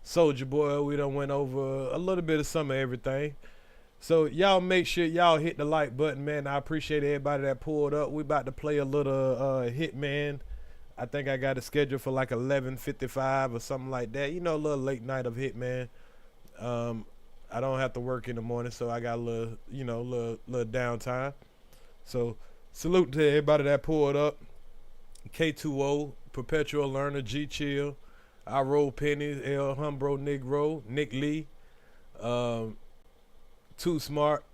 Soulja Boy. We done went over a little bit of some of everything. So y'all make sure y'all hit the like button, man. I appreciate everybody that pulled up. We about to play a little Hitman. I think I got it scheduled for like 11:55 or something like that. You know, a little late night of Hitman. I don't have to work in the morning, so I got a little, you know, little downtime. So salute to everybody that pulled up. K2O, Perpetual Learner, G Chill, I Roll Pennies, El Humbro Negro, Nick Lee, Too Smart.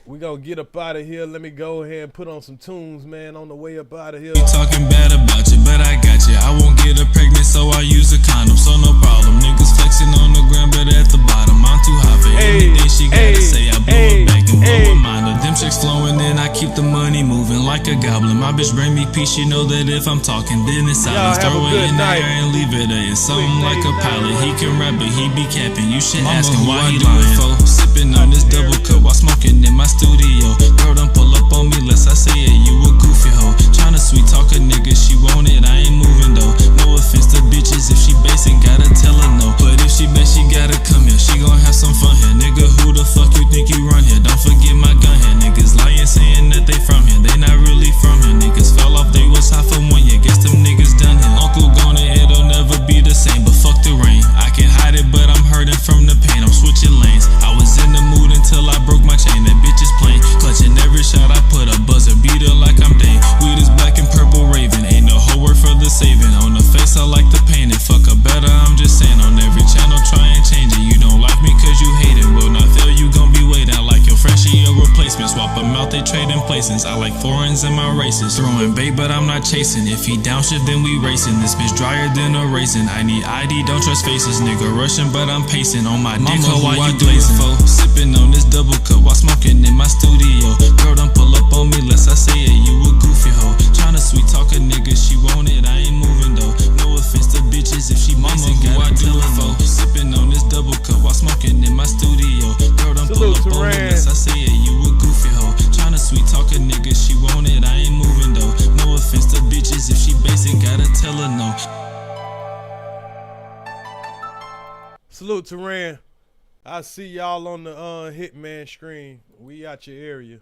We gonna get up out of here. Let me go ahead and put on some tunes, man, on the way up out of here. You talking bad about you, but I got you. I won't get her pregnant, so I use a condom, so no problem. Niggas flexing on the ground, but at the bottom, I'm too hot for anything she gotta say. I blow her back and blow her mind. Them checks flowing, and I keep the money moving like a goblin. My bitch bring me peace, you know that if I'm talking, then it's silence. Throw it in the air and leave it there. It's something like a pilot. He can rap, but he be capping. You should ask him why he lying. Sipping on this double cup while smoking in my studio. Girl, don't pull up on me lest I say it, you a goofy hoe. Tryna sweet talk a nigga, she want it, I ain't moving though. No offense to bitches, if she basic, gotta tell her no. But if she bet she gotta come here, she gon' have some fun here. Nigga, who the fuck you think you run here? Don't forget my gun here. Niggas lying saying that they from here, they not really from here. Niggas fell off, they was hot for 1 year, guess them niggas done here. Uncle gone and it'll never be the same, but fuck the rain. I can hide it, but I'm hurting from the pain, I'm switching lanes. I was in the mood until I broke my chain, that bitch is plain. Clutching every shot I put, a buzzer beater like I'm Dane. Weed is black and purple raven, ain't no whole word for the saving. On the face I like the paint it, fuck a better, I'm just saying. On every channel try and change it, you don't like me cause you hate it. Will not feel you gon' be waiting, I like your freshie or replacement. Swap them out, they trading places, I like foreigns in my races. Throwing bait but I'm not chasing, if he down shit then we racing. This bitch drier than a raisin, I need ID, don't trust faces. Nigga rushing but I'm pacing, on my dick hoe while you blazing. Sipping on this double cup while smoking in my studio. Girl, don't pull up on me lest I say it, you tell her no. Salute to Ran. I see y'all on the Hitman screen. We out your area.